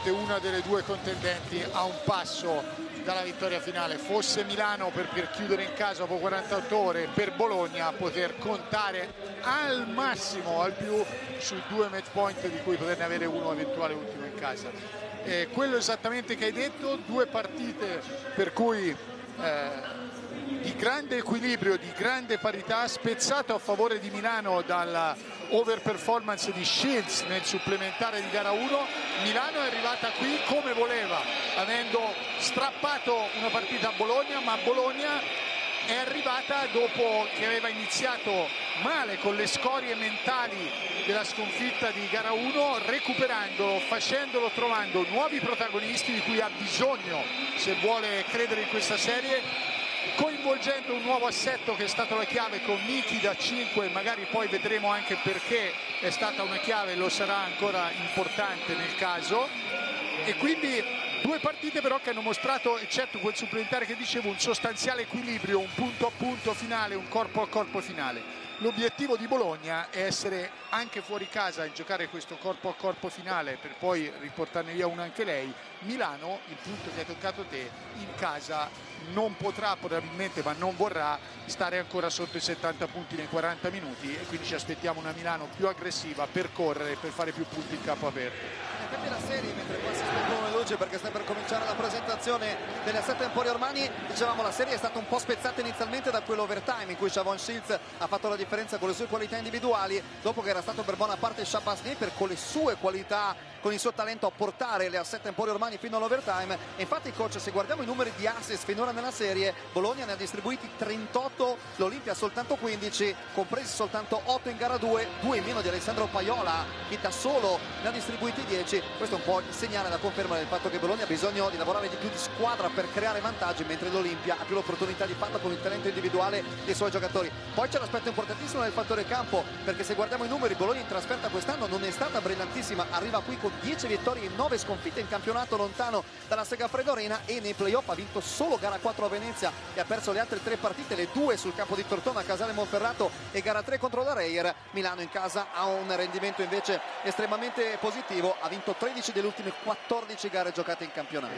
sicuramente una delle due contendenti a un passo dalla vittoria finale. Fosse Milano per chiudere in casa dopo 48 ore, per Bologna poter contare al massimo, al più, sui 2 match point di cui poterne avere uno eventuale ultimo in casa. Quello esattamente che hai detto, 2 partite per cui di grande equilibrio, di grande parità, spezzato a favore di Milano dalla overperformance di Shields nel supplementare di gara 1. Milano è arrivata qui come voleva, avendo strappato una partita a Bologna, ma Bologna è arrivata dopo che aveva iniziato male con le scorie mentali della sconfitta di gara 1, recuperando, facendolo, trovando nuovi protagonisti di cui ha bisogno se vuole credere in questa serie, coinvolgendo un nuovo assetto che è stato la chiave con Miki da 5, magari poi vedremo anche perché è stata una chiave e lo sarà ancora importante nel caso. E quindi 2 partite però che hanno mostrato, eccetto quel supplementare che dicevo, un sostanziale equilibrio, un punto a punto finale, un corpo a corpo finale. L'obiettivo di Bologna è essere anche fuori casa e giocare questo corpo a corpo finale per poi riportarne via una anche lei. Milano, il punto che hai toccato te, in casa non potrà probabilmente, ma non vorrà, stare ancora sotto i 70 punti nei 40 minuti, e quindi ci aspettiamo una Milano più aggressiva per correre, per fare più punti in campo aperto. In effetti la serie, mentre qua si spengono le luci perché sta per cominciare la presentazione delle 7 Emporio Armani, dicevamo la serie è stata un po' spezzata inizialmente da quell'overtime in cui Shavon Shields ha fatto la differenza con le sue qualità individuali, dopo che era stato per buona parte Shabazz Napier con le sue qualità, con il suo talento a portare le Assetto Emporio Armani fino all'overtime. E infatti, coach, se guardiamo i numeri di assist finora nella serie, Bologna ne ha distribuiti 38, l'Olimpia soltanto 15, compresi soltanto 8 in gara 2, 2 in meno di Alessandro Paiola, che da solo ne ha distribuiti 10. Questo è un po' il segnale, la conferma del fatto che Bologna ha bisogno di lavorare di più di squadra per creare vantaggi, mentre l'Olimpia ha più l'opportunità di farlo con il talento individuale dei suoi giocatori. Poi c'è l'aspetto importantissimo del fattore campo, perché se guardiamo i numeri, Bologna in trasferta quest'anno non è stata brillantissima, arriva qui con 10 vittorie e 9 sconfitte in campionato, lontano dalla Segafredo Arena, e nei playoff ha vinto solo gara 4 a Venezia e ha perso le altre 3 partite, le 2 sul campo di Tortona, Casale Monferrato, e gara 3 contro la Reyer. Milano in casa ha un rendimento invece estremamente positivo, ha vinto 13 delle ultime 14 gare giocate in campionato.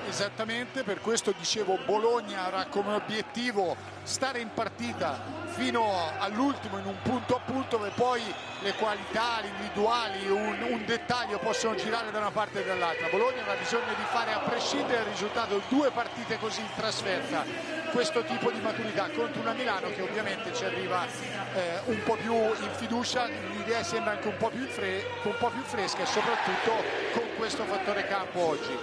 Esattamente, per questo dicevo, Bologna avrà come obiettivo stare in partita fino all'ultimo in un punto a punto, dove poi le qualità individuali, un dettaglio possono girare da una parte e dall'altra. Bologna avrà bisogno di fare, a prescindere dal risultato, 2 partite così in trasferta, questo tipo di maturità contro una Milano che ovviamente ci arriva un po' più in fiducia, l'idea sembra anche un po' più fresca, e soprattutto con questo fattore campo oggi.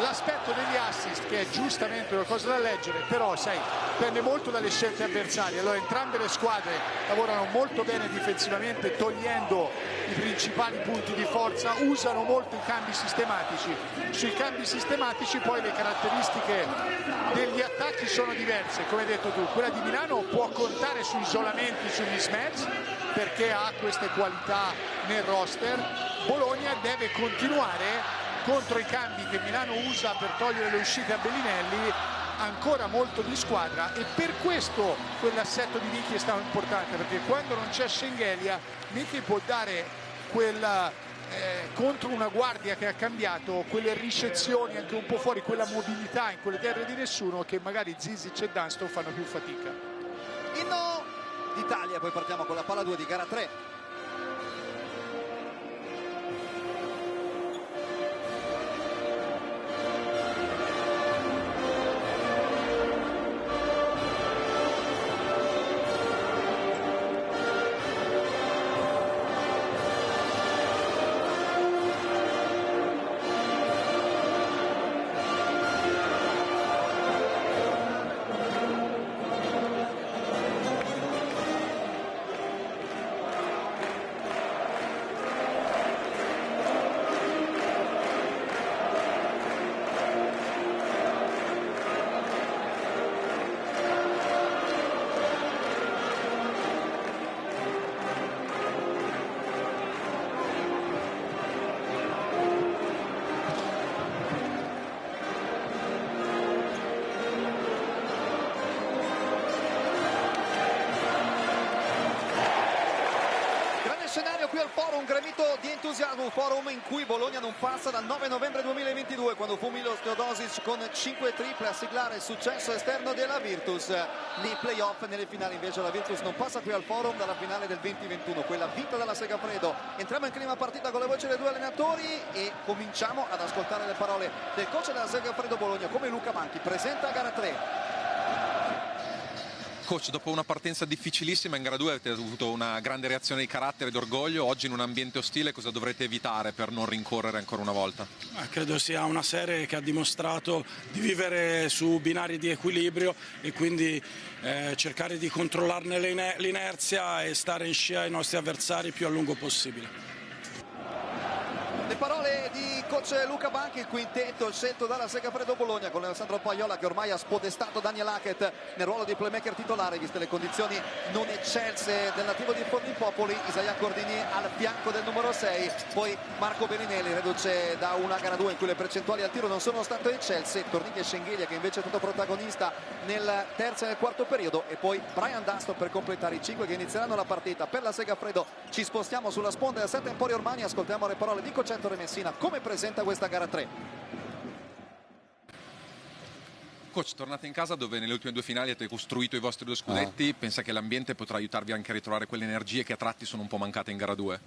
L'aspetto degli assist, che è giustamente una cosa da leggere, però sai, dipende molto dalle scelte avversarie. Allora entrambe le squadre lavorano molto bene difensivamente, togliendo i principali punti di forza, usano molto i cambi sistematici. Sui cambi sistematici poi le caratteristiche degli attacchi sono diverse, come hai detto tu. Quella di Milano può contare su isolamenti, su mismatch, perché ha queste qualità nel roster. Bologna deve continuare contro i cambi che Milano usa per togliere le uscite a Bellinelli, ancora molto di squadra, e per questo quell'assetto di Miki è stato importante, perché quando non c'è Schengelia, Miki può dare quella contro una guardia che ha cambiato, quelle ricezioni anche un po' fuori, quella mobilità in quelle terre di nessuno che magari Zizic e Dunston fanno più fatica. Inno d'Italia, poi partiamo con la palla 2 di gara 3. qui al Forum, gremito di entusiasmo, un Forum in cui Bologna non passa dal 9 novembre 2022, quando fu Milos Teodosic con 5 triple a siglare il successo esterno della Virtus nei playoff. Nelle finali invece la Virtus non passa qui al Forum dalla finale del 2021, quella vinta dalla Segafredo. Entriamo in clima partita con le voci dei due allenatori e cominciamo ad ascoltare le parole del coach della Segafredo Bologna, come Luca Banchi presenta gara 3. Coach, dopo una partenza difficilissima in gara 2 avete avuto una grande reazione di carattere e d'orgoglio. Oggi in un ambiente ostile cosa dovrete evitare per non rincorrere ancora una volta? Credo sia una serie che ha dimostrato di vivere su binari di equilibrio e quindi cercare di controllarne l'inerzia e stare in scia ai nostri avversari più a lungo possibile. Le parole di coach Luca Banchi, il quintetto scelto dalla Segafredo Bologna con Alessandro Paiola che ormai ha spodestato Daniel Hackett nel ruolo di playmaker titolare viste le condizioni non eccelse del nativo di Forlimpopoli. Isaia Cordini al fianco del numero 6, poi Marco Bellinelli reduce da una gara 2 in cui le percentuali al tiro non sono state eccelse, Torniglia e Schengelia che invece è stato protagonista nel terzo e nel quarto periodo, e poi Brian Dustin per completare i 5 che inizieranno la partita per la Segafredo. Ci spostiamo sulla sponda del 7 Emporio Armani, ascoltiamo le parole di Concetto Messina come presenta questa gara 3. Coach, tornate in casa dove nelle ultime due finali avete costruito i vostri due scudetti. Pensa che l'ambiente potrà aiutarvi anche a ritrovare quelle energie che a tratti sono un po' mancate in gara 2?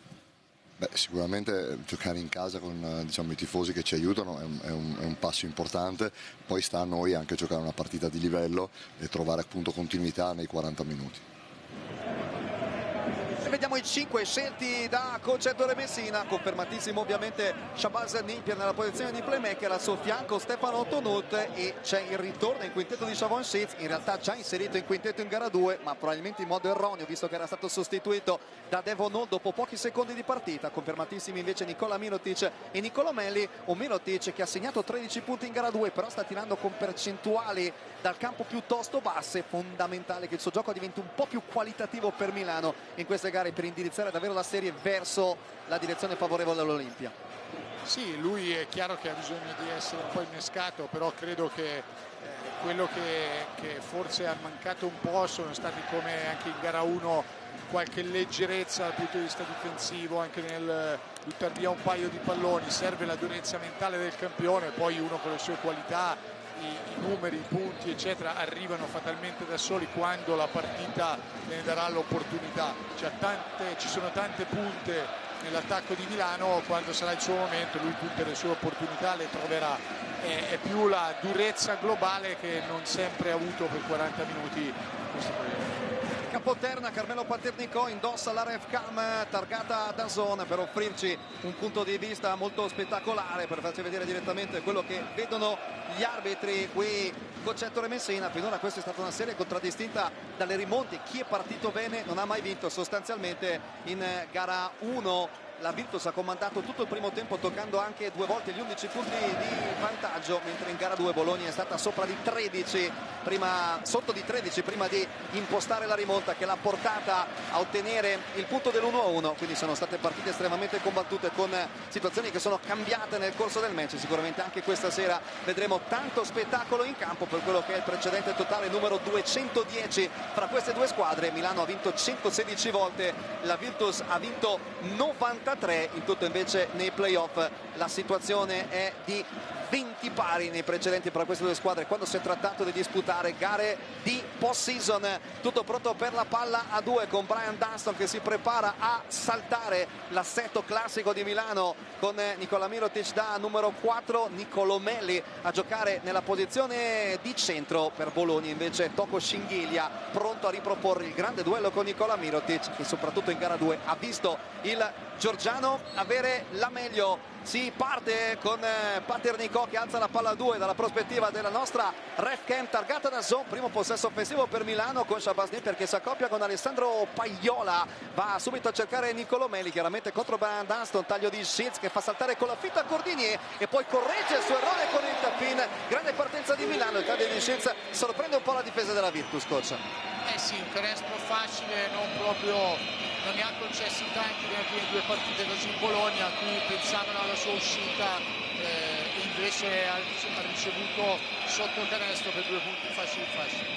Beh, sicuramente giocare in casa con i tifosi che ci aiutano è un passo importante, poi sta a noi anche giocare una partita di livello e trovare appunto continuità nei 40 minuti. Vediamo i 5 scelti da Concetto Messina, confermatissimo ovviamente Shabazz Napier nella posizione di playmaker, al suo fianco Stefano Tonut, e c'è il ritorno in quintetto di Shavon Sheets, in realtà già inserito in quintetto in gara 2 ma probabilmente in modo erroneo visto che era stato sostituito da Devon Hall dopo pochi secondi di partita. Confermatissimi invece Nikola Mirotic e Niccolò Melli, un Mirotic che ha segnato 13 punti in gara 2 però sta tirando con percentuali dal campo piuttosto basse. Fondamentale che il suo gioco diventi un po' più qualitativo per Milano in queste gare per indirizzare davvero la serie verso la direzione favorevole dell'Olimpia. Sì, lui è chiaro che ha bisogno di essere un po' innescato, però credo che quello che forse ha mancato un po' sono stati, come anche in gara 1, qualche leggerezza dal punto di vista difensivo, anche nel buttare via un paio di palloni. Serve la durezza mentale del campione, poi uno con le sue qualità, i numeri, i punti eccetera arrivano fatalmente da soli quando la partita ne darà l'opportunità. Ci sono tante punte nell'attacco di Milano, quando sarà il suo momento lui tutte le sue opportunità le troverà. È più la durezza globale che non sempre ha avuto per 40 minuti in questo periodo. Capoterna, Carmelo Paternicò indossa la ref cam targata da Zone per offrirci un punto di vista molto spettacolare, per farci vedere direttamente quello che vedono gli arbitri qui Concetto Messina. Finora questa è stata una serie contraddistinta dalle rimonte, chi è partito bene non ha mai vinto. Sostanzialmente in gara 1 la Virtus ha comandato tutto il primo tempo, toccando anche 2 volte gli 11 punti di vantaggio, mentre in gara 2 Bologna è stata sotto di 13 prima di impostare la rimonta che l'ha portata a ottenere il punto dell'1-1. Quindi sono state partite estremamente combattute con situazioni che sono cambiate nel corso del match. Sicuramente anche questa sera vedremo tanto spettacolo in campo per quello che è il precedente totale numero 210 fra queste due squadre. Milano ha vinto 116 volte, la Virtus ha vinto 93. In tutto invece nei playoff la situazione è di 20 pari nei precedenti per queste due squadre quando si è trattato di disputare gare di post-season. Tutto pronto per la palla a 2 con Brian Dunston che si prepara a saltare l'assetto classico di Milano con Nikola Mirotic da numero 4, Niccolò Melli a giocare nella posizione di centro. Per Bologna invece Toko Schinghiglia pronto a riproporre il grande duello con Nikola Mirotic, che soprattutto in gara 2 ha visto il georgiano avere la meglio. Si parte con Paternicò che alza la palla a 2 dalla prospettiva della nostra ref cam targata da Zone. Primo possesso offensivo per Milano con Shabazz Napier che si accoppia con Alessandro Paiola, va subito a cercare Niccolò Melli, chiaramente contro Brian Dunston, taglio di Sheets che fa saltare con la fitta Cordinier e poi corregge il suo errore con il tap-in. Grande partenza di Milano, il taglio di Sheets sorprende un po' la difesa della Virtus, coach. Sì, un canestro facile, non ne ha concessi tanti nelle prime due partite così in Bologna, qui pensavano alla sua uscita, invece ha ricevuto sotto il canestro per 2 punti facili.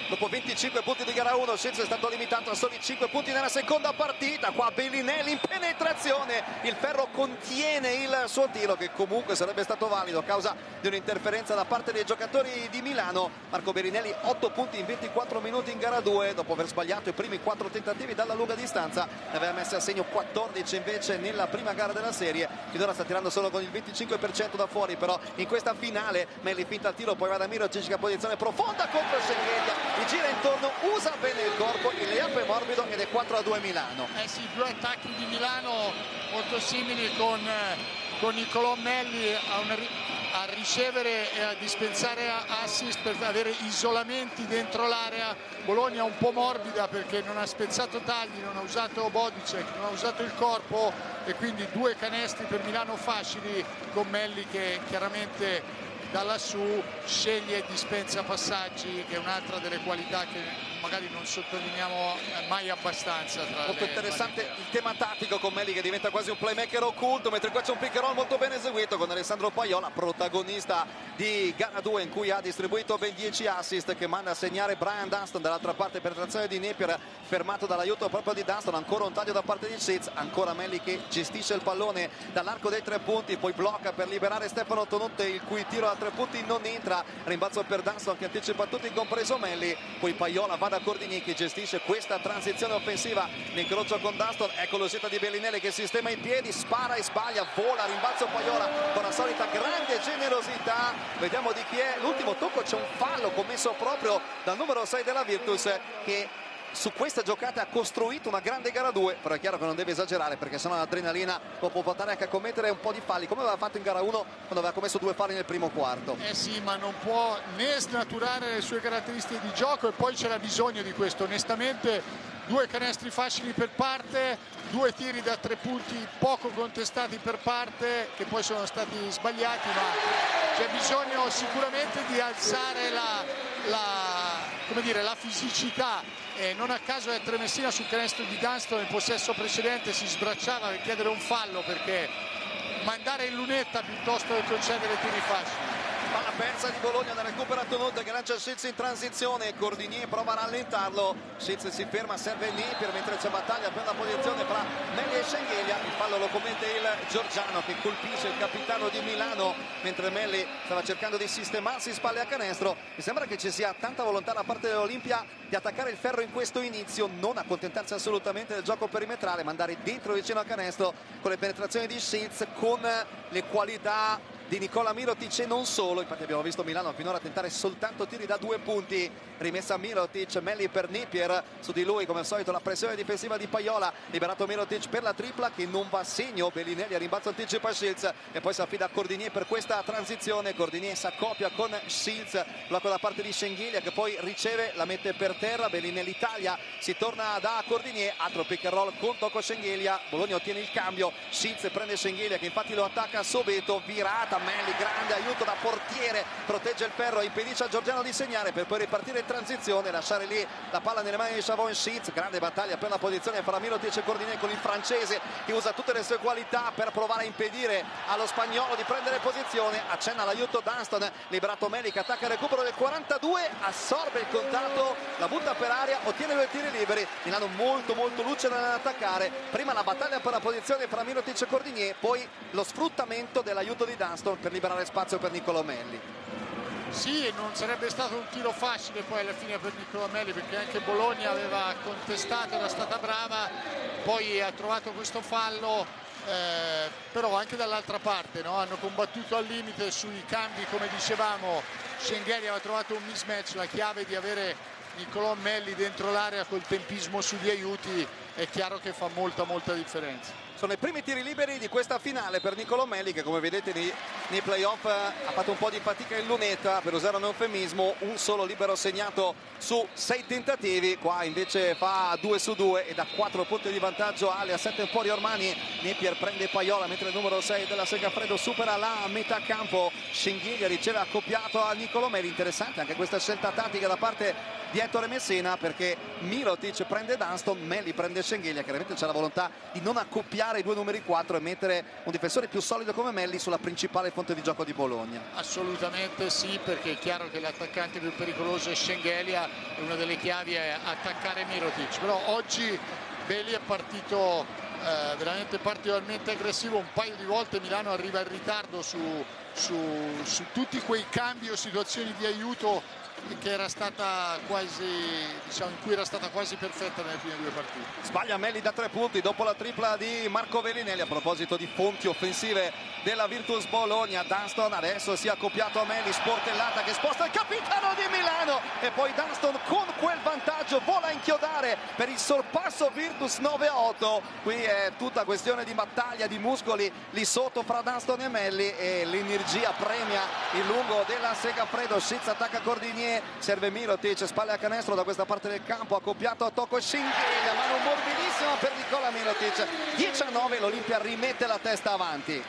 Dopo 25 punti di gara 1, Scienza è stato limitato a soli 5 punti nella seconda partita. Qua Bellinelli in penetrazione, il ferro contiene il suo tiro, che comunque sarebbe stato valido a causa di un'interferenza da parte dei giocatori di Milano. Marco Bellinelli 8 punti in 24 minuti in gara 2, dopo aver sbagliato i primi 4 tentativi dalla lunga distanza. Ne aveva messi a segno 14 invece nella prima gara della serie. Finora sta tirando solo con il 25% da fuori, però in questa finale Melli finta il tiro, poi va da Mirotic a posizione profonda contro Schengelia, gli gira intorno, usa bene il corpo, il layup è morbido ed è 4-2 Milano. Sì, 2 attacchi di Milano molto simili con Niccolò Melli a ricevere e a dispensare assist per avere isolamenti dentro l'area. Bologna un po' morbida perché non ha spezzato tagli, non ha usato Bodicek, non ha usato il corpo, e quindi 2 canestri per Milano facili, con Melli che chiaramente da lassù sceglie e dispensa passaggi, che è un'altra delle qualità che magari non sottolineiamo mai abbastanza. Molto interessante il tema tattico con Melli che diventa quasi un playmaker occulto, mentre qua c'è un pick and roll molto ben eseguito con Alessandro Paiola, protagonista di gara 2 in cui ha distribuito ben 10 assist, che manda a segnare Brian Dunston. Dall'altra parte penetrazione di Napier fermato dall'aiuto proprio di Dunston, ancora un taglio da parte di Sheets, ancora Melli che gestisce il pallone dall'arco dei 3 punti, poi blocca per liberare Stefano Tonutte, il cui tiro a 3 punti non entra. Rimbalzo per Dunston che anticipa tutti, compreso Melli, poi Paiola va da Cordini che gestisce questa transizione offensiva, l'incrocio con Dunston, ecco l'uscita di Bellinelli che sistema i piedi, spara e sbaglia, vola, rimbalzo Paiola con la solita grande generosità. Vediamo di chi è l'ultimo tocco, c'è un fallo commesso proprio dal numero 6 della Virtus, che su questa giocata ha costruito una grande gara 2, però è chiaro che non deve esagerare perché sennò l'adrenalina lo può portare anche a commettere un po' di falli, come aveva fatto in gara 1 quando aveva commesso 2 falli nel primo quarto. Sì, ma non può né snaturare le sue caratteristiche di gioco, e poi c'era bisogno di questo. Onestamente 2 canestri facili per parte, 2 tiri da 3 punti poco contestati per parte, che poi sono stati sbagliati, ma c'è bisogno sicuramente di alzare la fisicità. Non a caso è Tremessina sul canestro di Dunston nel possesso precedente si sbracciava per chiedere un fallo, perché mandare in lunetta piuttosto che concedere tiri facili. Palla persa di Bologna, da recupera Tonutte che lancia Sheets in transizione, Cordinier prova a rallentarlo, Sheets si ferma, serve Napier mentre c'è battaglia per la posizione fra Melli e Schengelia. Il fallo lo commette il georgiano che colpisce il capitano di Milano mentre Melli stava cercando di sistemarsi spalle a canestro. Mi sembra che ci sia tanta volontà da parte dell'Olimpia di attaccare il ferro in questo inizio, non accontentarsi assolutamente del gioco perimetrale, ma andare dentro vicino a canestro con le penetrazioni di Sheets, con le qualità di Nicola Mirotic e non solo. Infatti abbiamo visto Milano finora tentare soltanto tiri da 2 punti. Rimessa Mirotic, Melli per Napier, su di lui come al solito la pressione difensiva di Paiola, liberato Mirotic per la tripla che non va a segno. Bellinelli a rimbalzo anticipa Shields e poi si affida a Cordinier per questa transizione. Cordinier si accoppia con Shields, blocco da parte di Schengelia che poi riceve, la mette per terra. Bellinelli taglia, si torna da Cordinier, altro pick and roll con Tocco Schengelia. Bologna ottiene il cambio, Shields prende Schengelia che infatti lo attacca a Sobeto, virata Melli, grande aiuto da portiere, protegge il ferro, impedisce a Giorgiano di segnare per poi ripartire in transizione, lasciare lì la palla nelle mani di Chavon Sheets. Grande battaglia per la posizione fra Mirotic e Cordinier con il francese che usa tutte le sue qualità per provare a impedire allo spagnolo di prendere posizione. Accenna l'aiuto Dunston, liberato Melli che attacca il recupero del 42, assorbe il contatto, la butta per aria, ottiene 2 tiri liberi. Milano molto lucido nell'attaccare, prima la battaglia per la posizione fra Mirotic e Cordinier, poi lo sfruttamento dell'aiuto di Dunston per liberare spazio per Niccolò Melli. Sì, non sarebbe stato un tiro facile poi alla fine per Niccolò Melli, perché anche Bologna aveva contestato, era stata brava, poi ha trovato questo fallo, però anche dall'altra parte, no? Hanno combattuto al limite sui cambi, come dicevamo. Schengelia aveva trovato un mismatch, la chiave di avere Niccolò Melli dentro l'area col tempismo sugli aiuti è chiaro che fa molta differenza. Sono i primi tiri liberi di questa finale per Niccolò Melli che, come vedete nei playoff, ha fatto un po' di fatica in lunetta, per usare un eufemismo, un solo libero segnato su 6 tentativi. Qua invece fa 2 su 2 e da 4 punti di vantaggio alle a 7 Emporio Armani. Napier prende Paiola mentre il numero 6 della Segafredo supera la metà campo. Schengelia riceve accoppiato a Niccolò Melli. Interessante anche questa scelta tattica da parte di Ettore Messina, perché Mirotic prende Dunston, Melli prende Schengelia. Chiaramente c'è la volontà di non accoppiare cambiare i due numeri 4 e mettere un difensore più solido come Melli sulla principale fonte di gioco di Bologna. Assolutamente sì, perché è chiaro che l'attaccante più pericoloso è Schengelia e una delle chiavi è attaccare Mirotic, però oggi Belli è partito veramente particolarmente aggressivo. Un paio di volte Milano arriva in ritardo su tutti quei cambi o situazioni di aiuto che era stata quasi, diciamo, in cui era stata quasi perfetta nelle prime due partite. Sbaglia Melli da 3 punti dopo la tripla di Marco Bellinelli. A proposito di fonti offensive della Virtus Bologna, Dunston adesso si è accoppiato a Melli, sportellata che sposta il capitano di Milano e poi Dunston con quel vantaggio vola a inchiodare per il sorpasso Virtus 9-8. Qui è tutta questione di battaglia di muscoli lì sotto fra Dunston e Melli e l'energia premia il lungo della Segafredo. Scizza attacca Cordinier, serve Mirotic, spalle a canestro da questa parte del campo, accoppiato a Toko Schengelia, mano morbidissima per Nicola Mirotic. 10-9, l'Olimpia rimette la testa avanti.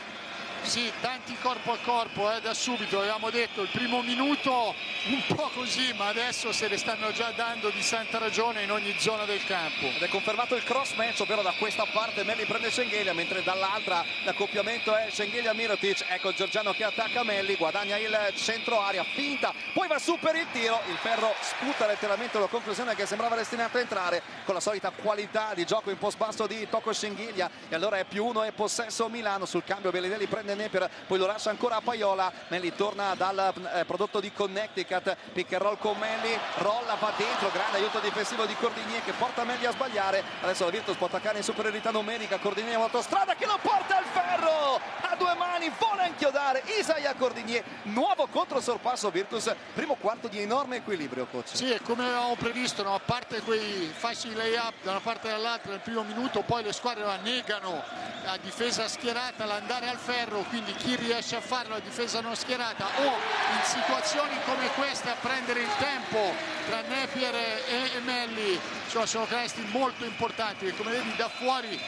Sì, tanti corpo a corpo da subito, avevamo detto il primo minuto un po' così, ma adesso se le stanno già dando di santa ragione in ogni zona del campo. Ed è confermato il cross match, ovvero da questa parte Melli prende Schengelia, mentre dall'altra l'accoppiamento è Schengelia-Mirotic. Ecco Giorgiano che attacca Melli, guadagna il centro area, finta, poi va su per il tiro, il ferro sputa letteralmente la conclusione che sembrava destinato a entrare, con la solita qualità di gioco in post basso di Toko Schengelia, e allora è +1 e possesso Milano. Sul cambio Bellinelli prende Neper, poi lo lascia ancora a Paiola. Melli torna dal prodotto di Connecticut, pick and roll con Melli, rolla, va dentro, grande aiuto difensivo di Cordinier che porta Melli a sbagliare. Adesso la Virtus può attaccare in superiorità numerica, Cordinier in autostrada che lo porta al ferro a due mani, vola a inchiodare Isaia Cordinier. Nuovo controsorpasso Virtus, primo quarto di enorme equilibrio, coach. Sì, è come avevamo previsto, no? A parte quei facili lay-up da una parte e dall'altra nel primo minuto, poi le squadre la negano a difesa schierata l'andare al ferro, quindi chi riesce a farlo a difesa non schierata o in situazioni come queste a prendere il tempo tra Napier e Melli, insomma, sono canestri molto importanti che come vedi da fuori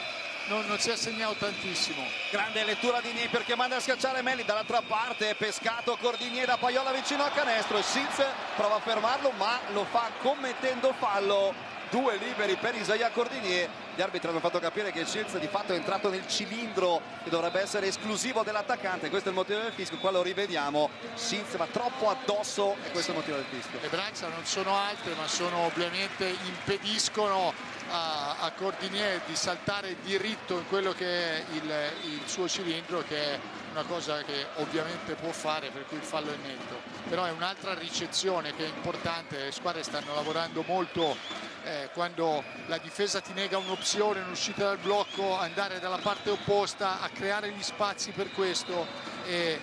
non si è segnato tantissimo. Grande lettura di Napier che manda a schiacciare Melli, dall'altra parte pescato Cordinier da Paiola vicino al canestro, Schitz prova a fermarlo ma lo fa commettendo fallo. 2 liberi per Isaia Cordinier. Gli arbitri hanno fatto capire che Schitz di fatto è entrato nel cilindro che dovrebbe essere esclusivo dell'attaccante, questo è il motivo del fischio. Qua lo rivediamo, Schitz va troppo addosso e questo è il motivo del fischio. Le braccia non sono alte ma sono ovviamente impediscono a Cordinier di saltare diritto in quello che è il suo cilindro, che è una cosa che ovviamente può fare, per cui il fallo è netto. Però è un'altra ricezione che è importante, le squadre stanno lavorando molto quando la difesa ti nega un'opzione, un'uscita dal blocco, andare dalla parte opposta a creare gli spazi per questo, e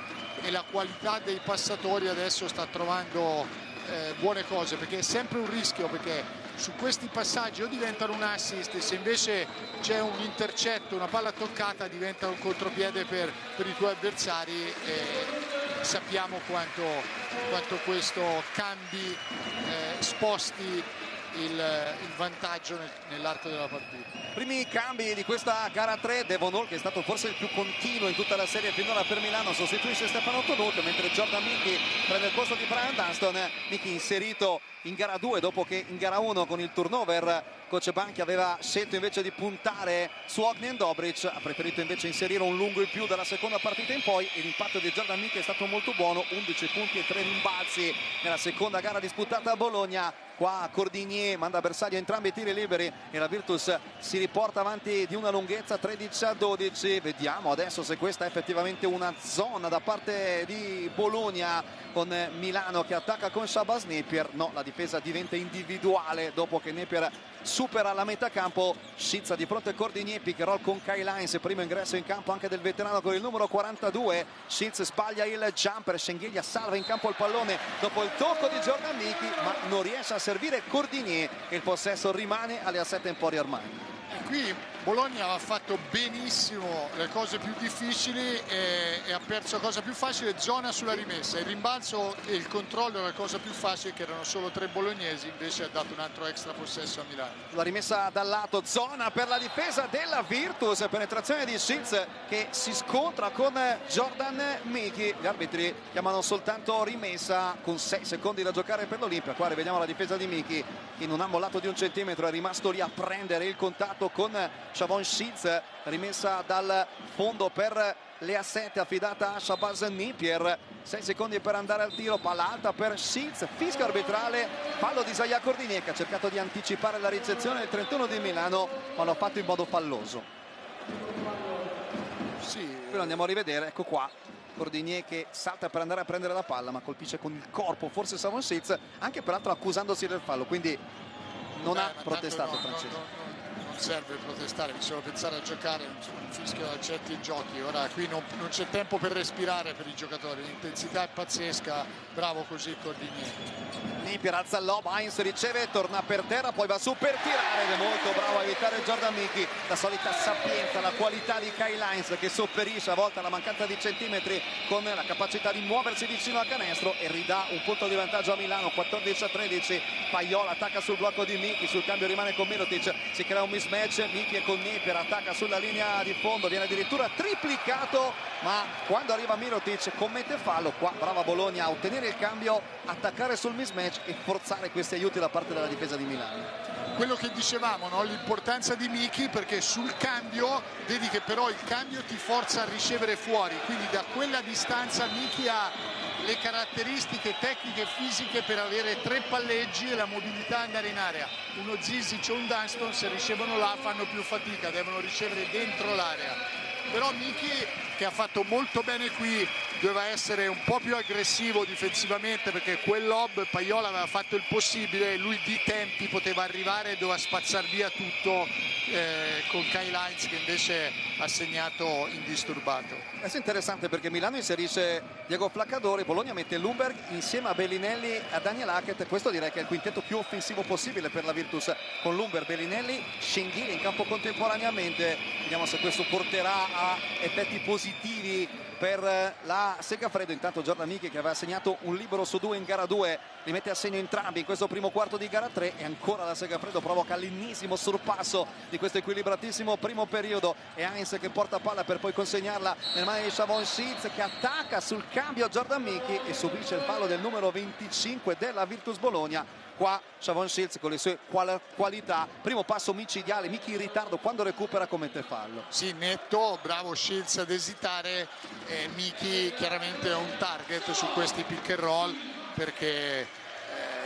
la qualità dei passatori adesso sta trovando buone cose, perché è sempre un rischio, perché su questi passaggi o diventano un assist, se invece c'è un intercetto, una palla toccata diventa un contropiede per i tuoi avversari, e sappiamo quanto questo cambi, sposti il vantaggio nell'arco della partita. Primi cambi di questa gara 3, Devon Hall che è stato forse il più continuo in tutta la serie finora per Milano sostituisce Stefano Tonut, mentre Jordan Mickey prende il posto di Brian Dunston. Mickey inserito in gara 2 dopo che in gara 1 con il turnover coach Banchi aveva scelto invece di puntare su Ognjen Dobric, ha preferito invece inserire un lungo in più dalla seconda partita in poi, e l'impatto di Jordan Mickey è stato molto buono, 11 punti e 3 rimbalzi nella seconda gara disputata a Bologna. Qua Cordinier manda a bersaglio entrambi i tiri liberi e la Virtus si riporta avanti di una lunghezza 13-12. Vediamo adesso se questa è effettivamente una zona da parte di Bologna, con Milano che attacca con Shabazz Napier. No, la difesa diventa individuale dopo che Napier supera la metà campo. Scizza di fronte a Cordinier, pick and roll con Kyle Hines, primo ingresso in campo anche del veterano con il numero 42. Scitz sbaglia il jumper, Schengelia salva in campo il pallone dopo il tocco di Jordan Mickey, ma non riesce a servire Cordinier e il possesso rimane alle Asset Emporio Armani. E qui Bologna ha fatto benissimo le cose più difficili e ha perso la cosa più facile, zona sulla rimessa. Il rimbalzo e il controllo era la cosa più facile, che erano solo 3 bolognesi, invece ha dato un altro extra possesso a Milano. La rimessa dal lato, zona per la difesa della Virtus, penetrazione di Schitz che si scontra con Jordan Mickey. Gli arbitri chiamano soltanto rimessa con 6 secondi da giocare per l'Olimpia. Qua rivediamo la difesa di Mickey che non ha mollato di un centimetro, è rimasto lì a prendere il contatto con Shavon Shields, rimessa dal fondo per le A7 affidata a Shabazz Napier. 6 secondi per andare al tiro, palla alta per Shields, fischio arbitrale, fallo di Zaya Cordinier che ha cercato di anticipare la ricezione del 31 di Milano, ma l'ha fatto in modo falloso. Sì, Qui lo andiamo a rivedere, ecco qua Cordinier che salta per andare a prendere la palla ma colpisce con il corpo forse Shavon Shields, anche peraltro accusandosi del fallo, quindi non ha ma protestato tanto francese. non serve protestare, bisogna pensare a giocare, un fischio da certi giochi. Ora qui non c'è tempo per respirare per i giocatori, l'intensità è pazzesca, bravo così Cordinier. Napier alza il lob, Heinz riceve, torna per terra, poi va su per tirare ed è molto bravo a evitare Jordan Mickey. La solita sapienza, la qualità di Kyle Heinz che sopperisce a volte alla mancanza di centimetri con la capacità di muoversi vicino al canestro e ridà un punto di vantaggio a Milano, 14-13. Paiola attacca sul blocco di Mickey, sul cambio rimane con Mirotic, si crea un mismatch, Mickey con Napier attacca sulla linea di fondo, viene addirittura triplicato, ma quando arriva Mirotic commette fallo. Qua brava Bologna a ottenere il cambio, attaccare sul mismatch e forzare questi aiuti da parte della difesa di Milano. Quello che dicevamo, no? L'importanza di Mickey, perché sul cambio vedi che però il cambio ti forza a ricevere fuori, quindi da quella distanza Mickey ha le caratteristiche tecniche e fisiche per avere 3 palleggi e la mobilità andare in area. Uno Zizic o un Dunston se ricevono là fanno più fatica, devono ricevere dentro l'area. Però Mickey, che ha fatto molto bene qui, doveva essere un po' più aggressivo difensivamente, perché quel lob Paiola aveva fatto il possibile e lui di tempi poteva arrivare e doveva spazzar via tutto con Kyle Heinz che invece ha segnato indisturbato. È interessante perché Milano inserisce Diego Flaccadori, Bologna mette Lumberg insieme a Bellinelli e a Daniel Hackett. Questo direi che è il quintetto più offensivo possibile per la Virtus, con Lumberg, Bellinelli, Schenghili in campo contemporaneamente. Vediamo se questo porterà a effetti positivi per la Segafredo. Intanto Jordan Mickey, che aveva segnato un libero su 2 in gara 2, li mette a segno entrambi in questo primo quarto di gara 3 e ancora la Segafredo provoca l'ennesimo sorpasso di questo equilibratissimo primo periodo. E Heinz che porta palla per poi consegnarla nelle mani di Shavon Shields, che attacca sul cambio Jordan Mickey e subisce il fallo del numero 25 della Virtus Bologna. Qua Shavon Shields con le sue qualità, primo passo micidiale, Mickey in ritardo, quando recupera commette fallo. Sì, netto, bravo Shields ad esitare, Mickey chiaramente è un target su questi pick and roll, perché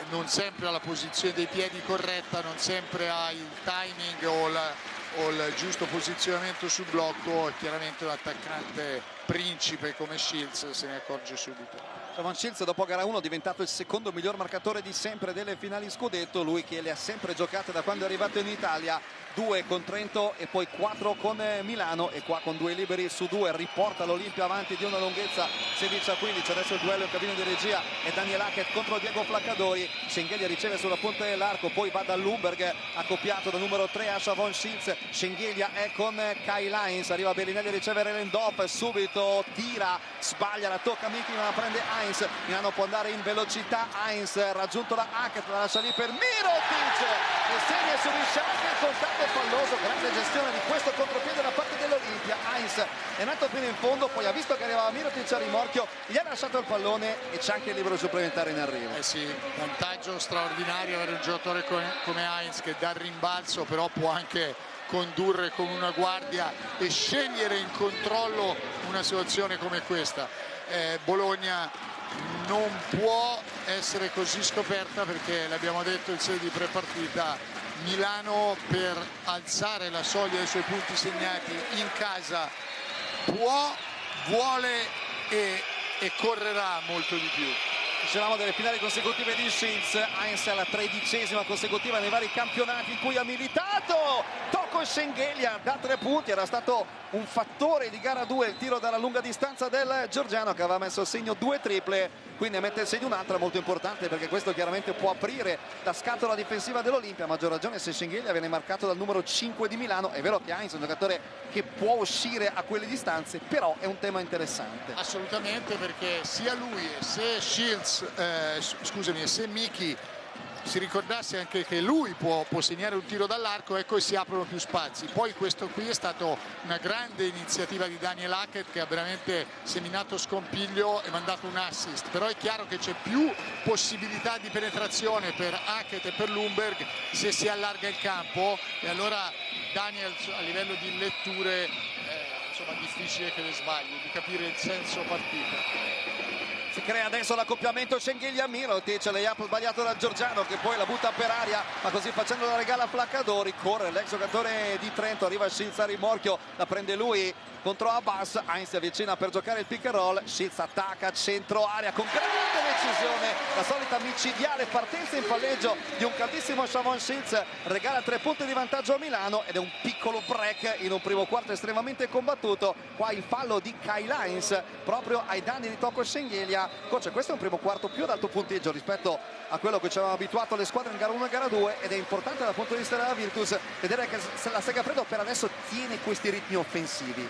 non sempre ha la posizione dei piedi corretta, non sempre ha il timing o il giusto posizionamento sul blocco. Chiaramente un attaccante principe come Shields se ne accorge subito. Shavon Shields dopo gara 1 è diventato il secondo miglior marcatore di sempre delle finali scudetto, lui che le ha sempre giocate da quando è arrivato in Italia, 2 con Trento e poi 4 con Milano, e qua con 2 liberi su 2 riporta l'Olimpia avanti di una lunghezza 16-15. Adesso il duello in cabina di regia è Daniel Hackett contro Diego Flaccadori. Schengelia riceve sulla punta dell'arco, poi va da Lumberg accoppiato da numero 3 a Shavon Shields. Schengelia è con Kyle Heinz, arriva Bellinelli a ricevere Relendorf, subito tira, sbaglia, la tocca Mickey ma la prende Heinz. Milano può andare in velocità, Heinz raggiunto da Hackett, la lascia lì per Mirotic e segna su Risciacchi, il contatto falloso. Grande gestione di questo contropiede da parte dell'Olimpia. Heinz è nato fino in fondo, poi ha visto che arrivava Mirotic a rimorchio, gli ha lasciato il pallone e c'è anche il libero supplementare in arrivo. Sì, vantaggio straordinario avere un giocatore come Heinz che dà il rimbalzo, però può anche condurre con una guardia e scegliere in controllo una situazione come questa. Bologna non può essere così scoperta, perché l'abbiamo detto in sede di prepartita, Milano per alzare la soglia dei suoi punti segnati in casa può, vuole e correrà molto di più. Dicevamo delle finali consecutive di Shields, Heinz è la 13ª consecutiva nei vari campionati in cui ha militato. Tocco Schengelia da 3 punti, era stato un fattore di gara 2 il tiro dalla lunga distanza del georgiano, che aveva messo a segno 2 triple, quindi mette a segno un'altra molto importante, perché questo chiaramente può aprire la scatola difensiva dell'Olimpia. A maggior ragione se Schengelia viene marcato dal numero 5 di Milano. È vero che Heinz è un giocatore che può uscire a quelle distanze, però è un tema interessante. Assolutamente, perché sia lui e se Shields, scusami, se Mickey si ricordasse anche che lui può segnare un tiro dall'arco, ecco, e si aprono più spazi. Poi questo qui è stato una grande iniziativa di Daniel Hackett, che ha veramente seminato scompiglio e mandato un assist, però è chiaro che c'è più possibilità di penetrazione per Hackett e per Lundberg se si allarga il campo, e allora Daniel a livello di letture insomma difficile che le sbagli, di capire il senso partita. Si crea adesso l'accoppiamento Schengelia-Mirotic, layup sbagliato da Giorgiano che poi la butta per aria, ma così facendo la regala a Flaccadori. Corre l'ex giocatore di Trento, arriva Schilz a rimorchio, la prende lui contro Abbas. Heinz si avvicina per giocare il pick and roll, Schilz attacca centro area con grande decisione, la solita micidiale partenza in palleggio di un caldissimo Shavon Schilz, regala 3 punti di vantaggio a Milano ed è un piccolo break in un primo quarto estremamente combattuto. Qua il fallo di Kyle Heinz proprio ai danni di Toko Schengelia. Coach, questo è un primo quarto più ad alto punteggio rispetto a quello che ci avevamo abituato alle squadre in gara 1 e gara 2, ed è importante dal punto di vista della Virtus vedere che la Segafredo per adesso tiene questi ritmi offensivi.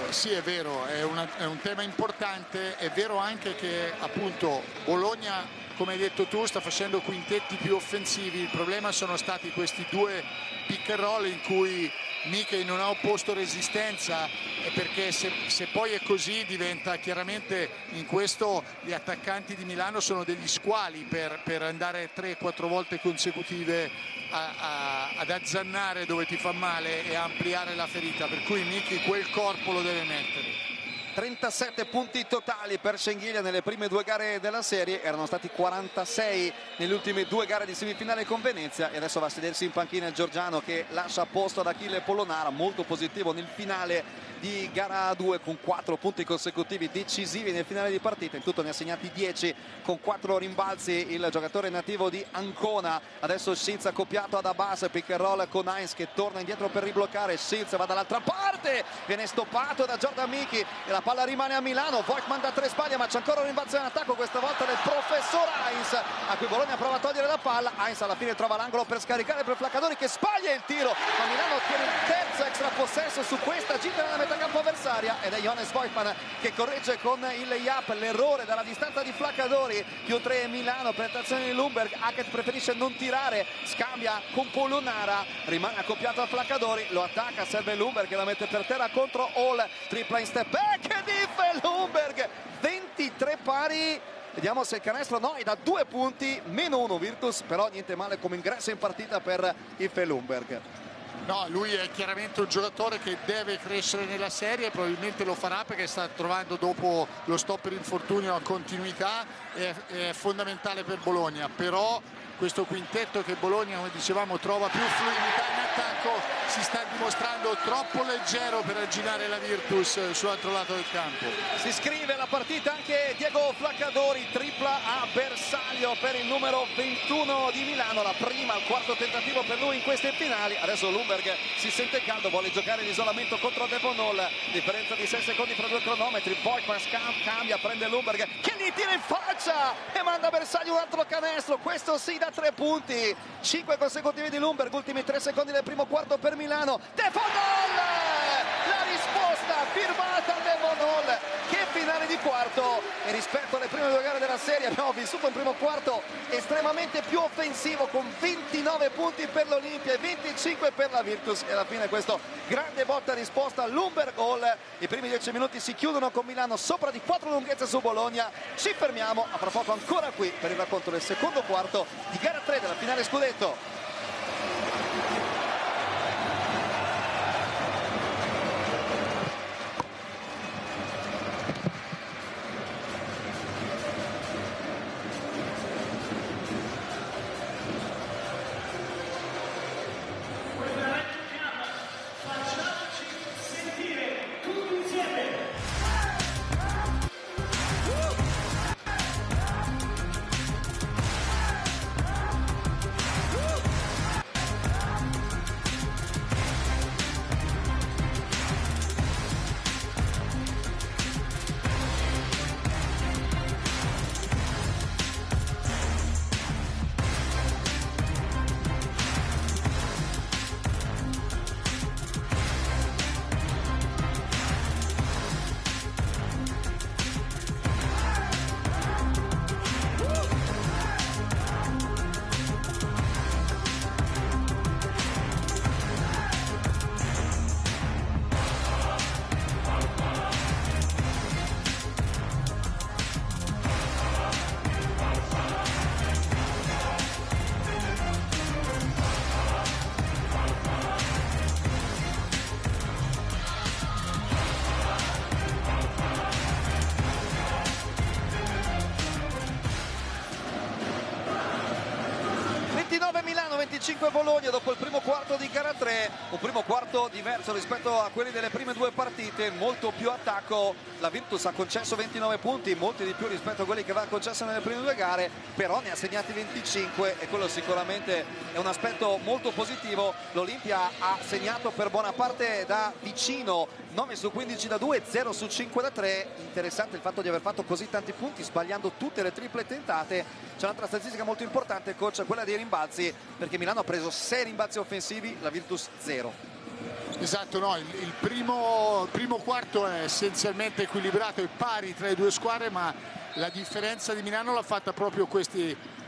Sì, è vero, è un tema importante. È vero anche che appunto Bologna, come hai detto tu, sta facendo quintetti più offensivi. Il problema sono stati questi 2 pick and roll in cui Mickey non ha opposto resistenza, perché se poi è così diventa chiaramente, in questo gli attaccanti di Milano sono degli squali per andare 3-4 volte consecutive ad azzannare dove ti fa male e a ampliare la ferita, per cui Mickey quel corpo lo deve mettere. 37 punti totali per Schengelia nelle prime 2 gare della serie, erano stati 46 nelle ultime 2 gare di semifinale con Venezia, e adesso va a sedersi in panchina il Giorgiano che lascia posto ad Achille Polonara, molto positivo nel finale di gara 2 con 4 punti consecutivi decisivi nel finale di partita. In tutto ne ha segnati 10 con 4 rimbalzi il giocatore nativo di Ancona. Adesso Schilz accoppiato ad Abbas, pick and roll con Heinz che torna indietro per ribloccare. Schilz va dall'altra parte, viene stoppato da Jordan Mickey e la palla rimane a Milano. Voigtman da 3 sbaglia, ma c'è ancora un rimbalzo in attacco, questa volta del professor Heinz, a cui Bologna prova a togliere la palla. Heinz alla fine trova l'angolo per scaricare per Flaccadori che sbaglia il tiro, ma Milano ottiene il terzo extra possesso su questa gita nella metacampo avversaria, ed è Jonas Voigtman che corregge con il layup l'errore dalla distanza di Flaccadori. Più 3 Milano, penetrazione di Lundberg. Hackett preferisce non tirare, scambia con Polonara, rimane accoppiato a Flaccadori, lo attacca, serve Lundberg che la mette per terra contro Hall, tripla in step back di Lundberg, 23 pari. Vediamo se il canestro no, è da 2 punti, -1 Virtus, però niente male come ingresso in partita per Ife Lundberg. No, lui è chiaramente un giocatore che deve crescere nella serie, probabilmente lo farà perché sta trovando, dopo lo stop per infortunio, a continuità, è fondamentale per Bologna. Però questo quintetto che Bologna, come dicevamo, trova più fluidità in attacco, si sta dimostrando troppo leggero per aggirare la Virtus sull'altro lato del campo. Si scrive la partita anche Diego Flaccadori, tripla a bersaglio per il numero 21 di Milano, la prima al quarto tentativo per lui in queste finali. Adesso Lundberg si sente caldo, vuole giocare l'isolamento contro Devon Hall, differenza di 6 secondi fra 2 cronometri. Voigtman cambia, prende Lundberg che gli tira in faccia e manda a bersaglio un altro canestro, questo sì da 3 punti, 5 consecutivi di Lundberg, ultimi 3 secondi del primo quarto per Milano. Devon Hall, la risposta firmata Devon Hall. Che finale di quarto, e rispetto alle prime 2 gare della serie abbiamo vissuto un primo quarto estremamente più offensivo con 29 punti per l'Olimpia e 25 per la Virtus, e alla fine questo grande botta risposta Lundberg Hall. I primi 10 minuti si chiudono con Milano sopra di 4 lunghezze su Bologna. Ci fermiamo, a fra poco ancora qui per il racconto del secondo quarto di gara 3 della finale scudetto. 29 Milano, 25 Bologna dopo il primo quarto di gara 3, un primo quarto diverso rispetto a quelli delle prime due partite, molto più attacco. La Virtus ha concesso 29 punti, molti di più rispetto a quelli che aveva concesso nelle prime due gare, però ne ha segnati 25 e quello sicuramente è un aspetto molto positivo. L'Olimpia ha segnato per buona parte da vicino, 9 su 15 da 2, 0 su 5 da 3. Interessante il fatto di aver fatto così tanti punti sbagliando tutte le triple tentate. C'è un'altra statistica molto importante, coach, quella dei rimbalzi, perché Milano ha preso 6 rimbalzi offensivi, la Virtus 0. Esatto, no, il primo quarto è essenzialmente equilibrato e pari tra le due squadre, ma la differenza di Milano l'ha fatta proprio questi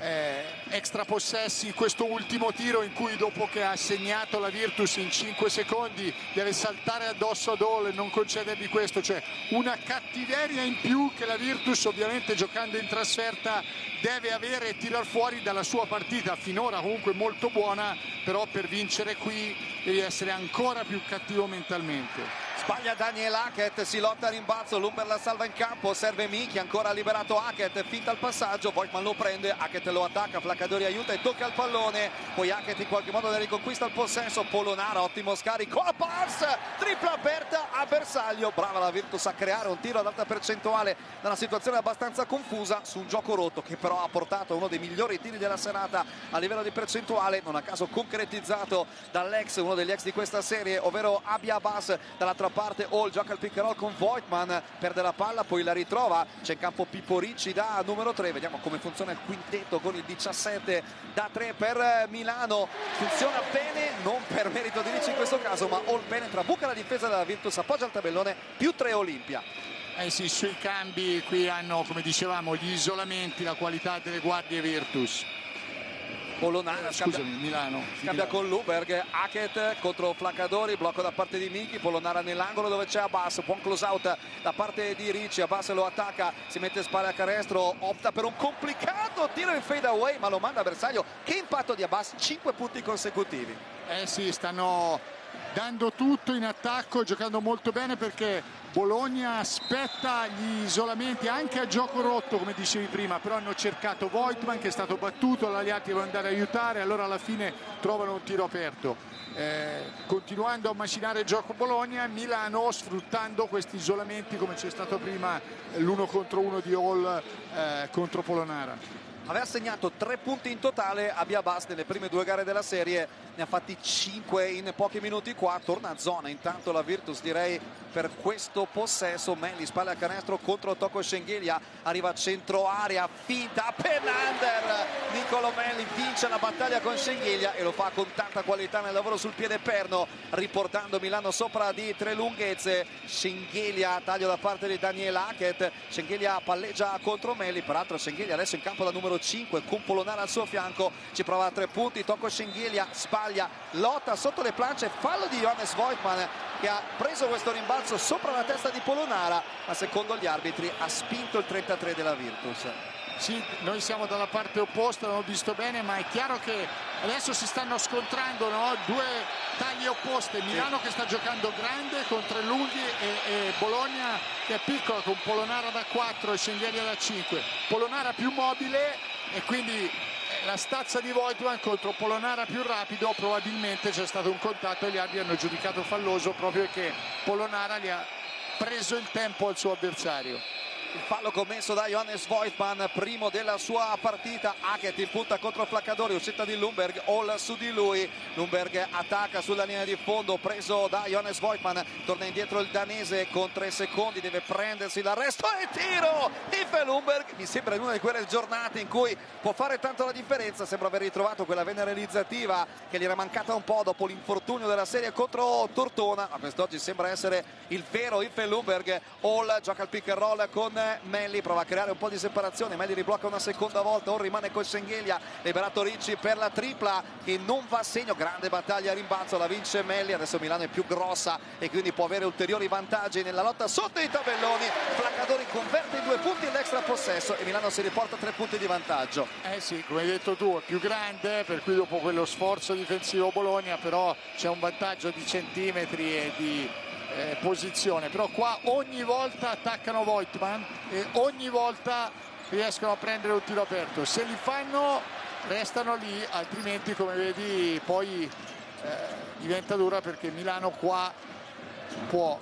extra possessi, questo ultimo tiro in cui dopo che ha segnato la Virtus in 5 secondi deve saltare addosso ad Hall e non concedergli questo, cioè una cattiveria in più che la Virtus ovviamente giocando in trasferta deve avere e tirar fuori dalla sua partita, finora comunque molto buona, però per vincere qui devi essere ancora più cattivo mentalmente. Sbaglia Daniel Hackett, si lotta a rimbalzo, Lumber la salva in campo, serve Michi, ancora liberato Hackett, finta il passaggio, Voigtman lo prende, Hackett lo attacca, Flaccadori aiuta e tocca il pallone, poi Hackett in qualche modo ne riconquista il possesso, Polonara, ottimo scarico, a pass, tripla aperta a bersaglio, brava la Virtus a creare un tiro ad alta percentuale da una situazione abbastanza confusa su un gioco rotto che però ha portato uno dei migliori tiri della serata a livello di percentuale, non a caso concretizzato dall'ex, uno degli ex di questa serie, ovvero Abia Abbas. Dall'altra parte Hall gioca il pick and roll con Voigtman, perde la palla, poi la ritrova, c'è in campo Pippo Ricci da numero 3, vediamo come funziona il quintetto con il 17 da 3 per Milano, funziona bene, non per merito di Ricci in questo caso, ma Hall penetra, buca la difesa della Virtus, appoggia il tabellone, più 3 Olimpia. Eh sì, sui cambi qui hanno, come dicevamo, gli isolamenti, la qualità delle guardie Virtus. Polonara Milano scambia con Lumberg, Hackett contro Flaccadori, blocco da parte di Michi, Polonara nell'angolo dove c'è Abbas, buon close out da parte di Ricci, Abbas lo attacca, si mette spalle a canestro, opta per un complicato tiro in fade away ma lo manda a bersaglio. Che impatto di Abbas, 5 punti consecutivi. Eh sì, stanno dando tutto in attacco, giocando molto bene perché Bologna aspetta gli isolamenti anche a gioco rotto come dicevi prima, però hanno cercato Voigtman che è stato battuto, gli altri devono andare a aiutare, allora alla fine trovano un tiro aperto. Continuando a macinare il gioco Bologna, Milano sfruttando questi isolamenti come c'è stato prima l'1 contro 1 di Hall contro Polonara. Aveva segnato 3 punti in totale Abia Abbas nelle prime 2 gare della serie, ne ha fatti 5 in pochi minuti qua, torna a zona intanto la Virtus direi per questo possesso. Melli spalle a canestro contro Tocco Schengelia, arriva a centro area, finta Penander, Nicolo Melli vince la battaglia con Schengelia e lo fa con tanta qualità nel lavoro sul piede perno, riportando Milano sopra di 3 lunghezze. Schengelia, taglio da parte di Daniel Hackett, Schengelia palleggia contro Melli, peraltro Schengelia adesso in campo da numero 5 con Polonara al suo fianco, ci prova a 3 punti, Tocco Schengelia, sbaglia, lotta sotto le planche, fallo di Johannes Voigtman che ha preso questo rimbalzo sopra la testa di Polonara, ma secondo gli arbitri ha spinto il 33 della Virtus. Sì, noi siamo dalla parte opposta, l'ho visto bene, ma è chiaro che adesso si stanno scontrando, no? Due taglie opposte, Milano che sta giocando grande con 3 lunghi e Bologna che è piccola con Polonara da 4 e Schengelia da 5. Polonara più mobile e quindi la stazza di Voigtman contro Polonara più rapido, probabilmente c'è stato un contatto e gli arbitri hanno giudicato falloso proprio perché Polonara gli ha preso il tempo al suo avversario. Il fallo commesso da Johannes Voigtman, primo della sua partita. Hackett in punta contro Flaccadori, uscita di Lumberg, Hall su di lui, Lumberg attacca sulla linea di fondo, preso da Johannes Voigtman, torna indietro il danese con 3 secondi, deve prendersi l'arresto e tiro! Ife Lumberg, mi sembra in una di quelle giornate in cui può fare tanto la differenza, sembra aver ritrovato quella vena realizzativa che gli era mancata un po' dopo l'infortunio della serie contro Tortona, ma quest'oggi sembra essere il vero Ife Lumberg. Hall gioca il pick and roll con Melli, prova a creare un po' di separazione, Melli riblocca una seconda volta, Hall rimane con Schengelia, liberato Ricci per la tripla che non va a segno, grande battaglia a rimbalzo, la vince Melli, adesso Milano è più grossa e quindi può avere ulteriori vantaggi nella lotta sotto i tabelloni. Flaccadori converte in 2 punti l'extra possesso e Milano si riporta 3 punti di vantaggio. Eh sì, come hai detto tu, è più grande, per cui dopo quello sforzo difensivo Bologna però c'è un vantaggio di centimetri e di posizione, però qua ogni volta attaccano Voigtman e ogni volta riescono a prendere un tiro aperto, se li fanno restano lì, altrimenti come vedi poi diventa dura, perché Milano qua può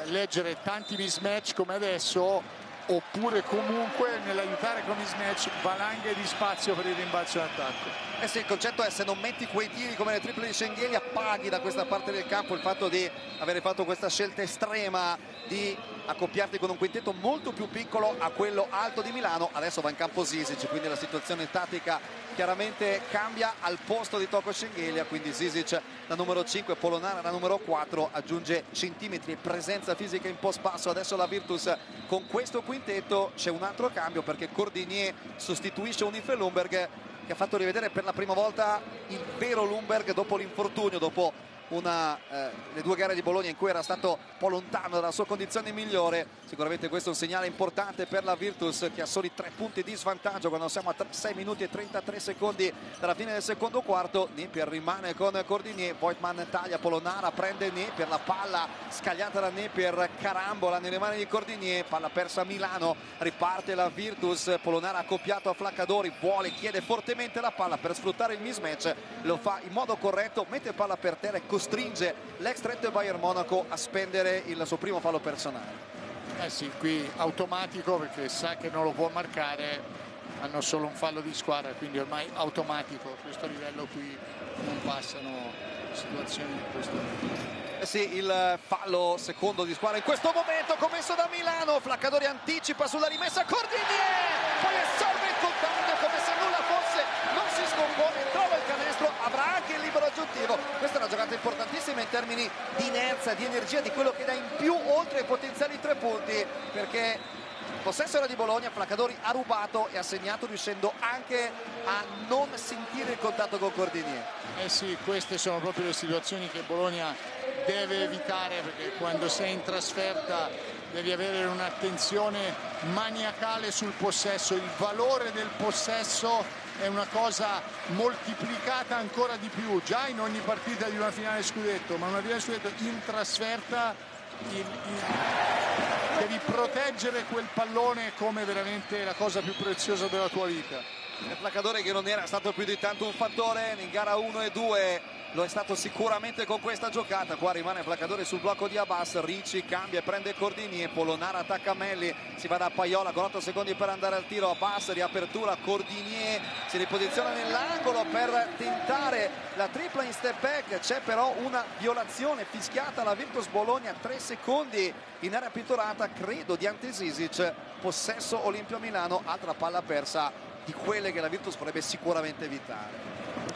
leggere tanti mismatch come adesso, oppure comunque nell'aiutare con mismatch valanghe di spazio per il rimbalzo in attacco. Eh sì, il concetto è: se non metti quei tiri come le triple di Shengelia, paghi da questa parte del campo il fatto di avere fatto questa scelta estrema di accoppiarti con un quintetto molto più piccolo a quello alto di Milano. Adesso va in campo Zizic, quindi la situazione tattica chiaramente cambia al posto di Toko Shengelia, quindi Zizic da numero 5, Polonara da numero 4, aggiunge centimetri e presenza fisica in post passo. Adesso la Virtus con questo quintetto. C'è un altro cambio, perché Cordinier sostituisce Unife Lundberg, che ha fatto rivedere per la prima volta il vero Lundberg dopo l'infortunio, dopo le 2 gare di Bologna in cui era stato un po' lontano dalla sua condizione migliore. Sicuramente questo è un segnale importante per la Virtus, che ha soli 3 punti di svantaggio quando siamo a 6 minuti e 33 secondi dalla fine del secondo quarto. Napier rimane con Cordinier, Voigtman taglia, Polonara prende Napier, la palla scagliata da Napier carambola nelle mani di Cordinier, palla persa a Milano, riparte la Virtus. Polonara accoppiato a Flaccadori, chiede fortemente la palla per sfruttare il mismatch, lo fa in modo corretto, mette palla per terra e costringe l'ex Trento Bayern Monaco a spendere il suo primo fallo personale. Eh sì, qui automatico, perché sa che non lo può marcare, hanno solo un fallo di squadra, quindi ormai automatico. A questo livello qui non passano situazioni di questo tipo. Eh sì, il fallo secondo di squadra in questo momento commesso da Milano. Flaccadori anticipa sulla rimessa, Cordinier poi assorbe il contatto come se nulla fosse, non si scompone, trova il canestro, avrà anche il libero aggiuntivo. Questa è una giocata importantissima in termini di inerzia, di energia, di quello che dà in più oltre ai potenziali 3 punti, perché il possesso era di Bologna, Flaccadori ha rubato e ha segnato, riuscendo anche a non sentire il contatto con Cordinier. Eh sì, queste sono proprio le situazioni che Bologna deve evitare, perché quando sei in trasferta devi avere un'attenzione maniacale sul possesso. Il valore del possesso è una cosa moltiplicata ancora di più, già in ogni partita di una finale scudetto, ma una finale scudetto in trasferta devi proteggere quel pallone come veramente la cosa più preziosa della tua vita. Il Flaccadori, che non era stato più di tanto un fattore in gara 1 e 2, lo è stato sicuramente con questa giocata. Qua rimane Flaccadori sul blocco di Abbas, Ricci cambia e prende Cordinier, Polonara attacca Melli, si va da Paiola con 8 secondi per andare al tiro, Abbas riapertura, Cordinier si riposiziona nell'angolo per tentare la tripla in step back. C'è però una violazione fischiata alla Virtus Bologna, 3 secondi in area pittorata, credo di Ante Zizic. Possesso Olimpia Milano, altra palla persa di quelle che la Virtus vorrebbe sicuramente evitare.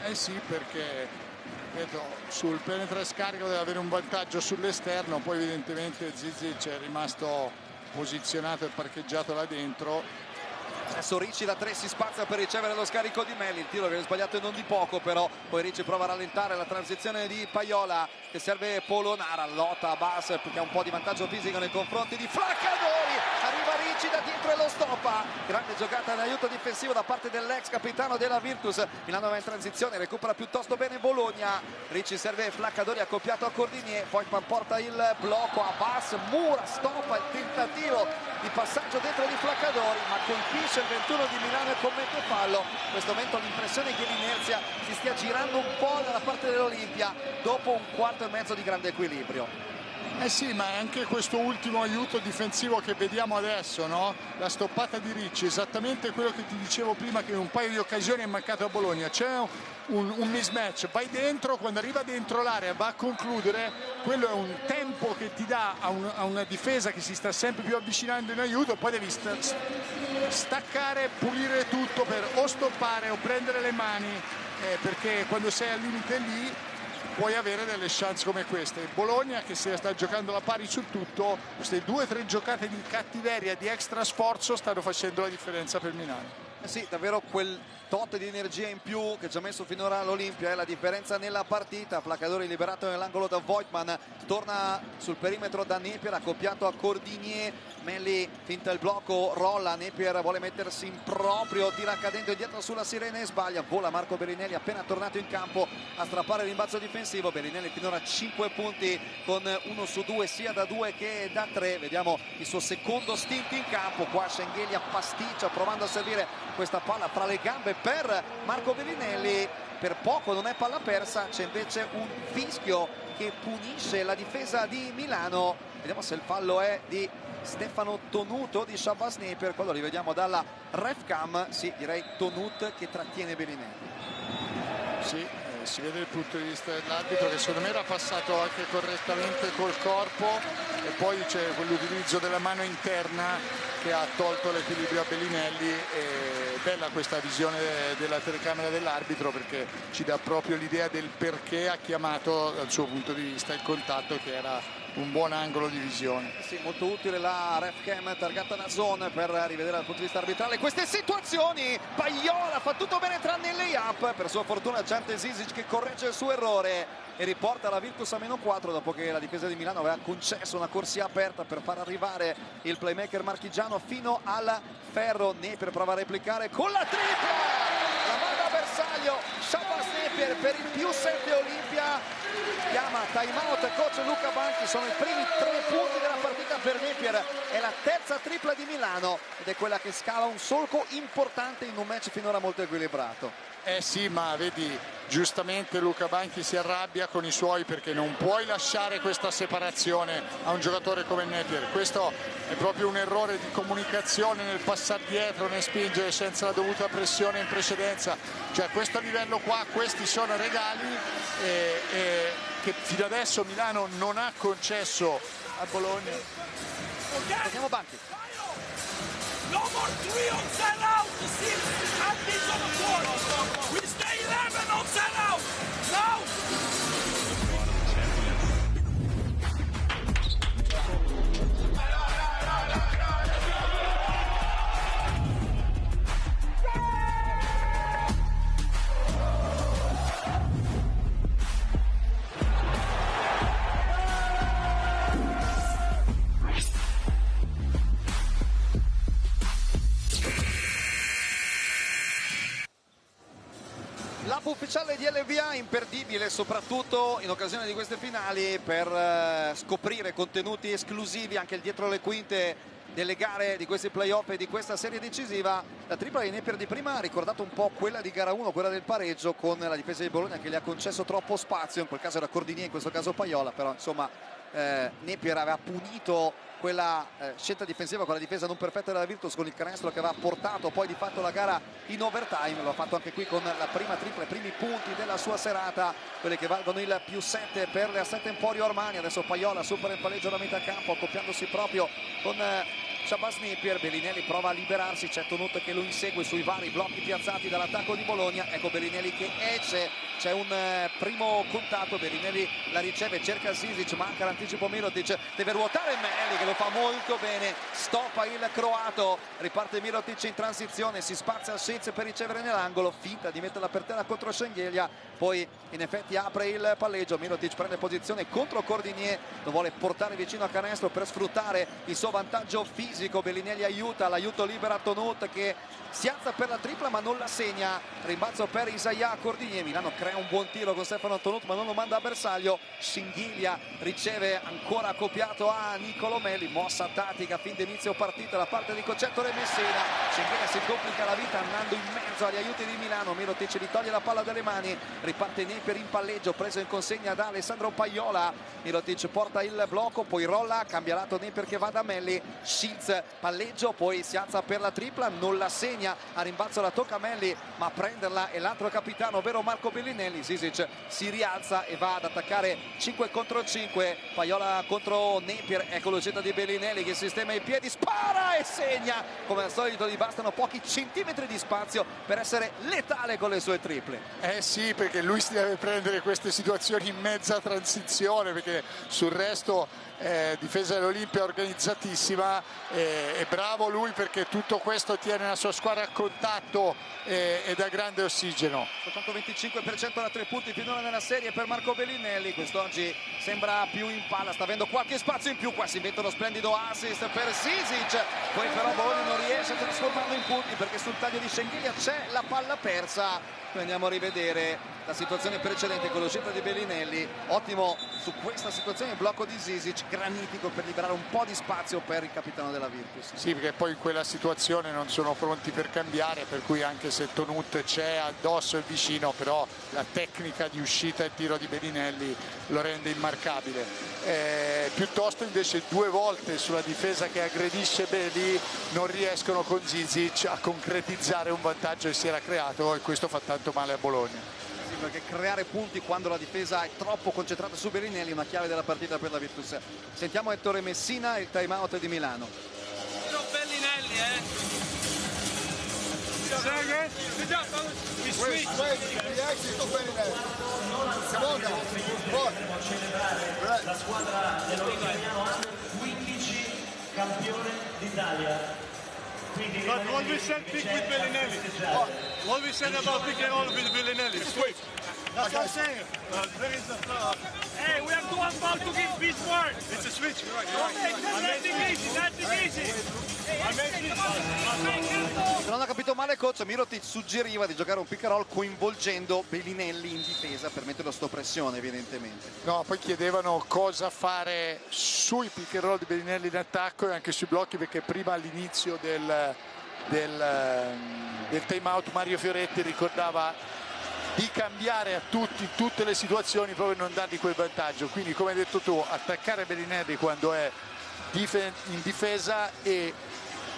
Eh sì, perché vedo, sul penetra e scarico deve avere un vantaggio sull'esterno, poi evidentemente Zizic è rimasto posizionato e parcheggiato là dentro. Adesso Ricci da 3 si spazza per ricevere lo scarico di Melli, il tiro che è sbagliato e non di poco, però poi Ricci prova a rallentare la transizione di Paiola, che serve Polonara, lotta a Bass perché ha un po' di vantaggio fisico nei confronti di Flaccadori, arriva Ricci da dietro e lo stoppa. Grande giocata in aiuto difensivo da parte dell'ex capitano della Virtus. Milano va in transizione, recupera piuttosto bene Bologna, Ricci serve Flaccadori accoppiato a Cordinier, poi porta il blocco a Bass, Mura stoppa il tentativo di passaggio dentro di Flaccadori, ma colpisce il 21 di Milano e commette fallo. In questo momento ho l'impressione che l'inerzia si stia girando un po' dalla parte dell'Olimpia dopo un quarto e mezzo di grande equilibrio. Eh sì, ma è anche questo ultimo aiuto difensivo che vediamo adesso, no? La stoppata di Ricci, esattamente quello che ti dicevo prima, che in un paio di occasioni è mancato a Bologna. C'è un mismatch, vai dentro, quando arriva dentro l'area va a concludere, quello è un tempo che ti dà a una difesa che si sta sempre più avvicinando in aiuto, poi devi staccare, pulire tutto per o stoppare o prendere le mani, perché quando sei al limite lì puoi avere delle chance come queste. Bologna, che se sta giocando la pari su tutto, queste 2 o 3 giocate di cattiveria, di extra sforzo, stanno facendo la differenza per Milano. Sì, davvero quel tot di energia in più che ci ha messo finora l'Olimpia è la differenza nella partita. Flaccadori liberato nell'angolo da Voigtman, torna sul perimetro da Napier accoppiato a Cordinier, Melli finta il blocco, rolla, Napier vuole mettersi in proprio, tira cadendo indietro sulla sirena e sbaglia, vola Marco Bellinelli appena tornato in campo a strappare il rimbalzo difensivo. Bellinelli finora 5 punti con 1 su 2 sia da 2 che da 3. Vediamo il suo secondo stint in campo, qua Schengelia pasticcia provando a servire questa palla fra le gambe per Marco Bellinelli, per poco non è palla persa, c'è invece un fischio che punisce la difesa di Milano. Vediamo se il fallo è di Stefano Tonut o di Shabazz Napier, quello li vediamo dalla ref cam. Sì, direi Tonut che trattiene Bellinelli. Sì, si vede il punto di vista dell'arbitro che secondo me era passato anche correttamente col corpo, e poi c'è quell'utilizzo della mano interna che ha tolto l'equilibrio a Bellinelli. Bella questa visione della telecamera dell'arbitro, perché ci dà proprio l'idea del perché ha chiamato dal suo punto di vista il contatto, che era un buon angolo di visione. Sì, molto utile la ref cam targata da zone per rivedere dal punto di vista arbitrale queste situazioni. Paiola fa tutto bene tranne il layup, per sua fortuna Ante Zizic che corregge il suo errore e riporta la Virtus a -4 dopo che la difesa di Milano aveva concesso una corsia aperta per far arrivare il playmaker marchigiano fino al ferro. Napier prova a replicare con la tripla, la manda a bersaglio Shabazz Napier per il +7 Olimpia. Chiama time out coach Luca Banchi, sono i primi 3 punti della partita per Napier, è la terza tripla di Milano ed è quella che scala un solco importante in un match finora molto equilibrato. Sì, ma vedi, giustamente Luca Banchi si arrabbia con i suoi, perché non puoi lasciare questa separazione a un giocatore come Napier. Questo è proprio un errore di comunicazione nel passare dietro, nel spingere senza la dovuta pressione in precedenza. Cioè, a questo livello qua, questi sono regali che fino adesso Milano non ha concesso a Bologna. Vediamo Banchi. No more 3 on sell out, 6 and this on the floor. We stay 11 on sell out. Now. L'app ufficiale di LVA imperdibile soprattutto in occasione di queste finali per scoprire contenuti esclusivi anche dietro le quinte delle gare di questi playoff e di questa serie decisiva. La tripla di Napier di prima ha ricordato un po' quella di gara 1, quella del pareggio, con la difesa di Bologna che gli ha concesso troppo spazio, in quel caso era Cordinier, in questo caso Paiola, però insomma Napier aveva punito quella scelta difensiva con la difesa non perfetta della Virtus, con il canestro che aveva portato poi di fatto la gara in overtime. Lo ha fatto anche qui con la prima tripla, i primi punti della sua serata, quelli che valgono il +7 per le Asset Emporio Armani. Adesso Paiola supera il palleggio da metà campo accoppiandosi proprio con Shabazz Napier. Bellinelli prova a liberarsi, c'è Tonut che lo insegue sui vari blocchi piazzati dall'attacco di Bologna. Ecco Bellinelli che esce, c'è un primo contatto, Bellinelli la riceve, cerca Zizic, manca l'anticipo Mirotic, deve ruotare Melli che lo fa molto bene, stoppa il croato, riparte Mirotic in transizione, si spazia a Schenz per ricevere nell'angolo, finta di metterla per terra contro Schengelia, poi in effetti apre il palleggio, Mirotic prende posizione contro Cordinier, lo vuole portare vicino a canestro per sfruttare il suo vantaggio fisico. Bellinelli aiuta, l'aiuto libera Tonut che si alza per la tripla ma non la segna, rimbalzo per Isaia Cordinier. Milano crea un buon tiro con Stefano Tonut ma non lo manda a bersaglio. Schengelia riceve ancora accoppiato a Nicolo Melli, mossa tattica fin d'inizio partita da parte di Concettore Messina. Schengelia si complica la vita andando in mezzo agli aiuti di Milano, Mirotic gli toglie la palla dalle mani, riparte Napier in palleggio, preso in consegna da Alessandro Paiola. Mirotic porta il blocco, poi rolla, cambia lato Napier che va da Melli, Schenz palleggio, poi si alza per la tripla, non la segna, a rimbalzo la tocca Melli, ma a prenderla è l'altro capitano, ovvero Marco Bellinelli. Zizic si rialza e va ad attaccare 5 contro 5, Paiola contro Napier, ecco l'uscita di Bellinelli che sistema i piedi, spara e segna. Come al solito gli bastano pochi centimetri di spazio per essere letale con le sue triple. Sì, perché lui si deve prendere queste situazioni in mezza transizione, perché sul resto difesa dell'Olimpia organizzatissima, e bravo lui, perché tutto questo tiene la sua squadra a contatto e dà grande ossigeno. Soltanto 25% da 3 punti finora nella serie per Marco Bellinelli, quest'oggi sembra più in palla, sta avendo qualche spazio in più, qua si inventa uno splendido assist per Zizic, poi però Bologna non riesce a trasformarlo in punti perché sul taglio di Schengelia c'è la palla persa. Noi andiamo a rivedere la situazione precedente con l'uscita di Bellinelli, ottimo su questa situazione il blocco di Zizic, granitico per liberare un po' di spazio per il capitano della Virtus. Sì, perché poi in quella situazione non sono pronti per cambiare, per cui anche se Tonut c'è addosso e vicino, però la tecnica di uscita e tiro di Bellinelli lo rende immarcabile. Piuttosto invece 2 volte sulla difesa che aggredisce Beli non riescono con Zizic a concretizzare un vantaggio che si era creato, e questo fa tanto male a Bologna. Perché creare punti quando la difesa è troppo concentrata su Bellinelli è una chiave della partita per la Virtus. Sentiamo Ettore Messina e il time out di Milano. Bellinelli, La squadra dell'Olimpia 15 campione d'Italia. But what we said, pick with Bellinelli. What we said about pick and roll with Bellinelli. Switch. That's what I'm saying. There is a Hey, we have to one ball to give peace word. It's a switch. Right. That's easy. Se non ho capito male, coach, Mirotic suggeriva di giocare un pick and roll coinvolgendo Bellinelli in difesa per metterlo sotto pressione, evidentemente. No, poi chiedevano cosa fare sui pick and roll di Bellinelli in attacco e anche sui blocchi, perché prima all'inizio del time out Mario Fioretti ricordava di cambiare a tutti, tutte le situazioni, proprio non dargli quel vantaggio. Quindi, come hai detto tu, attaccare Bellinelli quando è in difesa e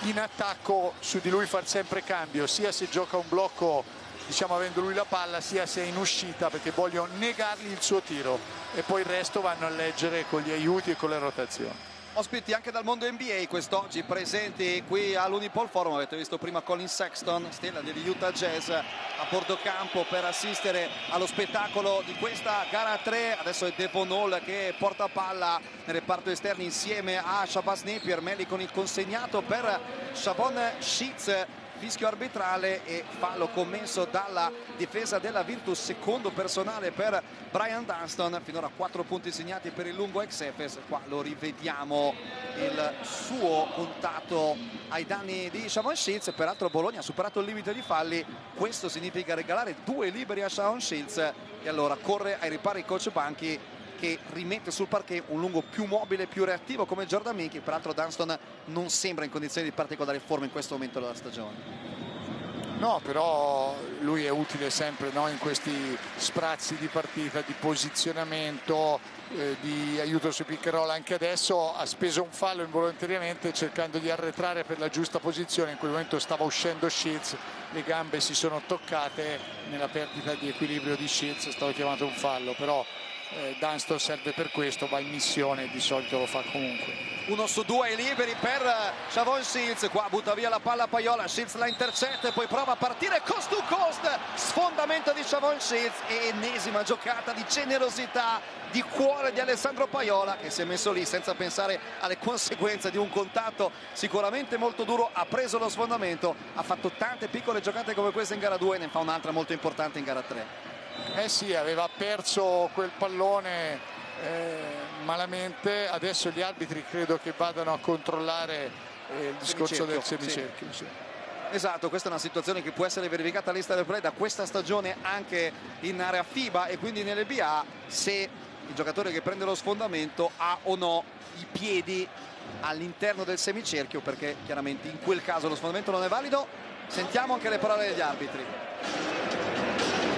in attacco su di lui far sempre cambio, sia se gioca un blocco, diciamo, avendo lui la palla, sia se è in uscita, perché voglio negargli il suo tiro, e poi il resto vanno a leggere con gli aiuti e con le rotazioni. Ospiti anche dal mondo NBA quest'oggi presenti qui all'Unipol Forum. Avete visto prima Colin Sexton, stella degli Utah Jazz, a bordo campo per assistere allo spettacolo di questa gara 3. Adesso è Devon Hall che porta palla nel reparto esterno insieme a Shabazz Napier. Melli con il consegnato per Shavon Sheets. Fischio arbitrale e fallo commesso dalla difesa della Virtus, secondo personale per Brian Dunston. Finora 4 punti segnati per il lungo ex Efes. Qua lo rivediamo, il suo contatto ai danni di Shavon Sheets. Peraltro Bologna ha superato il limite di falli, questo significa regalare 2 liberi a Shavon Sheets, e allora corre ai ripari il coach Banchi, che rimette sul parquet un lungo più mobile, più reattivo come Jordan Mickey. Peraltro Dunston non sembra in condizioni di particolare forma in questo momento della stagione. No, però lui è utile sempre, no? In questi sprazzi di partita, di posizionamento, di aiuto sui pick and roll. Anche adesso ha speso un fallo involontariamente cercando di arretrare per la giusta posizione. In quel momento stava uscendo Sheets, le gambe si sono toccate nella perdita di equilibrio di Sheets, è stato chiamato un fallo, però Dunston serve per questo, va in missione e di solito lo fa comunque. 1 su 2 ai liberi per Shavon Sheets, qua butta via la palla a Paiola, Sheets la intercetta e poi prova a partire coast to coast, sfondamento di Shavon Sheets e ennesima giocata di generosità, di cuore di Alessandro Paiola, che si è messo lì senza pensare alle conseguenze di un contatto sicuramente molto duro, ha preso lo sfondamento, ha fatto tante piccole giocate come questa in gara 2 e ne fa un'altra molto importante in gara 3. Eh sì, aveva perso quel pallone malamente. Adesso gli arbitri credo che vadano a controllare il discorso del semicerchio. Sì. Esatto, questa è una situazione che può essere verificata all'Insta del Play da questa stagione anche in area FIBA e quindi nell'NBA, se il giocatore che prende lo sfondamento ha o no i piedi all'interno del semicerchio, perché chiaramente in quel caso lo sfondamento non è valido. Sentiamo anche le parole degli arbitri.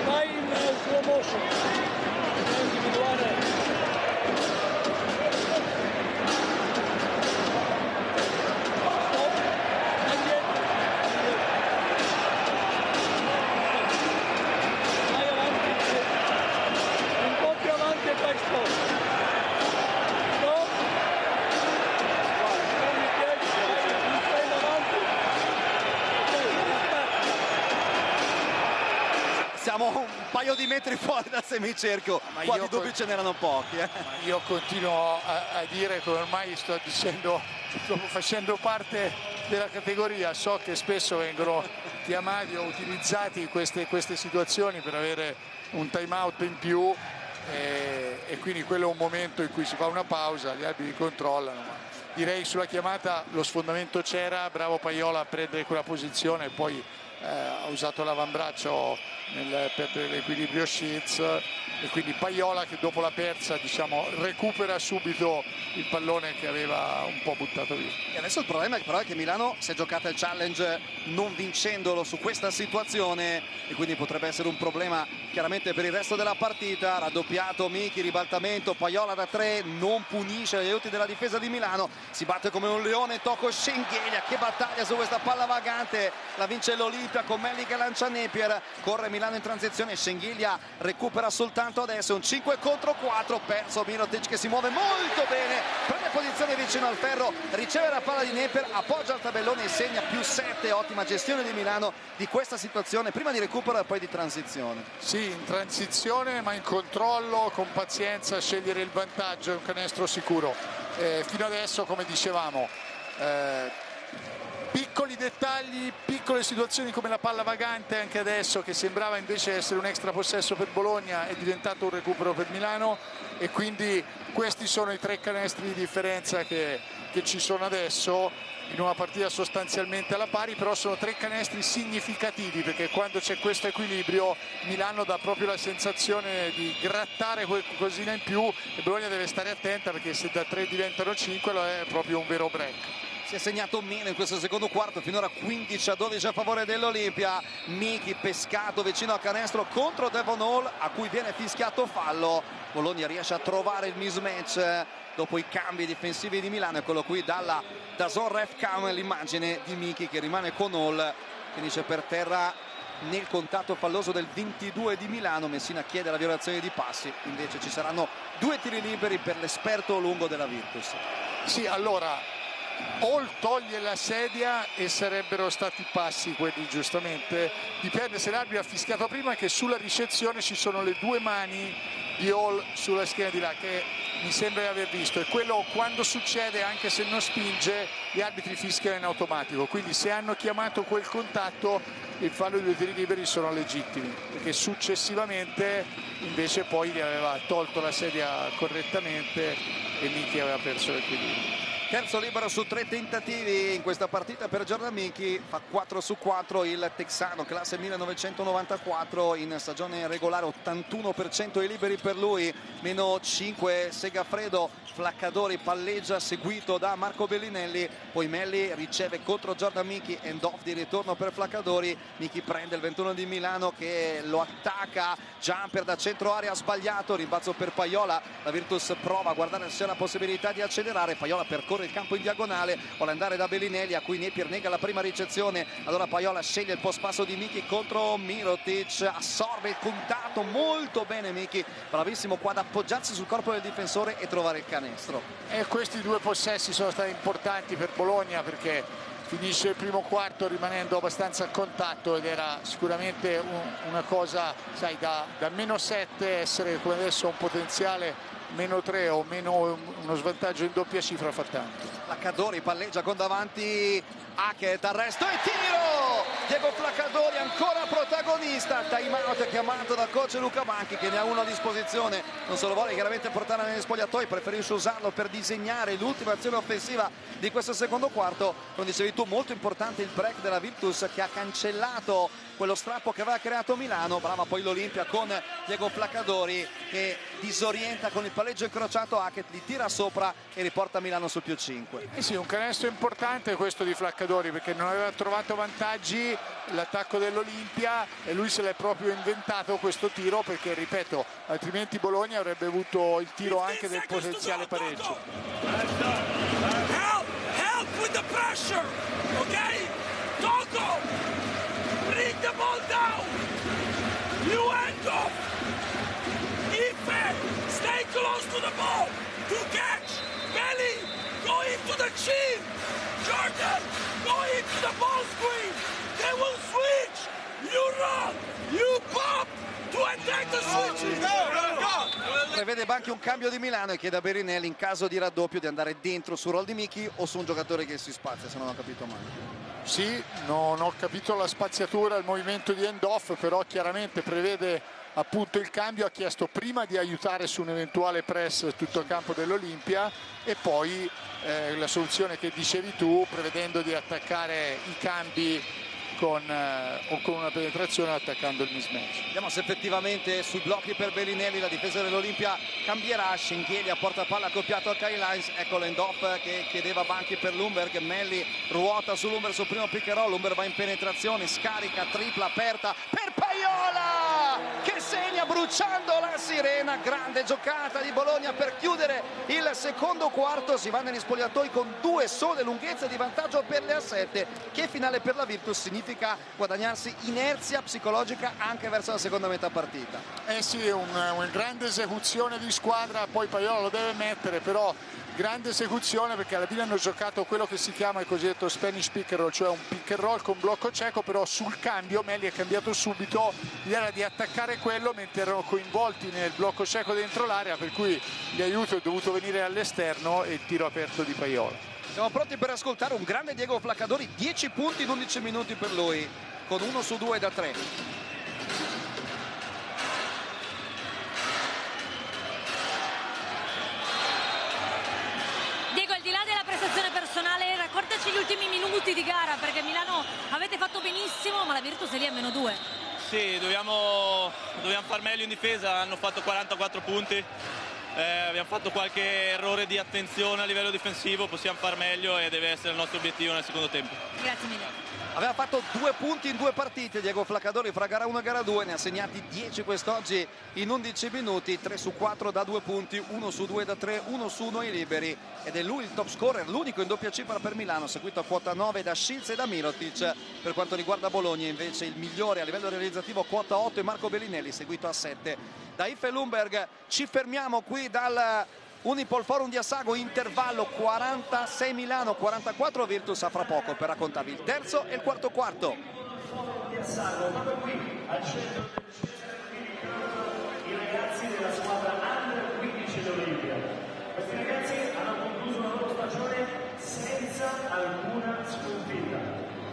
Vai in slow motion, individuale. Vai avanti, un po' più avanti e poi stop. Stop. Prendi i piedi, stai in avanti. Siamo un paio di metri fuori dal semicerchio. Qua di dubbi ce n'erano pochi. Io continuo a dire che ormai sto facendo parte della categoria, so che spesso vengono chiamati o utilizzati queste situazioni per avere un time out in più, e quindi quello è un momento in cui si fa una pausa, gli arbitri controllano, ma direi sulla chiamata lo sfondamento c'era, bravo Paiola a prendere quella posizione, e poi ha usato l'avambraccio nel perdere l'equilibrio Shields, e quindi Paiola che dopo la persa recupera subito il pallone che aveva un po' buttato via. E adesso il problema però è che Milano si è giocata il challenge non vincendolo su questa situazione, e quindi potrebbe essere un problema chiaramente per il resto della partita. Raddoppiato Miki, ribaltamento, Paiola da 3 non punisce gli aiuti della difesa di Milano, si batte come un leone. Tocco Schengelia che battaglia su questa palla vagante, la vince l'Olimpia con Melli che lancia Napier, corre Milano in transizione, Schengelia recupera soltanto adesso, un 5 contro 4, perso Mirotic che si muove molto bene, prende posizione vicino al ferro, riceve la palla di Napier, appoggia il tabellone e segna +7. Ottima gestione di Milano di questa situazione, prima di recupero e poi di transizione. Sì, in transizione ma in controllo, con pazienza, scegliere il vantaggio, è un canestro sicuro. Fino adesso, come dicevamo, piccoli dettagli, piccole situazioni come la palla vagante, anche adesso che sembrava invece essere un extra possesso per Bologna, è diventato un recupero per Milano, e quindi questi sono i 3 canestri di differenza che ci sono adesso in una partita sostanzialmente alla pari, però sono 3 canestri significativi, perché quando c'è questo equilibrio Milano dà proprio la sensazione di grattare qualcosina in più, e Bologna deve stare attenta, perché se da 3 diventano 5 è proprio un vero break. Si è segnato meno in questo secondo quarto, finora 15-12 a favore dell'Olimpia. Miki pescato vicino al canestro contro Devon Hall, a cui viene fischiato fallo. Bologna riesce a trovare il mismatch dopo i cambi difensivi di Milano. Eccolo qui da Zone Ref Cam, l'immagine di Miki che rimane con Hall, finisce per terra nel contatto falloso del 22 di Milano. Messina chiede la violazione di passi, invece ci saranno 2 tiri liberi per l'esperto lungo della Virtus. Sì, allora Hall toglie la sedia e sarebbero stati passi quelli, giustamente dipende se l'arbitro ha fischiato prima, che sulla ricezione ci sono le 2 mani di Hall sulla schiena di là, che mi sembra di aver visto, e quello quando succede, anche se non spinge, gli arbitri fischiano in automatico, quindi se hanno chiamato quel contatto il fallo di 2 tiri liberi sono legittimi, perché successivamente invece poi gli aveva tolto la sedia correttamente e Miki aveva perso l'equilibrio. Terzo libero su 3 tentativi in questa partita per Jordan Miki, fa 4 su 4 il texano, classe 1994, in stagione regolare 81% i liberi per lui, meno 5 Segafredo. Flaccadori palleggia seguito da Marco Bellinelli, poi Melli riceve contro Jordan Miki, end off di ritorno per Flaccadori. Miki prende il 21 di Milano che lo attacca, jumper da centro area sbagliato, rimbalzo per Paiola, la Virtus prova a guardare se c'è la possibilità di accelerare, Paiola percorre il campo in diagonale, vuole andare da Bellinelli a cui Napier nega la prima ricezione, allora Paiola sceglie il post passo di Miki contro Mirotic, assorbe il contatto molto bene Miki, bravissimo qua ad appoggiarsi sul corpo del difensore e trovare il canestro. E questi 2 possessi sono stati importanti per Bologna, perché finisce il primo quarto rimanendo abbastanza a contatto, ed era sicuramente una cosa, sai, da -7 essere come adesso un potenziale -3 o meno uno svantaggio in doppia cifra fa tanto. Flaccadori palleggia con davanti Hackett, arresto e tiro! Diego Flaccadori ancora protagonista, time out chiamato dal coach Luca Banchi che ne ha uno a disposizione, non se lo vuole chiaramente portare negli spogliatoi, preferisce usarlo per disegnare l'ultima azione offensiva di questo secondo quarto. Come dicevi tu, molto importante il break della Virtus che ha cancellato quello strappo che aveva creato Milano. Brava poi l'Olimpia con Diego Flaccadori che disorienta con il palleggio incrociato Hackett, li tira sopra e riporta Milano sul +5. Sì, un canestro importante questo di Flaccadori, perché non aveva trovato vantaggi l'attacco dell'Olimpia e lui se l'è proprio inventato questo tiro, perché ripeto, altrimenti Bologna avrebbe avuto il tiro anche del potenziale pareggio. Help with the pressure, okay? Togo, bring the ball down. You hand off. Ife, stay close to the ball. To catch. Belly, go into the chin. Jordan, go into the ball screen. They will switch. You run. You pop to attack. prevede anche un cambio di Milano e chiede a Belinelli in caso di raddoppio di andare dentro su Roll di Michi o su un giocatore che si spazia, se non ho capito male. Sì, non ho capito la spaziatura, il movimento di end-off, però chiaramente prevede appunto il cambio. Ha chiesto prima di aiutare su un eventuale press tutto il campo dell'Olimpia e poi la soluzione che dicevi tu, prevedendo di attaccare i cambi con una penetrazione attaccando il mismatch. Vediamo se effettivamente sui blocchi per Belinelli la difesa dell'Olimpia cambierà. Schengelia porta palla accoppiato a Kyle Hines, ecco l'end-off che chiedeva Banchi per Lumberg. Melli ruota su Lumberg sul primo pick and roll, Lumberg va in penetrazione, scarica, tripla aperta per Paiola che segna bruciando la sirena. Grande giocata di Bologna per chiudere il secondo quarto. Si va negli spogliatoi con 2 sole lunghezze di vantaggio per le A7. Che finale per la Virtus significa guadagnarsi inerzia psicologica anche verso la seconda metà partita. Sì, una grande esecuzione di squadra, poi Paiola lo deve mettere, però grande esecuzione perché alla fine hanno giocato quello che si chiama il cosiddetto Spanish pick and roll, cioè un pick and roll con blocco cieco, però sul cambio Melli ha cambiato subito, l'idea era di attaccare quello mentre erano coinvolti nel blocco cieco dentro l'area, per cui l'aiuto è dovuto venire all'esterno e il tiro aperto di Paiola. Siamo pronti per ascoltare un grande Diego Flaccadori, 10 punti in 11 minuti per lui, con 1 su 2 da 3. Diego, al di là della prestazione personale, raccontaci gli ultimi minuti di gara, perché Milano avete fatto benissimo, ma la Virtus è lì a -2. Sì, dobbiamo far meglio in difesa, hanno fatto 44 punti. Abbiamo fatto qualche errore di attenzione a livello difensivo, possiamo far meglio e deve essere il nostro obiettivo nel secondo tempo. Grazie mille. Aveva fatto 2 punti in 2 partite Diego Flaccadori fra gara 1 e gara 2, ne ha segnati 10 quest'oggi in 11 minuti, 3 su 4 da 2 punti, 1 su 2 da 3, 1 su 1 ai liberi, ed è lui il top scorer, l'unico in doppia cifra per Milano, seguito a quota 9 da Schilz e da Mirotic. Per quanto riguarda Bologna invece il migliore a livello realizzativo quota 8 è Marco Belinelli, seguito a 7 da Ife Lumberg. Ci fermiamo qui dal Unipol Forum di Assago, intervallo 46 Milano, 44 Virtus. A fra poco per raccontarvi il terzo e il quarto quarto. Di Assago, proprio qui al centro del i ragazzi della squadra Under 15 dell'Olimpia. Questi ragazzi hanno concluso la loro stagione senza alcuna sconfitta.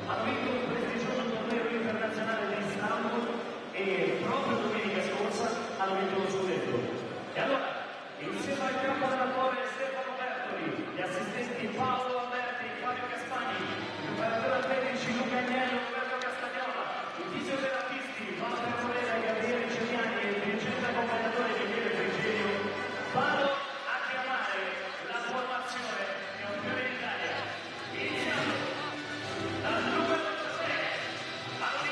Hanno vinto un prestigioso torneo internazionale di Istanbul e proprio domenica scorsa hanno vinto lo scudetto. E allora, insieme al campo allenatore Stefano Bertoli, gli assistenti Paolo Alberti, Fabio Caspani, il preparatore tecnici Luca Agnello, Roberto Castagnola, i fisioterapisti Walter Morera, Gabriele Ceriani e il dirigente accompagnatore Michele Frigerio, vado a chiamare la formazione campione d'Italia. Iniziamo dal numero 3 all'Olimpia.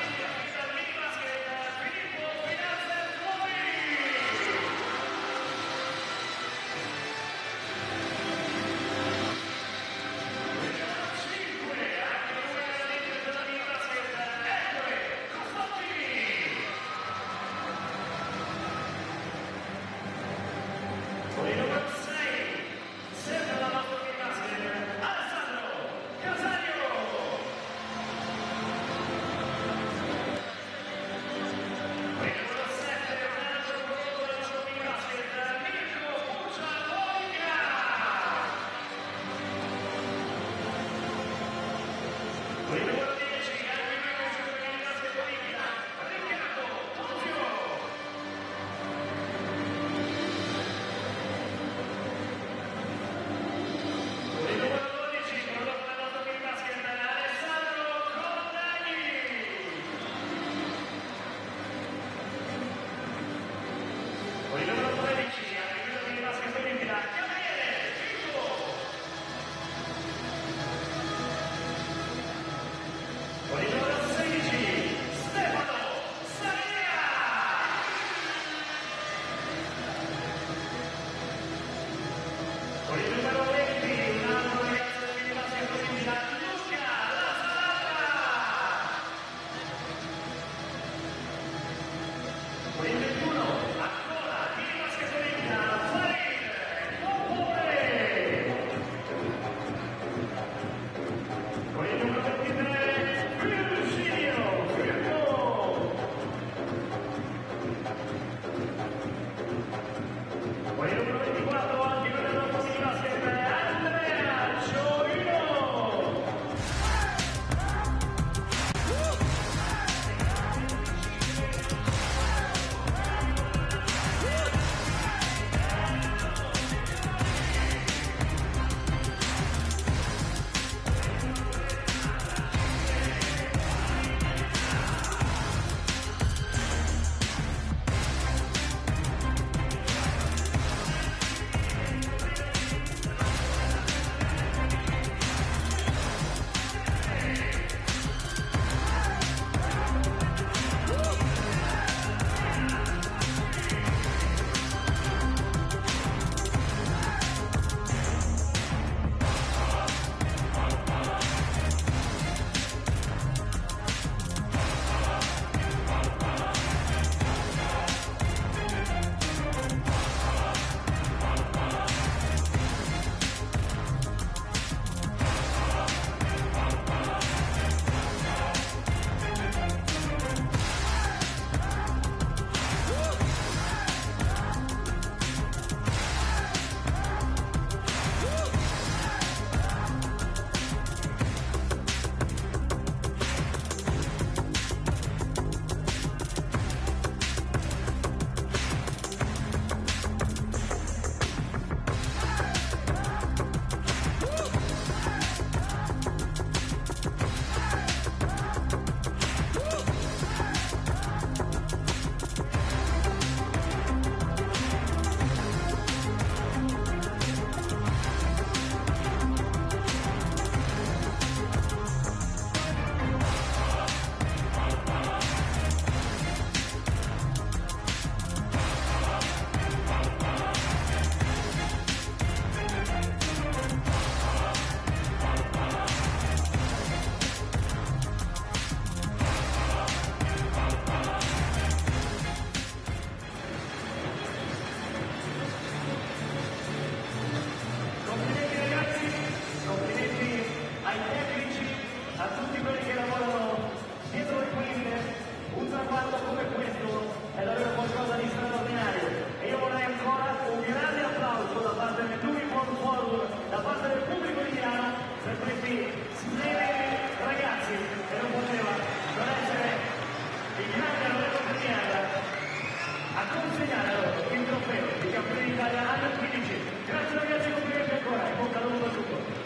consegnare loro il trofeo di campione d'Italia Under 15. Grazie ragazzi, complimenti ancora e bocca al lupo per tutto.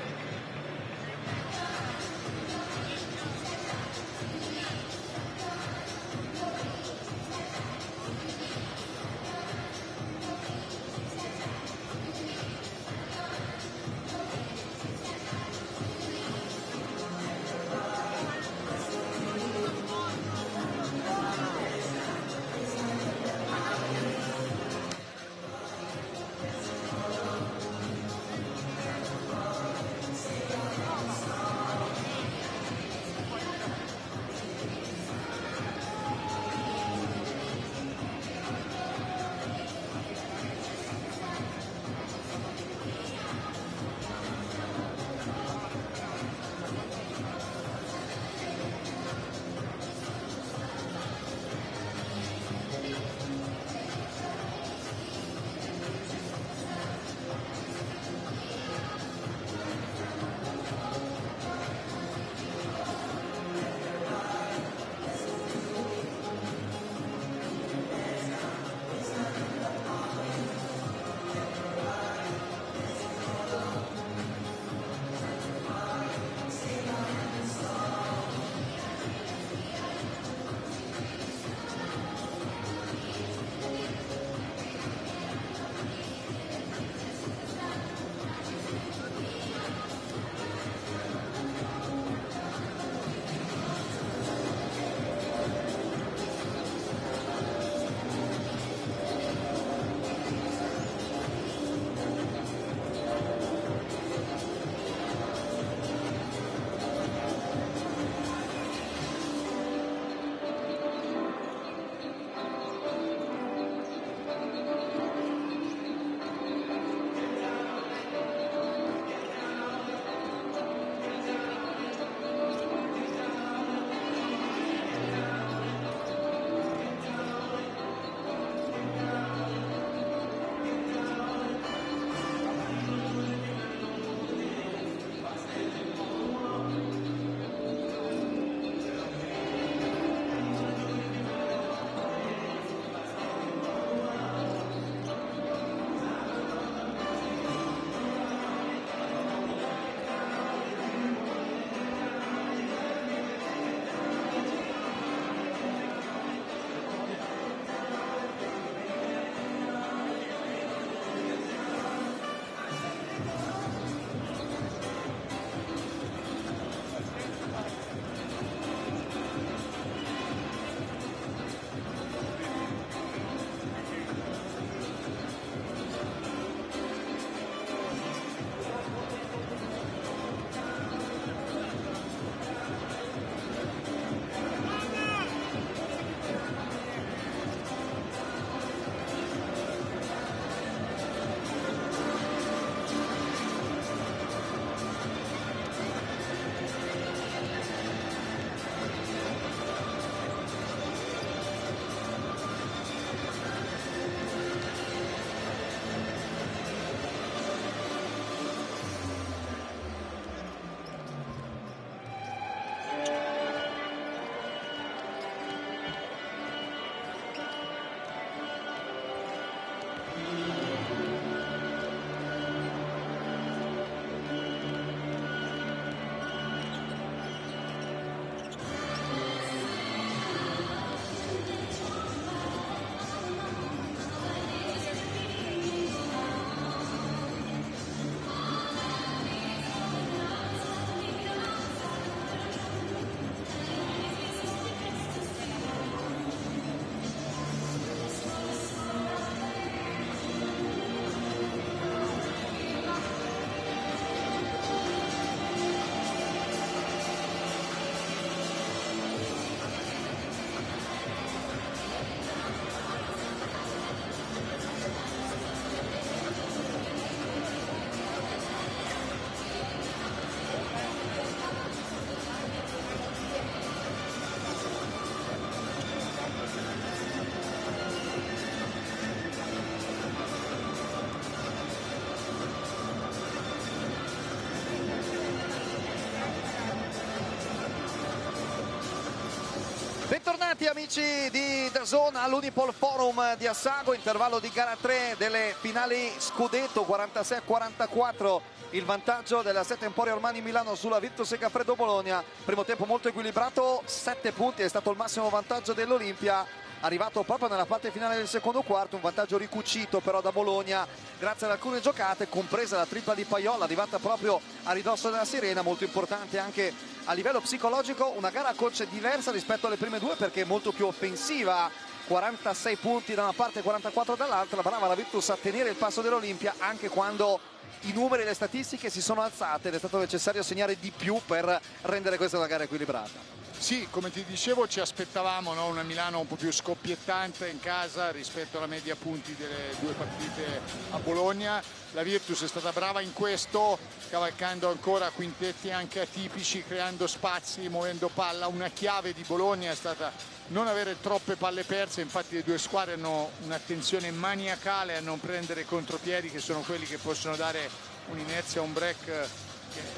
Bentornati amici di DAZN all'Unipol Forum di Assago, intervallo di gara 3 delle finali scudetto, 46-44 il vantaggio della 7 Emporio Armani Milano sulla Virtus Segafredo Bologna. Primo tempo molto equilibrato, 7 punti è stato il massimo vantaggio dell'Olimpia, arrivato proprio nella parte finale del secondo quarto, un vantaggio ricucito però da Bologna grazie ad alcune giocate, compresa la tripla di Paiola arrivata proprio a ridosso della sirena, molto importante anche a livello psicologico. Una gara coach diversa rispetto alle prime due perché è molto più offensiva, 46 punti da una parte e 44 dall'altra, brava la Virtus a tenere il passo dell'Olimpia anche quando i numeri e le statistiche si sono alzate ed è stato necessario segnare di più per rendere questa una gara equilibrata. Sì, come ti dicevo ci aspettavamo, no? Una Milano un po' più scoppiettante in casa rispetto alla media punti delle due partite a Bologna. La Virtus è stata brava in questo, cavalcando ancora quintetti anche atipici, creando spazi, muovendo palla. Una chiave di Bologna è stata non avere troppe palle perse, infatti le due squadre hanno un'attenzione maniacale a non prendere contropiedi, che sono quelli che possono dare un'inerzia, un break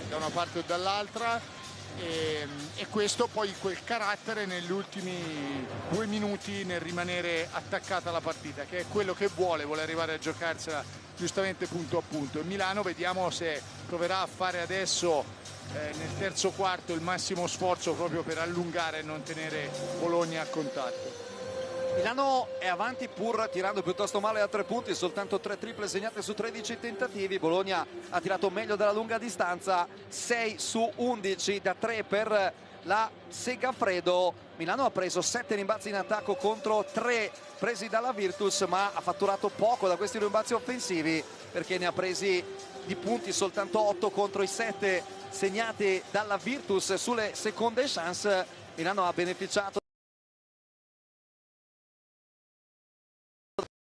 da una parte o dall'altra. E questo poi quel carattere negli ultimi 2 minuti nel rimanere attaccata alla partita, che è quello che vuole arrivare a giocarsela giustamente punto a punto. E Milano vediamo se proverà a fare adesso nel terzo quarto il massimo sforzo proprio per allungare e non tenere Bologna a contatto. Milano è avanti pur tirando piuttosto male a 3 punti, soltanto 3 triple segnate su 13 tentativi. Bologna ha tirato meglio dalla lunga distanza, 6 su 11 da 3 per la Segafredo. Milano ha preso 7 rimbalzi in attacco contro 3 presi dalla Virtus, ma ha fatturato poco da questi rimbalzi offensivi perché ne ha presi di punti soltanto 8 contro i 7 segnati dalla Virtus sulle seconde chance. Milano ha beneficiato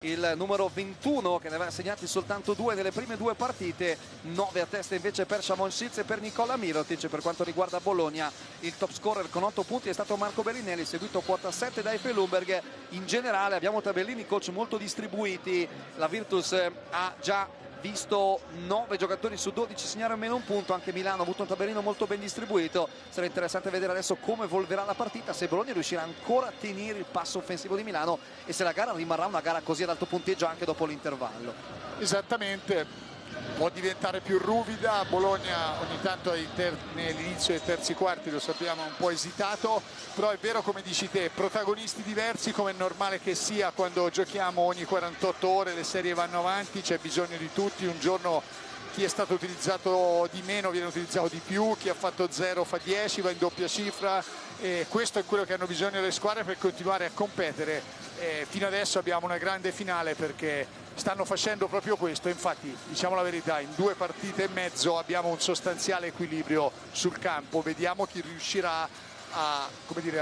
il numero 21 che ne aveva segnati soltanto 2 nelle prime 2 partite, 9 a testa invece per Shavon Shields e per Nicola Mirotic. Per quanto riguarda Bologna il top scorer con 8 punti è stato Marco Bellinelli, seguito quota 7 da Efe Lumberg. In generale abbiamo tabellini coach molto distribuiti, la Virtus ha già visto 9 giocatori su 12 segnare almeno un punto, anche Milano ha avuto un tabellino molto ben distribuito. Sarà interessante vedere adesso come evolverà la partita, se Bologna riuscirà ancora a tenere il passo offensivo di Milano e se la gara rimarrà una gara così ad alto punteggio anche dopo l'intervallo. Esattamente, può diventare più ruvida. Bologna ogni tanto nell'inizio dei terzi quarti, lo sappiamo, ha un po' esitato, però è vero come dici te, protagonisti diversi come è normale che sia quando giochiamo ogni 48 ore, le serie vanno avanti, c'è bisogno di tutti. Un giorno chi è stato utilizzato di meno viene utilizzato di più, chi ha fatto 0 fa 10, va in doppia cifra, e questo è quello che hanno bisogno le squadre per continuare a competere. Fino adesso abbiamo una grande finale perché stanno facendo proprio questo. Infatti, diciamo la verità, in 2 partite e mezzo abbiamo un sostanziale equilibrio sul campo. Vediamo chi riuscirà a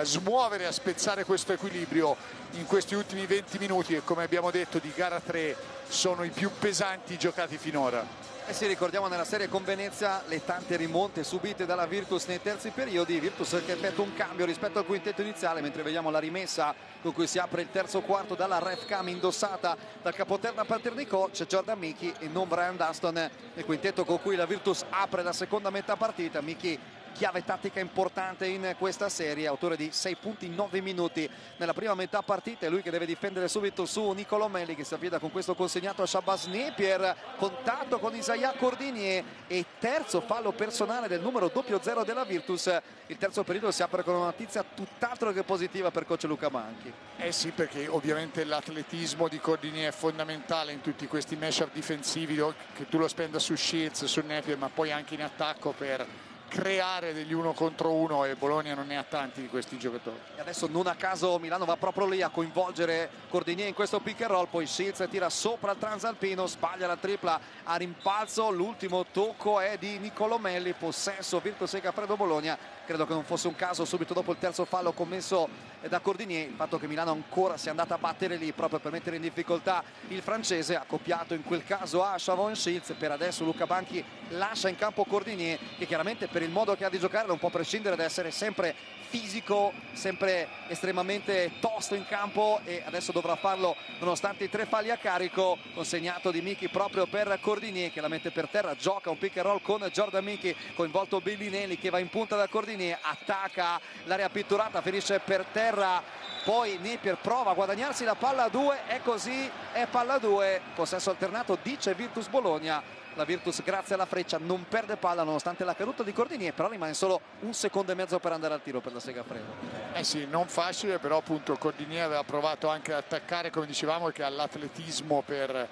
smuovere, a spezzare questo equilibrio in questi ultimi 20 minuti che, come abbiamo detto, di gara 3 sono i più pesanti giocati finora. E sì, ricordiamo nella serie con Venezia le tante rimonte subite dalla Virtus nei terzi periodi. Virtus che effettua un cambio rispetto al quintetto iniziale, mentre vediamo la rimessa con cui si apre il terzo quarto dalla ref cam indossata dal capoterna Paternicò. C'è Jordan Mickey e non Brian Dunston nel quintetto con cui la Virtus apre la seconda metà partita. Mickey, chiave tattica importante in questa serie, autore di 6 punti in 9 minuti nella prima metà partita. È lui che deve difendere subito su Nicolo Melli, che si avvia con questo consegnato a Shabazz Napier, contatto con Isaiah Cordinier e terzo fallo personale del numero 00 della Virtus. Il terzo periodo si apre con una notizia tutt'altro che positiva per coach Luca Banchi. Sì, perché ovviamente l'atletismo di Cordinier è fondamentale in tutti questi matchup difensivi, che tu lo spenda su Shields, su Napier, ma poi anche in attacco per creare degli 1 contro 1, e Bologna non ne ha tanti di questi giocatori. E adesso non a caso Milano va proprio lì a coinvolgere Cordinier in questo pick and roll, poi Shields tira sopra il transalpino, sbaglia la tripla a rimpalzo, l'ultimo tocco è di Nicolo Melli, possesso Virtus Segafredo Bologna. Credo che non fosse un caso subito dopo il terzo fallo commesso da Cordinier il fatto che Milano ancora sia andata a battere lì proprio per mettere in difficoltà il francese, accoppiato in quel caso a Shavon Shields. Per adesso Luca Banchi lascia in campo Cordinier, che chiaramente per il modo che ha di giocare non può prescindere da essere sempre fisico, sempre estremamente tosto in campo, e adesso dovrà farlo nonostante i 3 falli a carico. Consegnato di Mickey proprio per Cordinier, che la mette per terra, gioca un pick and roll con Jordan Mickey, coinvolto Bellinelli che va in punta da Cordinier, Cordinieri attacca l'area pitturata, finisce per terra, poi Napier prova a guadagnarsi la palla a 2, è così, è palla a 2, possesso alternato, dice Virtus Bologna. La Virtus grazie alla freccia non perde palla nonostante la caduta di Cordinieri, però rimane solo 1,5 secondi per andare al tiro per la Segafredo. Sì, non facile, però appunto Cordinieri aveva provato anche ad attaccare, come dicevamo, che ha l'atletismo per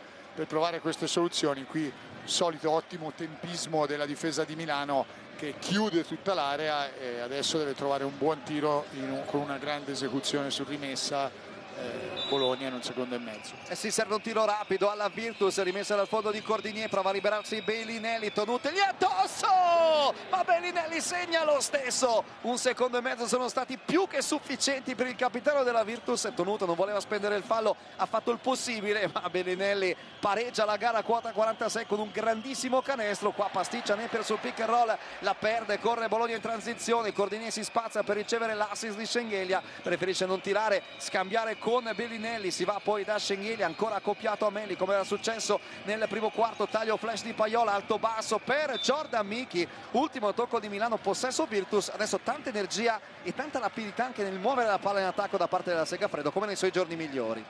provare queste soluzioni. Qui solito ottimo tempismo della difesa di Milano che chiude tutta l'area e adesso deve trovare un buon tiro con una grande esecuzione su rimessa. Bologna in 1,5 secondi. Si serve un tiro rapido alla Virtus, rimessa dal fondo di Cordinieri, prova a liberarsi Bellinelli, Tonutelli addosso, ma Bellinelli segna lo stesso. 1,5 secondi sono stati più che sufficienti per il capitano della Virtus. Tonuto non voleva spendere il fallo, ha fatto il possibile, ma Bellinelli pareggia la gara a quota 46 con un grandissimo canestro. Qua pasticcia Napier sul pick and roll, la perde, corre Bologna in transizione, Cordinieri si spazza per ricevere l'assist di Schengelia, preferisce non tirare, scambiare con Bellinelli, si va poi da Schengelia, ancora accoppiato a Melli come era successo nel primo quarto, taglio flash di Paiola, alto basso per Jordan Michi, ultimo tocco di Milano, possesso Virtus, adesso tanta energia e tanta rapidità anche nel muovere la palla in attacco da parte della Segafredo come nei suoi giorni migliori.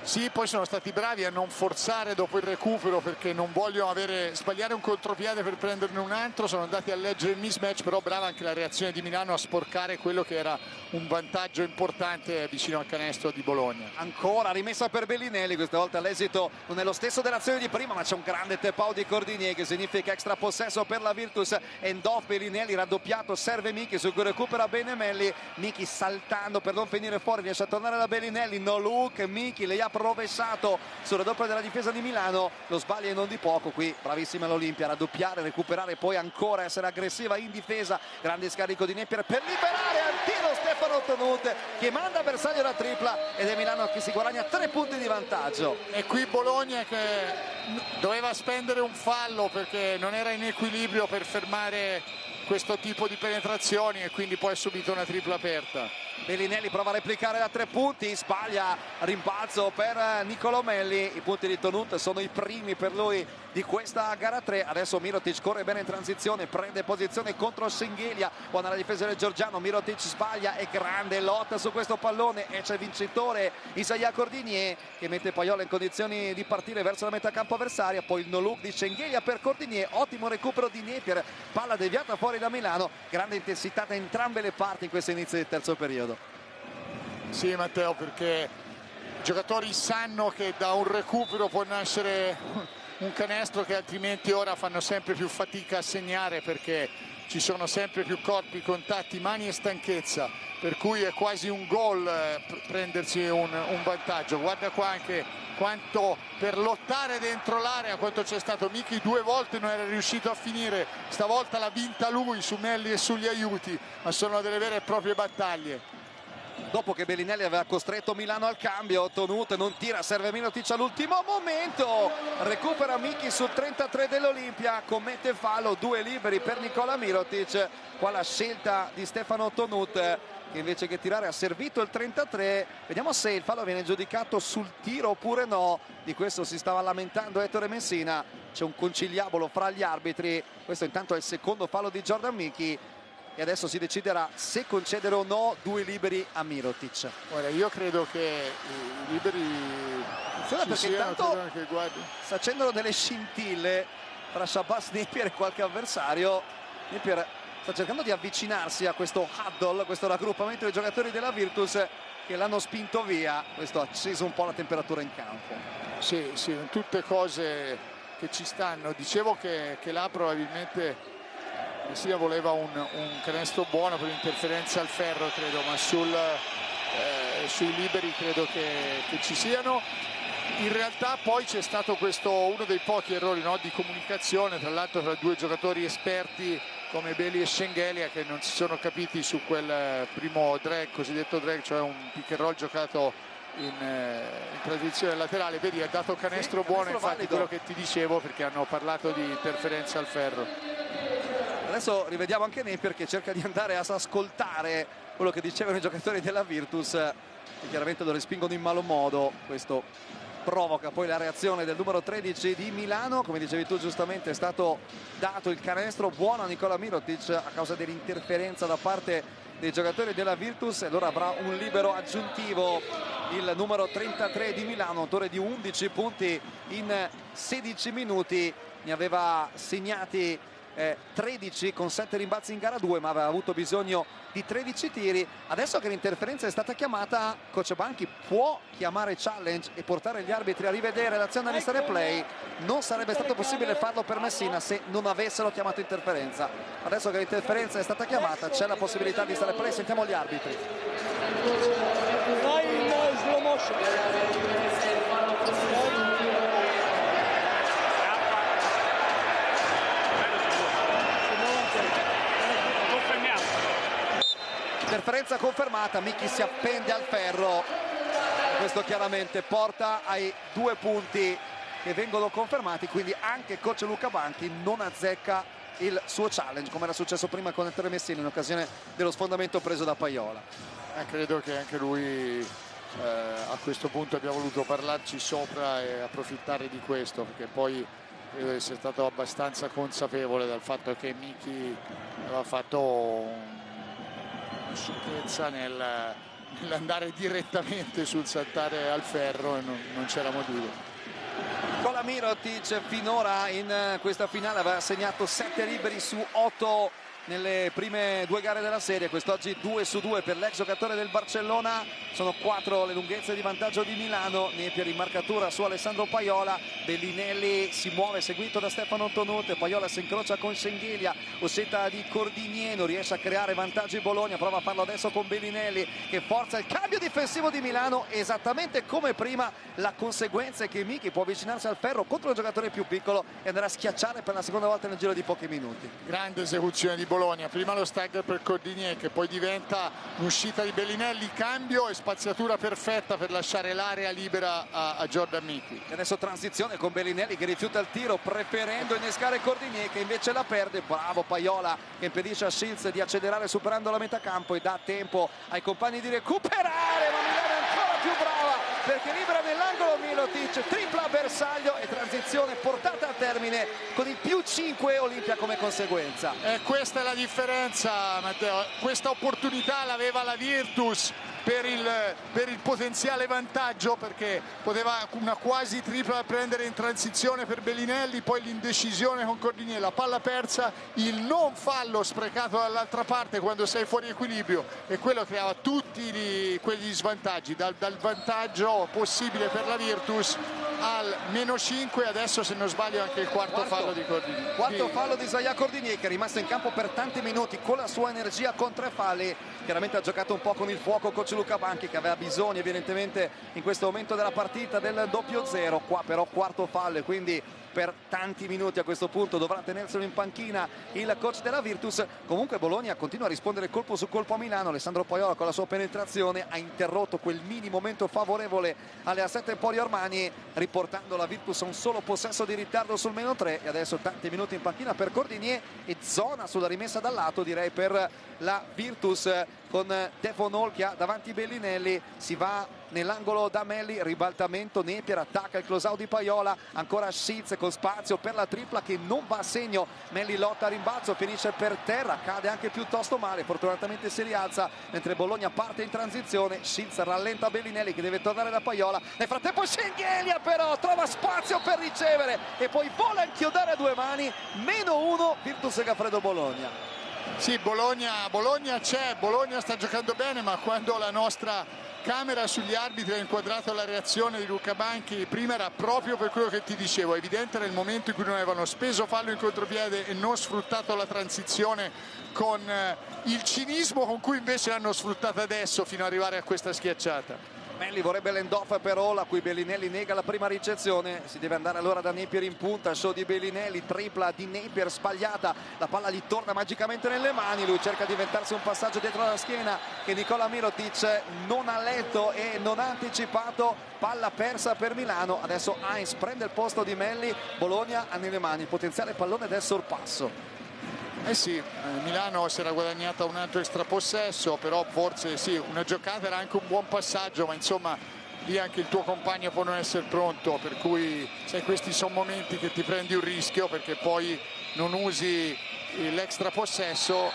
Sì, poi sono stati bravi a non forzare dopo il recupero perché non vogliono sbagliare un contropiede per prenderne un altro, sono andati a leggere il mismatch, però brava anche la reazione di Milano a sporcare quello che era un vantaggio importante vicino al canestro di Bologna. Ancora rimessa per Bellinelli, questa volta l'esito non è lo stesso dell'azione di prima, ma c'è un grande tap-out di Cordinieri che significa extra possesso per la Virtus, end off Bellinelli raddoppiato, serve Michi su cui recupera bene Melli, Michi saltando per non finire fuori, riesce a tornare da Bellinelli, no look, Michi le ha rovesciato sul raddoppio della difesa di Milano, lo sbaglia e non di poco. Qui bravissima l'Olimpia a raddoppiare, recuperare, poi ancora essere aggressiva in difesa, grande scarico di Napier per liberare al tiro Stefano Tonut che manda bersaglio la tripla ed è Milano che si guadagna 3 punti di vantaggio. E qui Bologna che doveva spendere un fallo perché non era in equilibrio per fermare questo tipo di penetrazioni e quindi poi ha subito una tripla aperta. Bellinelli prova a replicare da 3 punti, sbaglia, rimbalzo per Niccolò Melli, i punti di Tonut sono i primi per lui di questa gara 3, adesso Mirotic corre bene in transizione, prende posizione contro Schengelia, buona la difesa del Giorgiano, Mirotic sbaglia e grande lotta su questo pallone e c'è vincitore Isaiah Cordinieri che mette Paiola in condizioni di partire verso la metà campo avversaria, poi il no look di Schengelia per Cordinieri, ottimo recupero di Napier, palla deviata fuori da Milano, grande intensità da entrambe le parti in questo inizio di terzo periodo. Sì Matteo, perché i giocatori sanno che da un recupero può nascere un canestro che altrimenti ora fanno sempre più fatica a segnare perché ci sono sempre più corpi, contatti, mani e stanchezza, per cui è quasi un gol prendersi un vantaggio. Guarda qua anche quanto per lottare dentro l'area, quanto c'è stato Michi, 2 volte non era riuscito a finire, stavolta l'ha vinta lui su Melli e sugli aiuti, ma sono delle vere e proprie battaglie. Dopo che Bellinelli aveva costretto Milano al cambio, Tonut non tira, serve Mirotic all'ultimo momento, recupera Michi sul 33 dell'Olimpia, commette fallo, 2 liberi per Nicola Mirotic, qua la scelta di Stefano Tonut che invece che tirare ha servito il 33, vediamo se il fallo viene giudicato sul tiro oppure no, di questo si stava lamentando Ettore Messina, c'è un conciliabolo fra gli arbitri, questo intanto è il secondo fallo di Jordan Michi. E adesso si deciderà se concedere o no 2 liberi a Mirotic. Ora io credo che i liberi perché intanto sta accendendo delle scintille tra Shabazz Napier e qualche avversario. Napier sta cercando di avvicinarsi a questo huddle, questo raggruppamento dei giocatori della Virtus che l'hanno spinto via, questo ha acceso un po' la temperatura in campo. Sì, tutte cose che ci stanno. Dicevo che là probabilmente Messina voleva un canestro buono per interferenza al ferro, credo, ma sui liberi credo che ci siano. In realtà poi c'è stato uno dei pochi errori, no, di comunicazione, tra l'altro tra 2 giocatori esperti come Belli e Schengelia che non si sono capiti su quel primo drag, cosiddetto drag, cioè un pick and roll giocato in transizione laterale. Vedi, ha dato canestro buono, infatti valido. Quello che ti dicevo, perché hanno parlato di interferenza al ferro. Adesso rivediamo anche Napier che cerca di andare a ascoltare quello che dicevano i giocatori della Virtus, che chiaramente lo respingono in malo modo questo provoca poi la reazione del numero 13 di Milano. Come dicevi tu giustamente, è stato dato il canestro buono a Nikola Mirotic a causa dell'interferenza da parte dei giocatori della Virtus, e allora avrà un libero aggiuntivo il numero 33 di Milano, autore di 11 punti in 16 minuti. Ne aveva segnati 13 con 7 rimbalzi in gara 2, ma aveva avuto bisogno di 13 tiri. Adesso che l'interferenza è stata chiamata, coach Banchi può chiamare challenge e portare gli arbitri a rivedere l'azione analista replay. Non sarebbe stato possibile farlo per Messina se non avessero chiamato interferenza. Adesso che l'interferenza è stata chiamata c'è la possibilità di stare play. Sentiamo gli arbitri. Vai in slow motion. Interferenza confermata, Micchi si appende al ferro, questo chiaramente porta ai 2 punti che vengono confermati, quindi anche coach Luca Banchi non azzecca il suo challenge, come era successo prima con Ettore Messina in occasione dello sfondamento preso da Paiola. Credo che anche lui a questo punto abbia voluto parlarci sopra e approfittare di questo, perché poi credo di essere stato abbastanza consapevole del fatto che Micchi aveva fatto sciocchezza nell'andare direttamente sul saltare al ferro, e non c'era motivo. Nikola Mirotic finora in questa finale aveva segnato 7 liberi su 8 nelle prime 2 gare della serie. Quest'oggi 2 su 2 per l'ex giocatore del Barcellona. Sono 4 le lunghezze di vantaggio di Milano. Nepier in marcatura su Alessandro Paiola. Bellinelli si muove seguito da Stefano Tonute. Paiola si incrocia con Schengelia, uscita di Cordinier, non riesce a creare vantaggi Bologna, prova a farlo adesso con Bellinelli che forza il cambio difensivo di Milano. Esattamente come prima, la conseguenza è che Micchi può avvicinarsi al ferro contro il giocatore più piccolo e andrà a schiacciare per la seconda volta nel giro di pochi minuti. Grande esecuzione di Bologna, prima lo stagger per Cordinier che poi diventa un'uscita di Bellinelli, cambio e spaziatura perfetta per lasciare l'area libera a Jordan Micchi. E adesso transizione con Bellinelli che rifiuta il tiro preferendo innescare Cordinier che invece la perde. Bravo Paiola che impedisce a Shields di accelerare superando la metà campo e dà tempo ai compagni di recuperare, ma Milano è ancora più brava perché libera nell'angolo Mirotic, tripla bersaglio e transizione portata a termine con il più 5 Olimpia come conseguenza. Questa è la differenza, Matteo, questa opportunità l'aveva la Virtus per il potenziale vantaggio, perché poteva una quasi tripla da prendere in transizione per Bellinelli, poi l'indecisione con Cordinier, la palla persa, il non fallo sprecato dall'altra parte quando sei fuori equilibrio, e quello creava tutti quegli svantaggi, dal vantaggio possibile per la Virtus al -5, adesso se non sbaglio anche il quarto fallo di Cordinier. Quarto fallo di Zaya Cordinier che è rimasto in campo per tanti minuti con la sua energia con 3 falli. Chiaramente ha giocato un po' con il fuoco coach Luca Banchi che aveva bisogno evidentemente in questo momento della partita del 0-0. Qua però quarto fallo e quindi per tanti minuti a questo punto dovrà tenerselo in panchina il coach della Virtus. Comunque Bologna continua a rispondere colpo su colpo a Milano. Alessandro Paiola con la sua penetrazione ha interrotto quel mini momento favorevole alle Assetto Emporio Armani, riportando la Virtus a un solo possesso di ritardo sul -3, e adesso tanti minuti in panchina per Cordinier e zona sulla rimessa dal lato direi per la Virtus con Devon Hall che ha davanti Bellinelli. Si va nell'angolo da Melli, ribaltamento, Nepier attacca il close out di Paiola, ancora Shields con spazio per la tripla che non va a segno. Melli lotta a rimbalzo, finisce per terra, cade anche piuttosto male, fortunatamente si rialza mentre Bologna parte in transizione. Shields rallenta Bellinelli che deve tornare da Paiola, nel frattempo Schengelia però trova spazio per ricevere e poi vola a inchiodare a 2 mani. -1 Virtus Gaffredo Bologna. Sì, Bologna c'è, Bologna sta giocando bene, ma quando la nostra camera sugli arbitri ha inquadrato la reazione di Luca Banchi prima era proprio per quello che ti dicevo, evidente era il momento in cui non avevano speso fallo in contropiede e non sfruttato la transizione con il cinismo con cui invece l'hanno sfruttata adesso fino ad arrivare a questa schiacciata. Melli vorrebbe l'end-off però, a cui Bellinelli nega la prima ricezione. Si deve andare allora da Nepier in punta, show di Bellinelli, tripla di Nepier sbagliata, la palla gli torna magicamente nelle mani, lui cerca di inventarsi un passaggio dietro la schiena che Nikola Mirotic non ha letto e non ha anticipato, palla persa per Milano. Adesso Heinz prende il posto di Melli, Bologna ha nelle mani il potenziale pallone del sorpasso. Eh sì, Milano si era guadagnata un altro extrapossesso, però forse sì, una giocata era anche un buon passaggio, ma insomma lì anche il tuo compagno può non essere pronto, per cui sai, questi sono momenti che ti prendi un rischio perché poi non usi l'extra possesso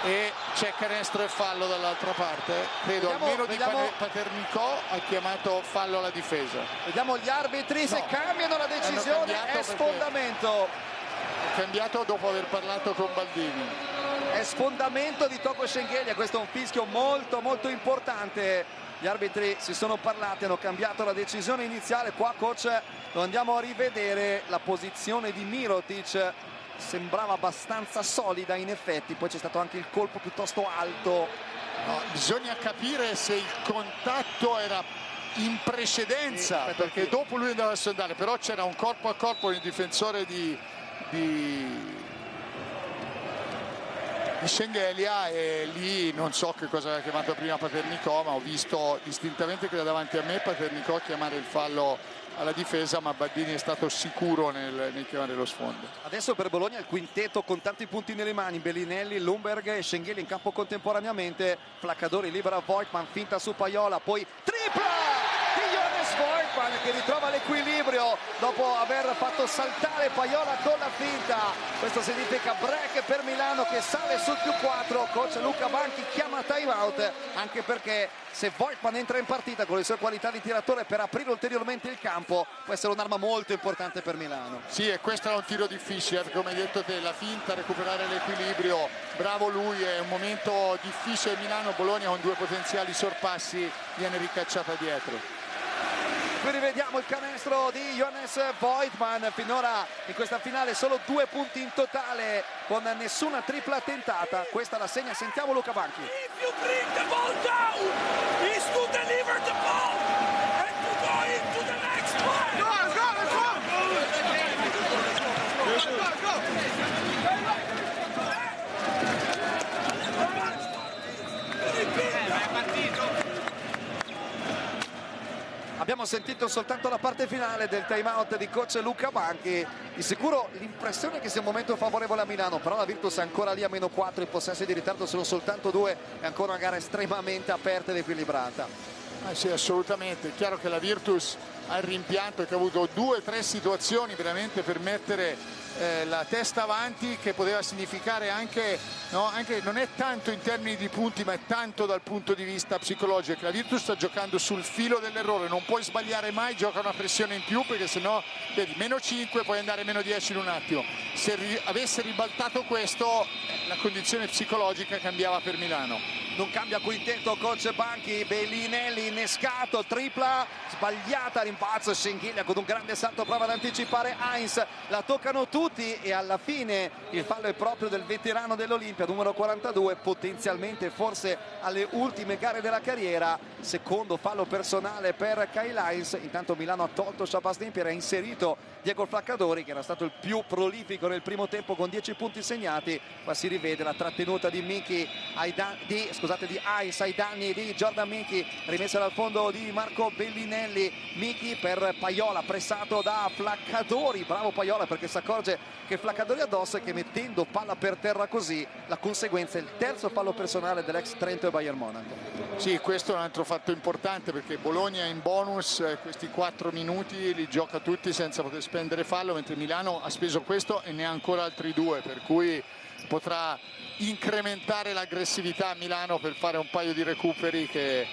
e c'è canestro e fallo dall'altra parte. Credo almeno di Paternicò ha chiamato fallo alla difesa. Vediamo gli arbitri se cambiano la decisione. È sfondamento. È cambiato dopo aver parlato con Baldini. È sfondamento di Toko Schengelia, questo è un fischio molto molto importante. Gli arbitri si sono parlati, hanno cambiato la decisione iniziale. Qua coach, lo andiamo a rivedere, la posizione di Mirotic sembrava abbastanza solida in effetti, poi c'è stato anche il colpo piuttosto alto. No, bisogna capire se il contatto era in precedenza, perché dopo lui andava a sondare, però c'era un corpo a corpo il difensore di Schengelia e lì non so che cosa aveva chiamato prima Paternicò, ma ho visto distintamente che da davanti a me Paternicò chiamare il fallo alla difesa, ma Baldini è stato sicuro nel chiamare lo sfondo. Adesso per Bologna il quintetto con tanti punti nelle mani, Bellinelli, Lumberg e Schengelia in campo contemporaneamente. Flaccadori libera Voigtmann, finta su Paiola, poi tripla di Jonas Voigtmann che ritrova l'equilibrio dopo aver fatto saltare Paiola con la finta. Questo significa break per Milano che sale sul +4. Coach Luca Banchi chiama time out, anche perché se Voigtmann entra in partita con le sue qualità di tiratore per aprire ulteriormente il campo può essere un'arma molto importante per Milano. Sì, e questo era un tiro difficile, come hai detto te, la finta, recuperare l'equilibrio, bravo lui, è un momento difficile. Milano, Bologna con due potenziali sorpassi viene ricacciata dietro. Qui rivediamo il canestro di Jonas Voigtmann, finora in questa finale solo 2 punti in totale con nessuna tripla tentata. Questa la segna, sentiamo Luca Banchi. If you bring the ball down, is to deliver the ball and to go into the next play. Go, go, Abbiamo sentito soltanto la parte finale del time out di coach Luca Banchi. Di sicuro l'impressione è che sia un momento favorevole a Milano, però la Virtus è ancora lì a -4, i possessi di ritardo sono soltanto 2, è ancora una gara estremamente aperta ed equilibrata. Sì, assolutamente, è chiaro che la Virtus ha il rimpianto che ha avuto 2 o 3 situazioni veramente per mettere la testa avanti, che poteva significare anche, no, anche non è tanto in termini di punti ma è tanto dal punto di vista psicologico. La Virtus sta giocando sul filo dell'errore, non puoi sbagliare mai, gioca una pressione in più perché sennò vedi -5 puoi andare -10 in un attimo. Se avesse ribaltato questo la condizione psicologica cambiava per Milano. Non cambia quintetto coach Banchi, Bellinelli innescato, tripla sbagliata, rimbalzo Schengelia con un grande salto, prova ad anticipare Heinz, la toccano tutti e alla fine il fallo è proprio del veterano dell'Olimpia, numero 42, potenzialmente forse alle ultime gare della carriera. Secondo fallo personale per Kyle Heinz. Intanto Milano ha tolto Shabazz Napier, ha inserito Diego Flaccadori che era stato il più prolifico nel primo tempo con 10 punti segnati. Qua si rivede la trattenuta di Heinz ai danni di Jordan Mickey, rimessa dal fondo di Marco Bellinelli. Mickey per Paiola, pressato da Flaccadori, bravo Paiola perché si accorge che Flaccadori addosso e che mettendo palla per terra così la conseguenza è il terzo fallo personale dell'ex Trento e Bayern Monaco. Sì, questo è un altro fatto importante perché Bologna in bonus questi 4 minuti li gioca tutti senza poter spendere fallo, mentre Milano ha speso questo e ne ha ancora altri 2, per cui potrà incrementare l'aggressività a Milano per fare un paio di recuperi che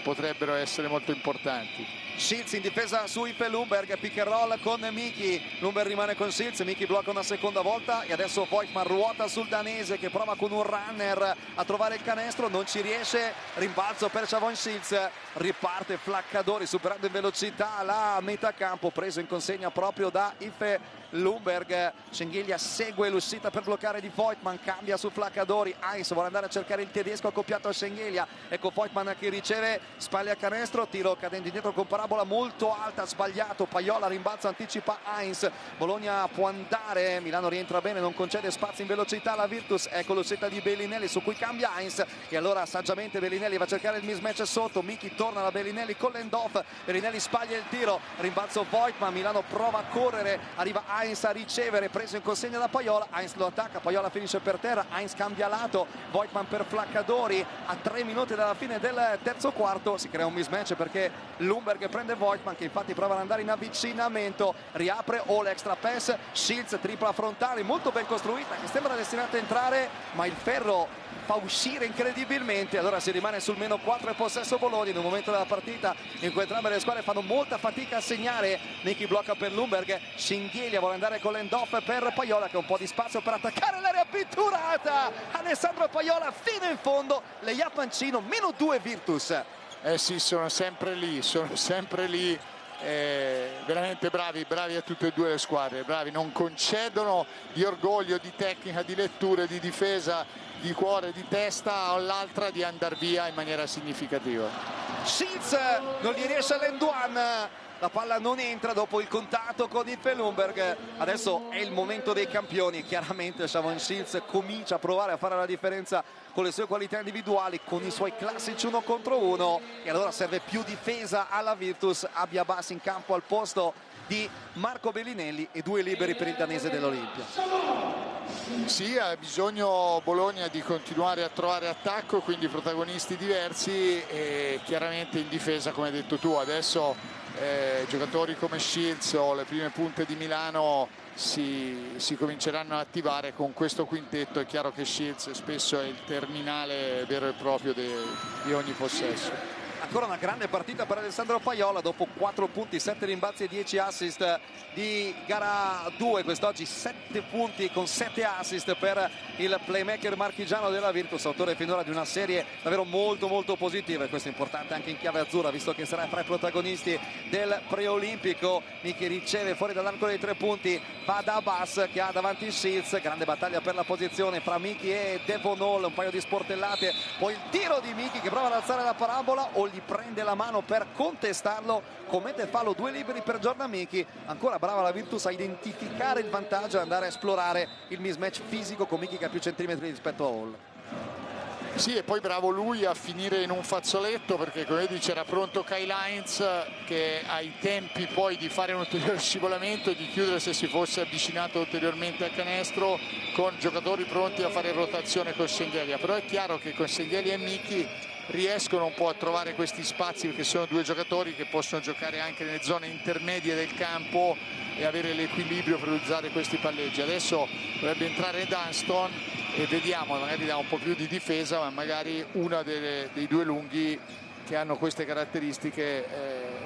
potrebbero essere molto importanti. Schiltz in difesa su Ipe Lumberg, pick and roll con Miki, Lumberg rimane con Schiltz, Miki blocca una seconda volta e adesso Voigtmann ruota sul danese che prova con un runner a trovare il canestro, non ci riesce, rimbalzo per Xavon Schiltz, riparte Flaccadori superando in velocità la metà campo, preso in consegna proprio da Ipe Lumberg. Schengelia segue l'uscita per bloccare di Voigtmann, cambia su Flaccadori, Heinz vuole andare a cercare il tedesco accoppiato a Schengelia, ecco Voigtmann che riceve, spalla a canestro, tiro cadendo indietro con Paraboli parabola molto alta, sbagliato, Paiola, rimbalzo, anticipa Heinz, Bologna può andare, Milano rientra bene, non concede spazi in velocità alla Virtus, ecco l'uscita di Bellinelli su cui cambia Heinz e allora saggiamente Bellinelli va a cercare il mismatch sotto, Miki torna da Bellinelli con l'end-off, Bellinelli sbaglia il tiro, rimbalzo Voigtmann, Milano prova a correre, arriva Heinz a ricevere, preso in consegna da Paiola, Heinz lo attacca, Paiola finisce per terra, Heinz cambia lato, Voigtmann per Flaccadori, a 3 minuti dalla fine del terzo quarto si crea un mismatch perché Lumberg prende Voigtmann che infatti prova ad andare in avvicinamento, riapre Hall, extra pass, Shields tripla frontale molto ben costruita che sembra destinata a entrare ma il ferro fa uscire incredibilmente, allora si rimane sul meno 4 e possesso Bologna in un momento della partita in cui entrambe le squadre fanno molta fatica a segnare. Miki blocca per Lumberg, Scinghelia vuole andare con l'end-off per Paiola che ha un po' di spazio per attaccare l'area pitturata, Alessandro Paiola fino in fondo, layup mancino, meno 2 Virtus. Sì, sono sempre lì, veramente bravi a tutte e due le squadre, bravi, non concedono di orgoglio, di tecnica, di lettura, di difesa, di cuore, di testa all'altra di andare via in maniera significativa. Shields non gli riesce all'end-one, la palla non entra dopo il contatto con Ife Lumberg, adesso è il momento dei campioni, chiaramente Shavon Shields comincia a provare a fare la differenza con le sue qualità individuali, con i suoi classici 1 contro 1 e allora serve più difesa alla Virtus, abbia Abbas in campo al posto di Marco Bellinelli e 2 liberi per il danese dell'Olimpia. Sì, ha bisogno Bologna di continuare a trovare attacco, quindi protagonisti diversi e chiaramente in difesa come hai detto tu, adesso giocatori come Shields o le prime punte di Milano si cominceranno ad attivare con questo quintetto. È chiaro che Shields spesso è il terminale vero e proprio di ogni possesso. Ancora una grande partita per Alessandro Paiola dopo 4 punti, 7 rimbalzi e 10 assist di gara 2, quest'oggi 7 punti con 7 assist per il playmaker marchigiano della Virtus, autore finora di una serie davvero molto positiva e questo è importante anche in chiave azzurra visto che sarà fra i protagonisti del preolimpico. Miki riceve fuori dall'arco dei 3 punti, va da Abbas che ha davanti Shields, grande battaglia per la posizione fra Miki e Devon Hall, un paio di sportellate, poi il tiro di Miki che prova ad alzare la parabola, Hall gli prende la mano per contestarlo, commette fallo, 2 liberi per Jordan Miki, ancora brava la Virtus a identificare il vantaggio e andare a esplorare il mismatch fisico con Miki che ha più centimetri rispetto a Hall. Sì, e poi bravo lui a finire in un fazzoletto perché come vedi c'era pronto Kyle Heinz che ha i tempi poi di fare un ulteriore scivolamento e di chiudere se si fosse avvicinato ulteriormente al canestro, con giocatori pronti a fare rotazione con Scinghelia, però è chiaro che con Scinghelia e Miki riescono un po' a trovare questi spazi perché sono 2 giocatori che possono giocare anche nelle zone intermedie del campo e avere l'equilibrio per usare questi palleggi. Adesso dovrebbe entrare Dunston e vediamo, magari dà un po' più di difesa, ma magari una dei 2 lunghi che hanno queste caratteristiche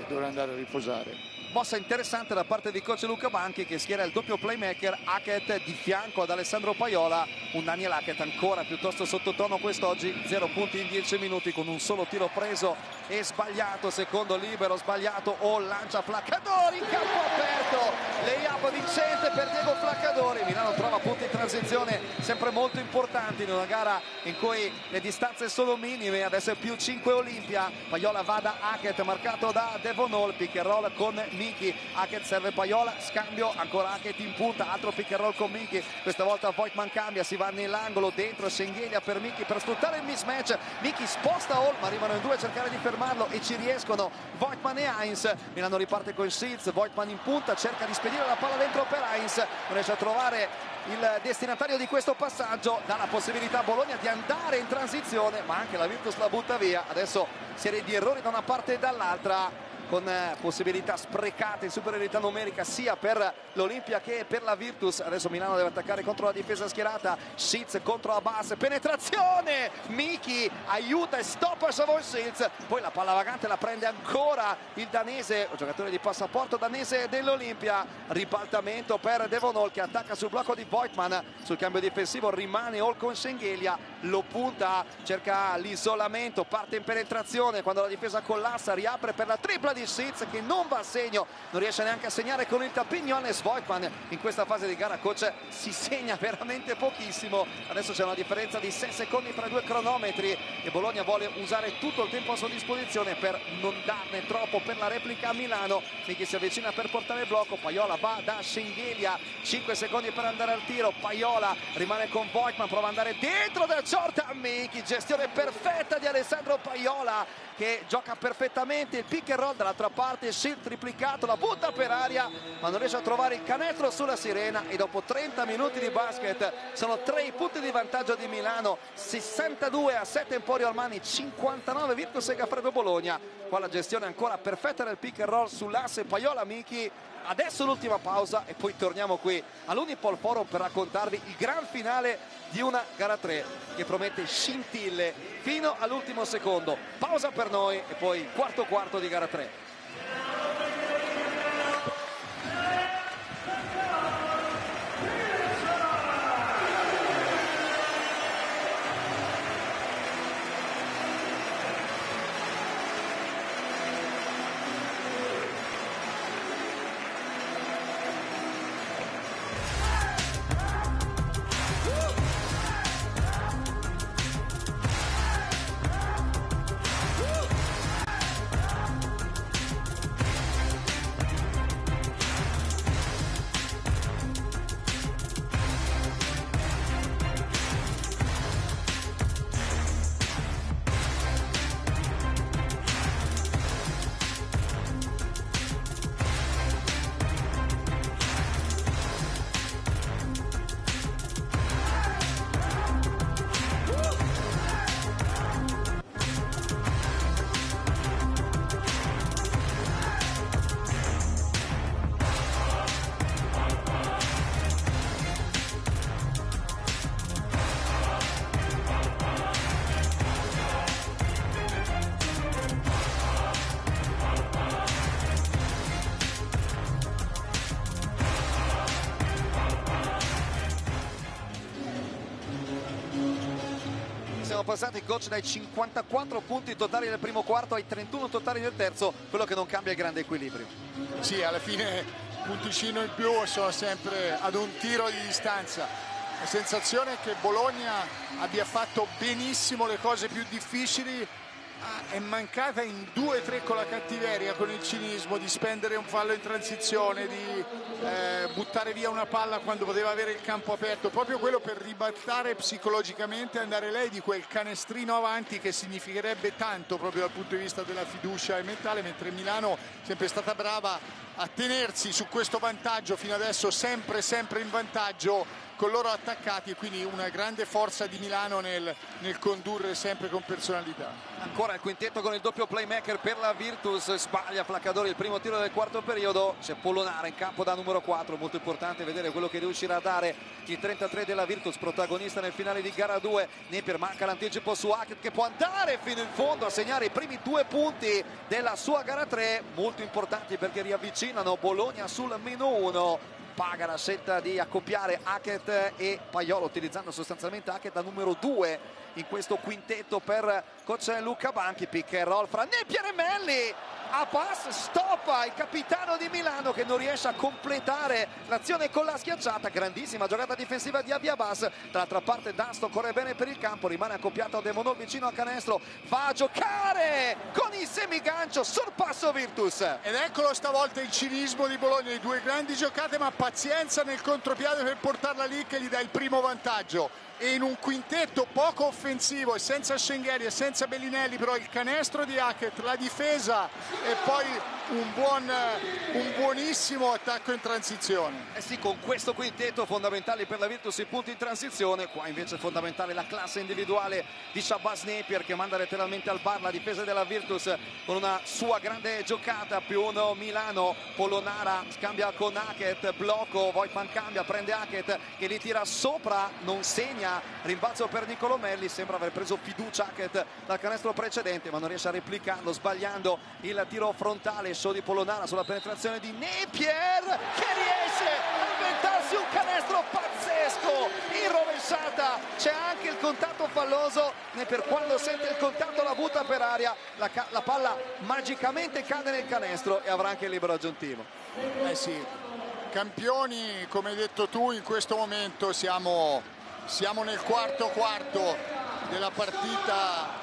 dovrà andare a riposare. Mossa interessante da parte di coach Luca Banchi che schiera il doppio playmaker Hackett di fianco ad Alessandro Paiola, un Daniel Hackett ancora piuttosto sottotono quest'oggi, 0 punti in 10 minuti con un solo tiro preso e sbagliato, secondo libero sbagliato, lancia Flaccadori in campo aperto, layup vincente per Diego Flaccadori. Milano trova punti in transizione sempre molto importanti in una gara in cui le distanze sono minime, adesso è più 5 Olimpia, Paiola va da Hackett marcato da Devon Hall, pick and roll con Miki, Hackett serve Paiola, scambio, ancora Hackett in punta, altro pick and roll con Miki, questa volta Voigtmann cambia, si va nell'angolo, dentro Scinghelia per Miki per sfruttare il mismatch, Miki sposta Hall ma arrivano in 2 a cercare di fermarlo e ci riescono Voigtmann e Heinz. Milano riparte con Shields, Voigtmann in punta, cerca di spedire la palla dentro per Heinz, non riesce a trovare il destinatario di questo passaggio, dà la possibilità a Bologna di andare in transizione ma anche la Virtus la butta via. Adesso serie di errori da una parte e dall'altra con possibilità sprecate in superiorità numerica sia per l'Olimpia che per la Virtus. Adesso Milano deve attaccare contro la difesa schierata, Shields contro Abbas, penetrazione, Miki aiuta e stoppa Shavon Shields, poi la palla vagante la prende ancora il danese, giocatore di passaporto danese dell'Olimpia, ribaltamento per Devon Hall che attacca sul blocco di Voigtmann, sul cambio difensivo rimane Hall con Scinghelia, lo punta, cerca l'isolamento, parte in penetrazione, quando la difesa collassa riapre per la tripla di di Seitz che non va a segno, non riesce neanche a segnare con il tappignon. Voigtmann in questa fase di gara, coach, si segna veramente pochissimo. Adesso c'è una differenza di 6 secondi tra i due cronometri e Bologna vuole usare tutto il tempo a sua disposizione per non darne troppo per la replica a Milano. Finché si avvicina per portare il blocco, Paiola va da Schengelia, 5 secondi per andare al tiro, Paiola rimane con Voigtmann, prova ad andare dentro da Jordan Mickey, gestione perfetta di Alessandro Paiola che gioca perfettamente il pick and roll dall'altra parte, Schild triplicato, la butta per aria ma non riesce a trovare il canestro sulla sirena e dopo 30 minuti di basket sono 3 i punti di vantaggio di Milano, 62-7 Emporio Armani, 59 Virtus e Gaffredo Bologna. Qua la gestione ancora perfetta del pick and roll sull'asse Paiola Mickey. Adesso l'ultima pausa e poi torniamo qui all'Unipol Forum per raccontarvi il gran finale di una gara 3 che promette scintille fino all'ultimo secondo. Pausa per noi e poi quarto di gara 3. Siamo passati, coach, dai 54 punti totali nel primo quarto ai 31 totali nel terzo, quello che non cambia il grande equilibrio. Sì, alla fine punticino in più sono sempre ad un tiro di distanza. La sensazione è che Bologna abbia fatto benissimo le cose più difficili, è mancata in 2-3 con la cattiveria, con il cinismo di spendere un fallo in transizione, di buttare via una palla quando poteva avere il campo aperto, proprio quello per ribaltare psicologicamente, andare lei di quel canestrino avanti che significherebbe tanto proprio dal punto di vista della fiducia e mentale, mentre Milano è sempre stata brava a tenersi su questo vantaggio fino adesso, sempre in vantaggio con loro attaccati, e quindi una grande forza di Milano nel condurre sempre con personalità. Ancora il quintetto con il doppio playmaker per la Virtus, sbaglia Flaccadori il primo tiro del quarto periodo, c'è Polonara in campo da numero 4, molto importante vedere quello che riuscirà a dare il 33 della Virtus, protagonista nel finale di gara 2. Napier manca l'anticipo su Hackett che può andare fino in fondo a segnare i primi 2 punti della sua gara 3, molto importanti perché riavvicinano Bologna sul -1. Paga la scelta di accoppiare Hackett e Paiola, utilizzando sostanzialmente Hackett da numero 2 in questo quintetto per coach Luca Banchi. Pick and roll fra Napier e Melli, a pass stoppa il capitano di Milano che non riesce a completare l'azione con la schiacciata. Grandissima giocata difensiva di Abiabas, dall'altra parte Dasto corre bene per il campo, rimane accoppiato a Demonò vicino a canestro, va a giocare con il semigancio, sorpasso Virtus. Ed eccolo stavolta il cinismo di Bologna, di 2 grandi giocate ma pazienza nel contropiede per portarla lì che gli dà il primo vantaggio. E in un quintetto poco offensivo e senza Schengelia e senza Bellinelli, però il canestro di Hackett, la difesa e poi un buonissimo attacco in transizione. Eh sì, con questo quintetto fondamentali per la Virtus i punti in transizione. Qua invece è fondamentale la classe individuale di Shabazz Napier che manda letteralmente al bar la difesa della Virtus con una sua grande giocata, più uno Milano. Polonara scambia con Hackett, blocco, Voigtmann cambia, prende Hackett che li tira sopra, non segna, rimbalzo per Niccolò Melli, sembra aver preso fiducia Hackett dal canestro precedente ma non riesce a replicarlo, sbagliando il tiro frontale, show di Polonara sulla penetrazione di Napier che riesce a inventarsi un canestro pazzesco in rovesciata. C'è anche il contatto falloso. Napier, quando sente il contatto, la butta per aria, la palla magicamente cade nel canestro e avrà anche il libero aggiuntivo. Sì, campioni, come hai detto tu, in questo momento siamo nel quarto della partita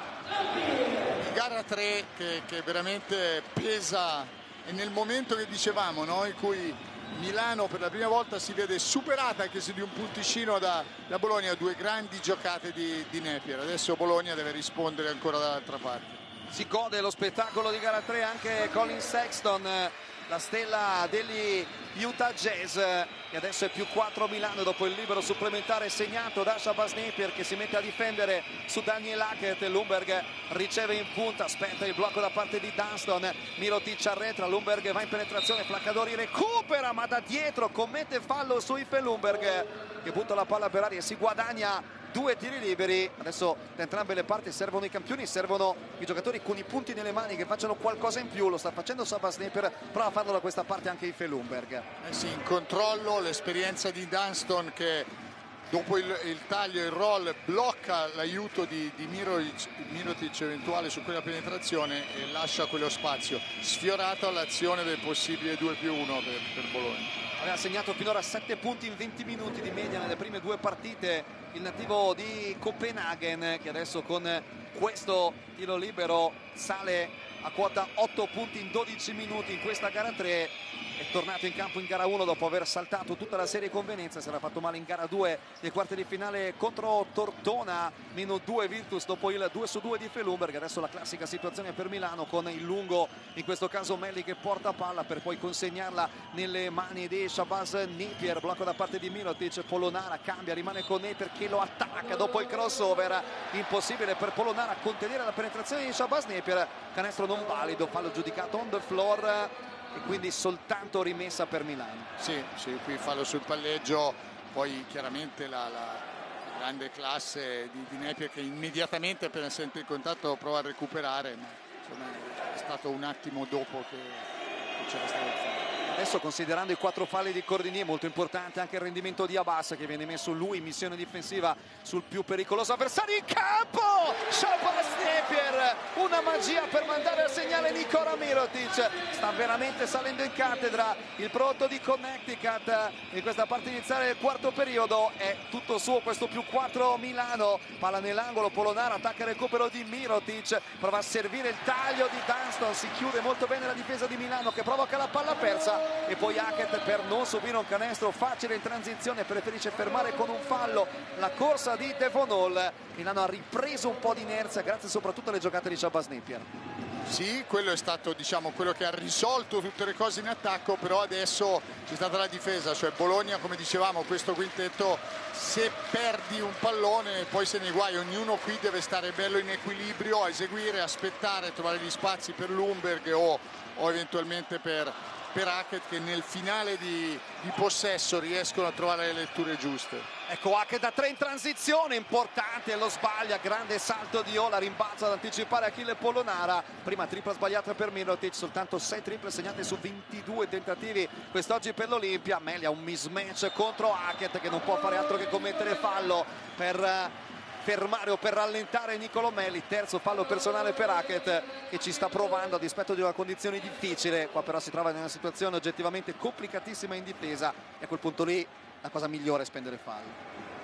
di gara 3 che veramente pesa, e nel momento che dicevamo, no? In cui Milano per la prima volta si vede superata, anche se di un punticino, da Bologna. Due grandi giocate di Napier. Adesso Bologna deve rispondere ancora dall'altra parte. Si gode lo spettacolo di gara 3 anche Colin Sexton, la stella degli Utah Jazz, e adesso è più 4 Milano dopo il libero supplementare segnato da Shabazz Napier, che si mette a difendere su Daniel Hackett. Lundberg riceve in punta, aspetta il blocco da parte di Dunston, Mirotic arretra, Lundberg va in penetrazione, Flaccadori recupera ma da dietro commette fallo su Ife Lundberg che butta la palla per aria e si guadagna 2 tiri liberi. Adesso da entrambe le parti servono i campioni, servono i giocatori con i punti nelle mani che facciano qualcosa in più. Lo sta facendo Shabazz Napier, prova a farlo da questa parte anche Ife Lundberg. Sì, in controllo, l'esperienza di Dunston che dopo il taglio, il roll, blocca l'aiuto di Mirotic eventuale su quella penetrazione e lascia quello spazio. Sfiorato all'azione del possibile 2+1 per Bologna. Aveva segnato finora 7 punti in 20 minuti di media nelle prime 2 partite il nativo di Copenaghen, che adesso con questo tiro libero sale a quota 8 punti in 12 minuti in questa gara 3. È tornato in campo in gara 1 dopo aver saltato tutta la serie convenienza, si era fatto male in gara 2 dei quarti di finale contro Tortona, -2 Virtus dopo il 2-2 di Felumberg. Adesso la classica situazione per Milano con il lungo, in questo caso Melli, che porta palla per poi consegnarla nelle mani di Shabazz Napier. Blocco da parte di Mirotic, Polonara cambia, rimane con Napier che lo attacca dopo il crossover, impossibile per Polonara contenere la penetrazione di Shabazz Napier. Canestro non valido, fallo giudicato on the floor e quindi soltanto rimessa per Milano. Sì, qui fallo sul palleggio. Poi chiaramente la grande classe di Napier, che immediatamente appena sente il contatto prova a recuperare, ma insomma è stato un attimo dopo che c'era stato il fallo. Adesso, considerando i 4 falli di Cordinier, molto importante anche il rendimento di Abbas, che viene messo lui in missione difensiva sul più pericoloso avversario in campo. Shabazz Napier, una magia per mandare a segnale Nikola Mirotic. Sta veramente salendo in cattedra il prodotto di Connecticut in questa parte iniziale del quarto periodo. È tutto suo questo +4 Milano. Palla nell'angolo, Polonara attacca il recupero di Mirotic, prova a servire il taglio di Dunston, si chiude molto bene la difesa di Milano che provoca la palla persa. E poi Hackett, per non subire un canestro facile in transizione, preferisce fermare con un fallo la corsa di Devon Hall. Milano ha ripreso un po' di inerzia grazie soprattutto alle giocate di Shabazz Napier. Sì, quello è stato, diciamo, quello che ha risolto tutte le cose in attacco, però adesso c'è stata la difesa, cioè Bologna, come dicevamo, questo quintetto, se perdi un pallone poi se ne guai. Ognuno qui deve stare bello in equilibrio, a eseguire, aspettare, trovare gli spazi per Lundberg o eventualmente per Hackett, che nel finale di possesso riescono a trovare le letture giuste. Ecco Hackett da 3 in transizione, importante, lo sbaglia, grande salto di Ola, rimbalza ad anticipare Achille Polonara. Prima tripla sbagliata per Mirotic, soltanto 6 triple segnate su 22 tentativi quest'oggi per l'Olimpia. Melia un mismatch contro Hackett, che non può fare altro che commettere fallo per fermare o per rallentare Niccolò Melli. Terzo fallo personale per Hackett, che ci sta provando a dispetto di una condizione difficile. Qua però si trova in una situazione oggettivamente complicatissima in difesa e a quel punto lì la cosa migliore è spendere fallo.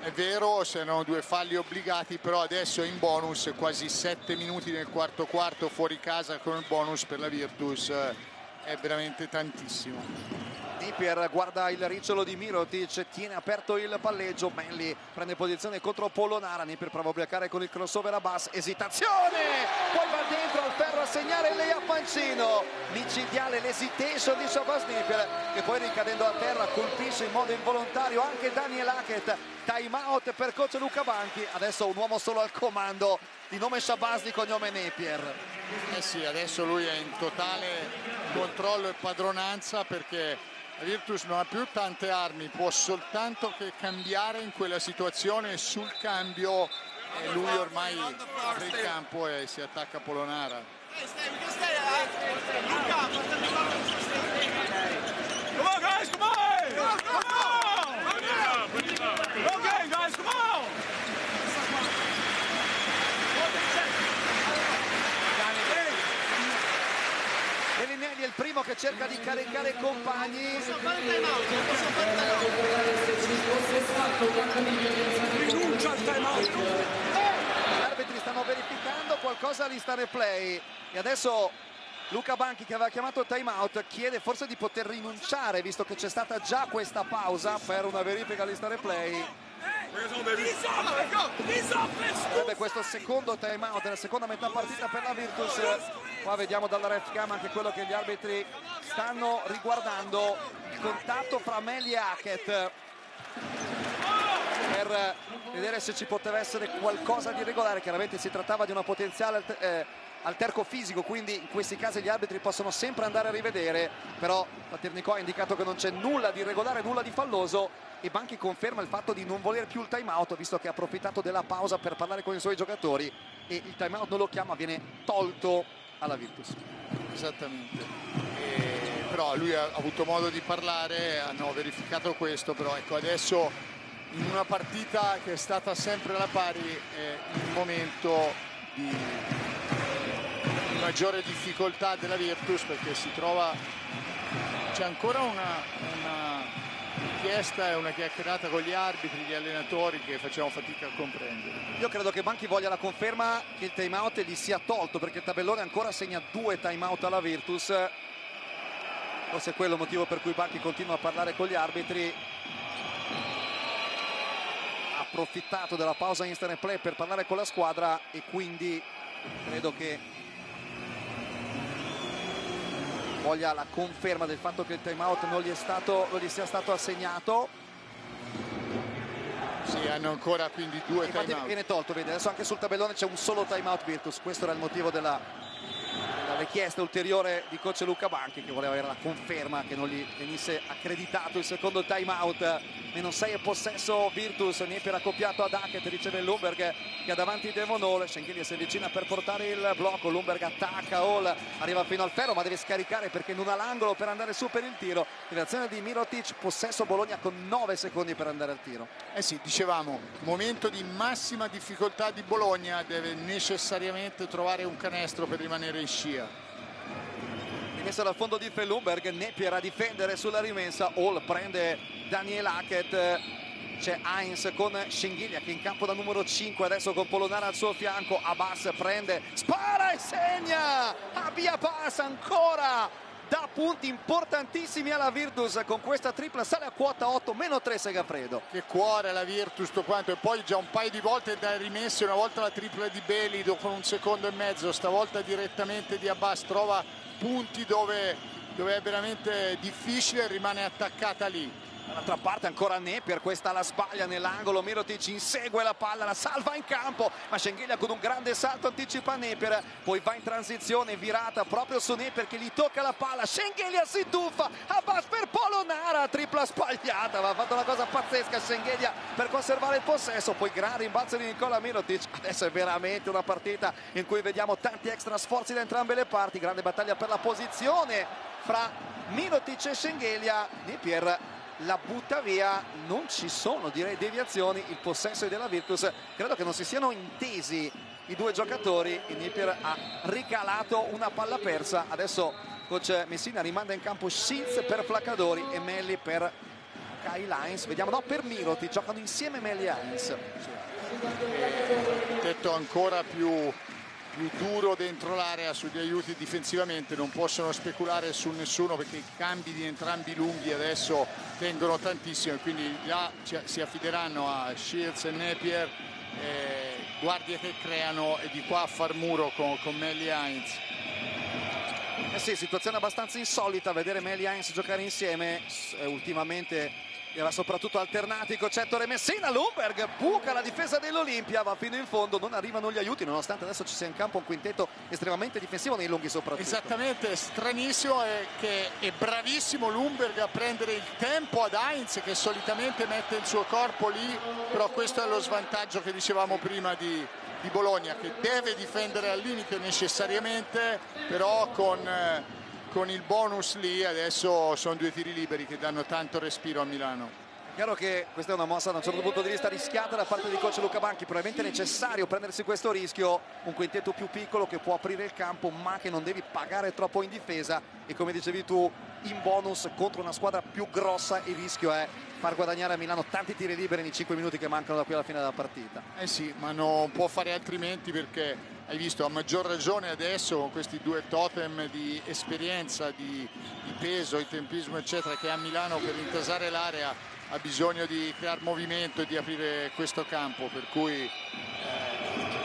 È vero, c'erano 2 falli obbligati, però adesso è in bonus, quasi 7 minuti nel quarto fuori casa con il bonus per la Virtus, è veramente tantissimo. Napier guarda il ricciolo di Mirotic, tiene aperto il palleggio, Melli prende posizione contro Polonara, Napier prova a bloccare con il crossover a Bass, esitazione, poi va dentro al ferro a segnare lei a Pancino, micidiale l'esitation di Shabazz Napier, che poi ricadendo a terra colpisce in modo involontario anche Daniel Hackett. Time out per coach Luca Banchi, adesso un uomo solo al comando di nome Shabazz, di cognome Napier. Sì, adesso lui è in totale controllo e padronanza, perché la Virtus non ha più tante armi, può soltanto che cambiare in quella situazione. Sul cambio lui ormai apre il campo e si attacca a Polonara. Bellinelli è il primo che cerca di caricare i compagni. Rinuncia al time out. Gli arbitri stanno verificando qualcosa all'insta replay e adesso Luca Banchi, che aveva chiamato il time out, chiede forse di poter rinunciare visto che c'è stata già questa pausa per una verifica all'insta replay. Sarebbe questo secondo time out nella seconda metà partita per la Virtus. Qua vediamo dalla ref cam anche quello che gli arbitri stanno riguardando, il contatto fra Melli e Hackett per vedere se ci poteva essere qualcosa di irregolare. Chiaramente si trattava di una potenziale alterco fisico, quindi in questi casi gli arbitri possono sempre andare a rivedere, però Paternicò ha indicato che non c'è nulla di irregolare, nulla di falloso, e Banchi conferma il fatto di non voler più il time out visto che ha approfittato della pausa per parlare con i suoi giocatori e il time out non lo chiama, viene tolto alla Virtus. Esattamente, però lui ha avuto modo di parlare, hanno verificato questo, però ecco, adesso in una partita che è stata sempre alla pari è il momento di maggiore difficoltà della Virtus, perché si trova, c'è ancora una richiesta e una chiacchierata con gli arbitri, gli allenatori, che facciamo fatica a comprendere. Io credo che Banchi voglia la conferma che il time out gli sia tolto, perché il tabellone ancora segna 2 time out alla Virtus, forse è quello il motivo per cui Banchi continua a parlare con gli arbitri. Ha approfittato della pausa instant play per parlare con la squadra e quindi credo che voglia la conferma del fatto che il time out non gli sia stato assegnato. Sì, hanno ancora quindi 2 time out. Viene tolto, vedi, adesso anche sul tabellone c'è un solo time out Virtus. Questo era il motivo della richiesta ulteriore di coach Luca Banchi, che voleva avere la conferma che non gli venisse accreditato il secondo time out. Meno 6 è possesso Virtus, Napier accoppiato ad Hackett, riceve Lundberg che ha davanti Devon Hall, Schengelia si avvicina per portare il blocco, Lundberg attacca, Hall arriva fino al ferro ma deve scaricare perché non ha l'angolo per andare su per il tiro. Reazione di Mirotic, possesso Bologna con 9 secondi per andare al tiro. Eh sì, dicevamo, momento di massima difficoltà di Bologna, deve necessariamente trovare un canestro per rimanere in scia. Rimessa dal fondo di Lundberg, Napier a difendere sulla rimessa, Hall prende Daniel Hackett, c'è Heinz con Schengelia che in campo da numero 5 adesso con Polonara al suo fianco. Abbas prende, spara e segna, Abia Pass ancora, dà punti importantissimi alla Virtus con questa tripla, sale a quota 8, meno 3 Segafredo. Che cuore la Virtus, tutto quanto, e poi già un paio di volte da rimesse, una volta la tripla di Belido con 1 secondo e mezzo, stavolta direttamente di Abbas, trova punti dove è veramente difficile, rimane attaccata lì. Dall'altra parte ancora Napier, questa la sbaglia nell'angolo, Mirotic insegue la palla, la salva in campo, ma Schengelia con un grande salto anticipa Napier, poi va in transizione virata proprio su Napier che gli tocca la palla, Schengelia si tuffa, Abbas per Polonara, tripla sbagliata, ma ha fatto una cosa pazzesca Schengelia per conservare il possesso, poi gran rimbalzo di Nicola Mirotic. Adesso è veramente una partita in cui vediamo tanti extra sforzi da entrambe le parti, grande battaglia per la posizione fra Mirotic e Schengelia. Napier la butta via, non ci sono direi deviazioni, il possesso è della Virtus, credo che non si siano intesi i due giocatori e Napier ha ricalato una palla persa. Adesso coach Messina rimanda in campo Schiltz per Flaccadori e Melli per Kyle Heinz, vediamo, no, per Mirotic, giocano insieme Melli e Heinz. Detto ancora più duro dentro l'area sugli aiuti difensivamente, non possono speculare su nessuno perché i cambi di entrambi lunghi adesso tengono tantissimo e quindi là si affideranno a Schiltz e Napier, guardie che creano, e di qua a far muro con Melli e Heinz. Sì, situazione abbastanza insolita vedere Melli e Heinz giocare insieme, ultimamente li aveva soprattutto alternati Coccetto Messina. Lundberg buca la difesa dell'Olimpia, va fino in fondo, non arrivano gli aiuti nonostante adesso ci sia in campo un quintetto estremamente difensivo nei lunghi soprattutto. Esattamente, stranissimo, che è bravissimo Lundberg a prendere il tempo ad Heinz che solitamente mette il suo corpo lì, però questo è lo svantaggio che dicevamo prima di Bologna, che deve difendere al limite necessariamente, però con il bonus lì adesso sono 2 tiri liberi che danno tanto respiro a Milano. Chiaro che questa è una mossa da un certo punto di vista rischiata da parte di coach Luca Banchi, probabilmente è necessario prendersi questo rischio, un quintetto più piccolo che può aprire il campo ma che non devi pagare troppo in difesa, e come dicevi tu in bonus contro una squadra più grossa il rischio è far guadagnare a Milano tanti tiri liberi nei 5 minuti che mancano da qui alla fine della partita. Eh sì, ma non può fare altrimenti, perché hai visto, a maggior ragione adesso con questi due totem di esperienza, di peso, di tempismo eccetera che ha Milano per intasare l'area, ha bisogno di creare movimento e di aprire questo campo, per cui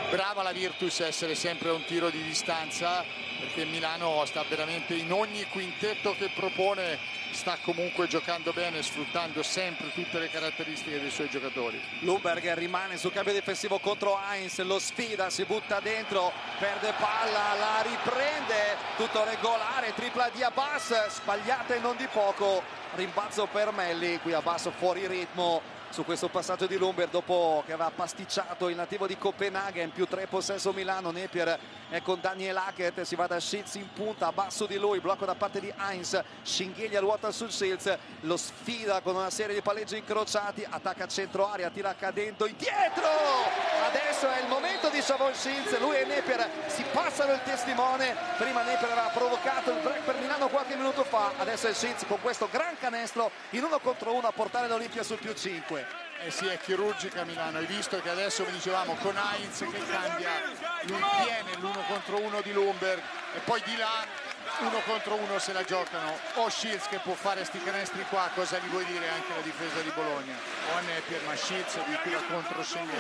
brava la Virtus a essere sempre a un tiro di distanza, perché Milano sta veramente in ogni quintetto che propone, sta comunque giocando bene, sfruttando sempre tutte le caratteristiche dei suoi giocatori. Lumberg rimane sul cambio difensivo contro Heinz, lo sfida, si butta dentro, perde palla, la riprende, tutto regolare, tripla di Abbas, sbagliata e non di poco, rimbalzo per Melli, qui Abbas fuori ritmo su questo passaggio di Lumberg dopo che aveva pasticciato il nativo di Copenaghen. Più 3 possesso Milano, Napier è con Daniel Hackett, si va da Shields in punta, a basso di lui, blocco da parte di Heinz, Shinghiglia ruota sul Shields, lo sfida con una serie di palleggi incrociati, attacca a centro area, tira cadendo indietro, adesso è il momento di Shavon Shields, lui e Napier si passano il testimone, prima Napier aveva provocato il break per Milano qualche minuto fa, adesso è Shields con questo gran canestro in 1 contro 1 a portare l'Olimpia sul più 5. Eh sì, è chirurgica Milano, hai visto che adesso, come dicevamo, con Heinz che cambia, lui tiene l'1 contro 1 di Lumberg e poi di là 1 contro 1 se la giocano, o Shields che può fare sti canestri qua, cosa gli vuoi dire anche la difesa di Bologna, o a Napier, ma Shields addirittura contro Schengelia.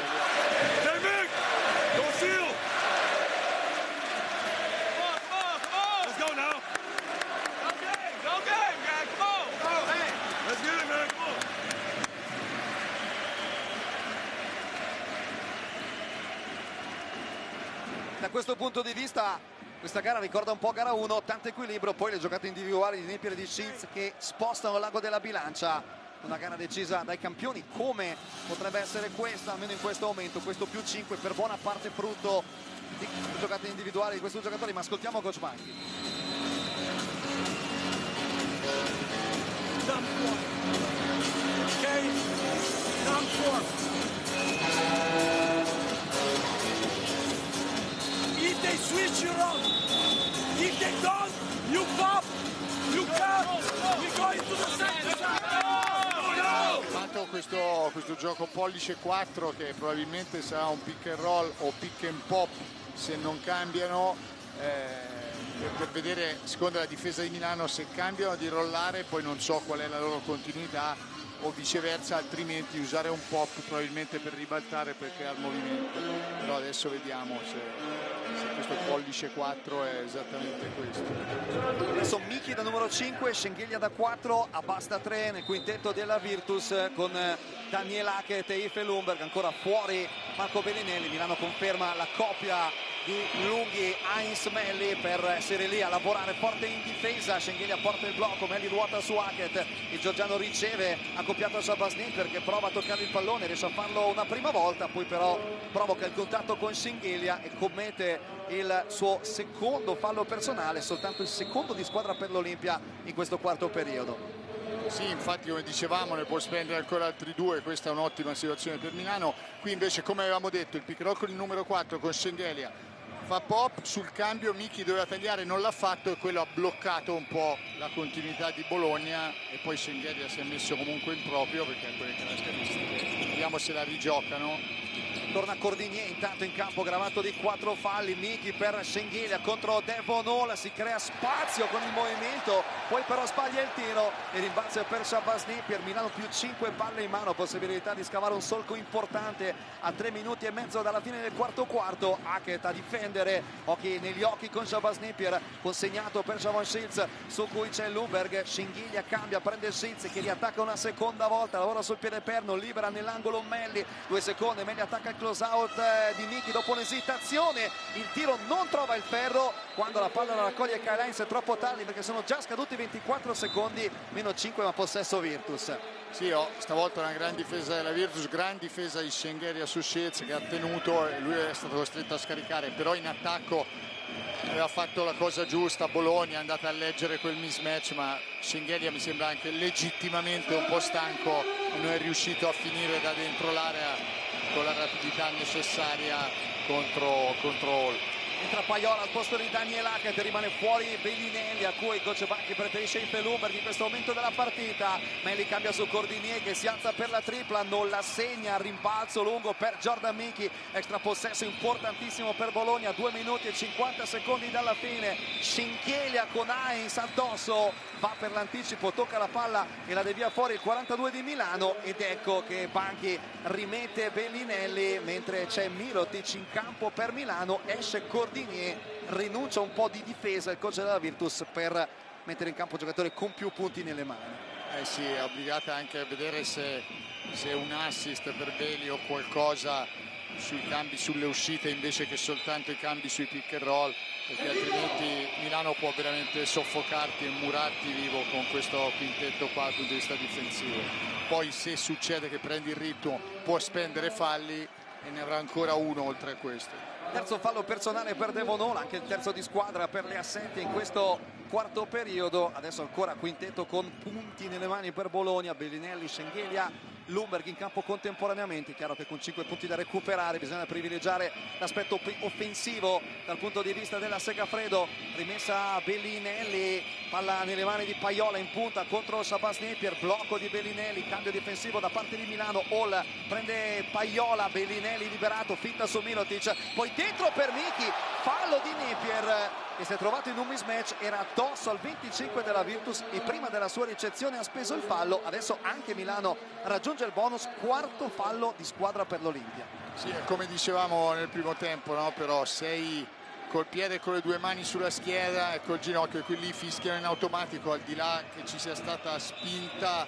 Da questo punto di vista questa gara ricorda un po' gara 1, tanto equilibrio, poi le giocate individuali di Napier e di Shields che spostano l'ago della bilancia, una gara decisa dai campioni come potrebbe essere questa, almeno in questo momento, questo più 5 per buona parte frutto di giocate individuali di questi giocatori, ma ascoltiamo coach Banchi. Okay, down 4. If they switch you on, if they don't, you come, we go into the center side. Intanto questo gioco pollice 4 che probabilmente sarà un pick and roll o pick and pop se non cambiano, per vedere secondo la difesa di Milano se cambiano di rollare, poi non so qual è la loro continuità, o viceversa, altrimenti usare un pop probabilmente per ribaltare, per creare movimento, però adesso vediamo se questo pollice 4 è esattamente questo. Adesso Miki da numero 5, Schengelia da 4, Abbas da 3 nel quintetto della Virtus con Daniel Hackett e Ife Lumberg, ancora fuori Marco Bellinelli. Milano conferma la coppia di lunghi Heinz Melli per essere lì a lavorare forte in difesa. Schengelia porta il blocco, Melli ruota su Hackett, il georgiano riceve accoppiato a Shabazz Napier che prova a toccare il pallone, riesce a farlo una prima volta, poi però provoca il contatto con Schengelia e commette il suo secondo fallo personale, soltanto il secondo di squadra per l'Olimpia in questo quarto periodo. Sì, infatti come dicevamo ne può spendere ancora altri 2, questa è un'ottima situazione per Milano. Qui invece, come avevamo detto, il pick and roll con il numero 4 con Schengelia fa pop, sul cambio Miki doveva tagliare, non l'ha fatto e quello ha bloccato un po' la continuità di Bologna e poi Schengelia si è messo comunque in proprio perché ha quelle caratteristiche. Vediamo se la rigiocano. Torna Cordinier intanto in campo, gravato di 4 falli. Miki per Schengelia contro Devon Hall, si crea spazio con il movimento, poi però sbaglia il tiro e rimbalzo per Shabazz Napier. Milano più 5 palle in mano, possibilità di scavare un solco importante a 3 minuti e mezzo dalla fine del quarto. Hackett a difendere, occhi negli occhi con Shabazz Napier, consegnato per Shavon Shields su cui c'è Lumberg. Schengelia cambia, prende Shields che riattacca una seconda volta, lavora sul piede perno, libera nell'angolo Melli, 2 secondi, Melli attacca il close out di Miki dopo l'esitazione, il tiro non trova il ferro, quando la palla la raccoglie Kyle Heinz è troppo tardi perché sono già scaduti 24 secondi, meno 5 ma possesso Virtus. Sì, stavolta una gran difesa della Virtus, gran difesa di Schengelia su Shields che ha tenuto e lui è stato costretto a scaricare, però in attacco aveva fatto la cosa giusta. Bologna è andata a leggere quel mismatch, ma Schengelia mi sembra anche legittimamente un po' stanco e non è riuscito a finire da dentro l'area con la rapidità necessaria contro Hall. Entra Paiola al posto di Daniel Hackett, rimane fuori Bellinelli, a cui coach Banchi preferisce il Lumberg in questo momento della partita. Melli cambia su Cordinier che si alza per la tripla, non la segna, rimbalzo lungo per Jordan Mickey, extra possesso importantissimo per Bologna, 2 minuti e 50 secondi dalla fine. Schengelia con Heinz addosso, va per l'anticipo, tocca la palla e la devia fuori il 42 di Milano, ed ecco che Banchi rimette Bellinelli mentre c'è Mirotic in campo per Milano. Esce Cordinier, rinuncia un po' di difesa il coach della Virtus per mettere in campo giocatori con più punti nelle mani. Sì, è obbligata anche a vedere se un assist per Beli o qualcosa sui cambi, sulle uscite, invece che soltanto i cambi sui pick and roll, perché altrimenti Milano può veramente soffocarti e murarti vivo con questo quintetto qua dal punto di vista difensivo. Poi se succede che prendi il ritmo può spendere falli e ne avrà ancora uno oltre a questo. Terzo fallo personale per Devon Hall, anche il terzo di squadra per le assenti in questo quarto periodo. Adesso ancora quintetto con punti nelle mani per Bologna, Bellinelli, Schengelia, Lumberg in campo contemporaneamente. Chiaro che con 5 punti da recuperare bisogna privilegiare l'aspetto offensivo dal punto di vista della Segafredo. Rimessa a Bellinelli, palla nelle mani di Paiola in punta contro Shabazz Napier, blocco di Bellinelli, cambio difensivo da parte di Milano. Hall prende Paiola, Bellinelli liberato, finta su Mirotic, poi dentro per Mickey, fallo di Napier che si è trovato in un mismatch, era addosso al 25 della Virtus e prima della sua ricezione ha speso il fallo. Adesso anche Milano raggiunge il bonus, quarto fallo di squadra per l'Olimpia. Sì, come dicevamo nel primo tempo, no? Però sei col piede e con le due mani sulla schiena e col ginocchio, e qui lì fischiano in automatico, al di là che ci sia stata spinta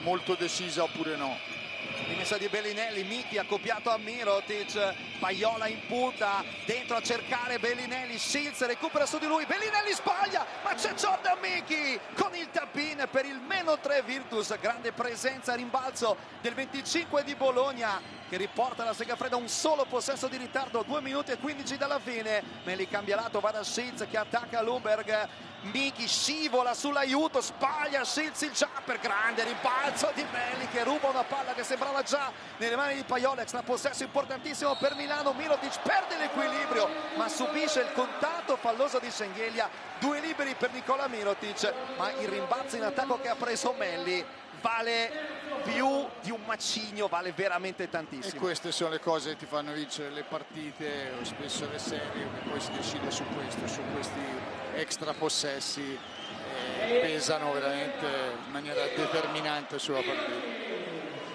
molto decisa oppure no. Rimessa di Bellinelli, Mickey accoppiato a Mirotic, Paiola in punta, dentro a cercare Bellinelli, Shields recupera su di lui, Bellinelli sbaglia, ma c'è Jordan Mickey con il tap-in per il -3 Virtus. Grande presenza a rimbalzo del 25 di Bologna che riporta la Segafredo a un solo possesso di ritardo, 2 minuti e 15 dalla fine. Melli cambia lato, va da Shields che attacca Lumberg, Mickey scivola sull'aiuto, sbaglia Shields il jumper, grande rimbalzo di Melli che ruba una palla che sembrava già nelle mani di Paiola. Extra possesso importantissimo per Milano, Mirotic perde l'equilibrio ma subisce il contatto falloso di Schengelia. 2 liberi per Nicola Mirotic, ma il rimbalzo in attacco che ha preso Melli vale più di un macigno, vale veramente tantissimo. E queste sono le cose che ti fanno vincere le partite o spesso le serie, che poi si decide su questo, su questi extra possessi, pesano veramente in maniera determinante sulla partita.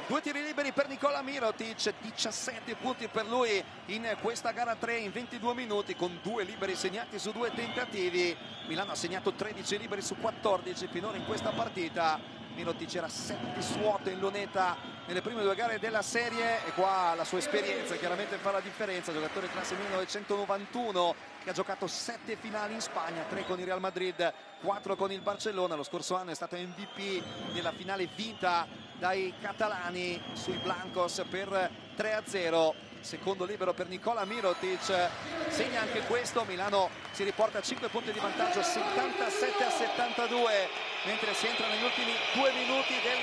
2 tiri liberi per Nicola Mirotic, 17 punti per lui in questa gara 3 in 22 minuti con 2 liberi segnati su 2 tentativi. Milano ha segnato 13 liberi su 14 finora in questa partita. Mirotic era 7 su 8 in lunetta nelle prime 2 gare della serie e qua la sua esperienza chiaramente fa la differenza. Giocatore classe 1991 che ha giocato 7 finali in Spagna, 3 con il Real Madrid, 4 con il Barcellona. Lo scorso anno è stato MVP nella finale vinta dai catalani sui Blancos per 3-0. Secondo libero per Nicola Mirotic, segna anche questo. Milano si riporta a 5 punti di vantaggio, 77-72, mentre si entra negli ultimi 2 minuti del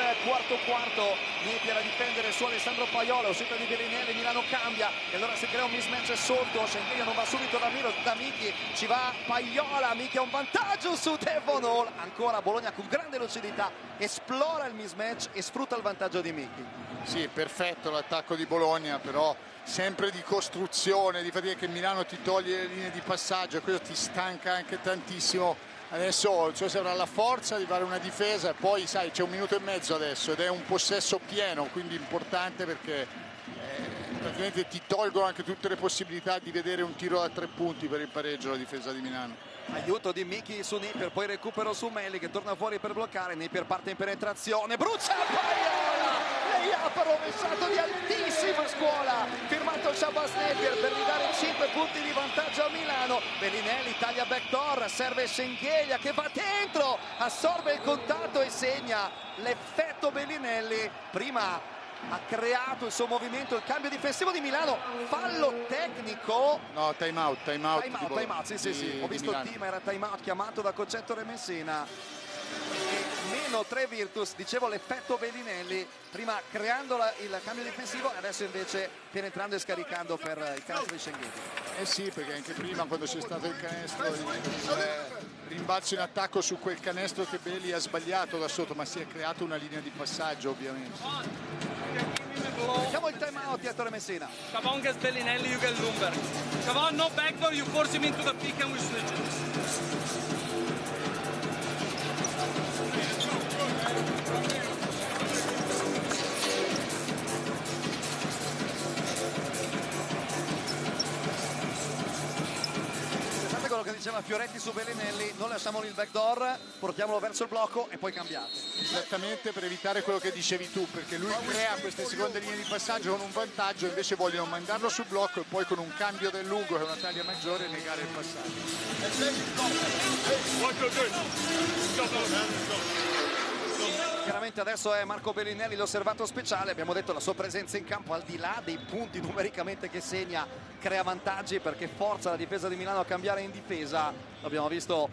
quarto. Napier a difendere su Alessandro Paiola, uscita di Bellinelli, Milano cambia e allora si crea un mismatch sotto. Schengelia non va subito da Mickey, ci va Paiola, Mickey ha un vantaggio su Devon Hall. Ancora Bologna con grande lucidità esplora il mismatch e sfrutta il vantaggio di Mickey. Sì, perfetto l'attacco di Bologna, però sempre di costruzione, di fatica, che Milano ti toglie le linee di passaggio e questo ti stanca anche tantissimo. Adesso si avrà la forza di fare una difesa e poi sai c'è 1 minuto e mezzo adesso ed è un possesso pieno, quindi importante perché praticamente ti tolgono anche tutte le possibilità di vedere un tiro da 3 punti per il pareggio la difesa di Milano. Aiuto di Mickey su Napier, poi recupero su Melli che torna fuori per bloccare. Napier parte in penetrazione, brucia Paiola, lei ha rovesciato di altissima scuola, firmato Shabazz Napier per ridare 5 punti di vantaggio a Milano. Bellinelli taglia backdoor, serve Schengelia che va dentro, assorbe il contatto e segna. L'effetto Bellinelli, prima ha creato il suo movimento, il cambio difensivo di Milano, fallo tecnico. No, time out, sì, ho visto il team, era time out chiamato da Concetto Messina. Meno 3 Virtus, dicevo l'effetto Bellinelli, prima creando il cambio difensivo, adesso invece penetrando e scaricando per il canestro di Schengen. Eh sì, perché anche prima quando c'è stato il canestro, rimbalzo in attacco su quel canestro che Belli ha sbagliato da sotto, ma si è creato una linea di passaggio ovviamente. Vediamo il time out di Ettore Messina. Come on, gets Bellinelli, you get Lumberg. Come on, no backdoor, you force him into the pick and we switch. Quello che diceva Fioretti su Bellinelli, non lasciamolo il backdoor, portiamolo verso il blocco e poi cambiate. Esattamente, per evitare quello che dicevi tu, perché lui crea queste seconde linee di passaggio con un vantaggio, invece vogliono mandarlo sul blocco e poi con un cambio del lungo che è una taglia maggiore negare il passaggio. Chiaramente adesso è Marco Bellinelli l'osservato speciale, abbiamo detto la sua presenza in campo al di là dei punti numericamente che segna, crea vantaggi perché forza la difesa di Milano a cambiare in difesa. L'abbiamo visto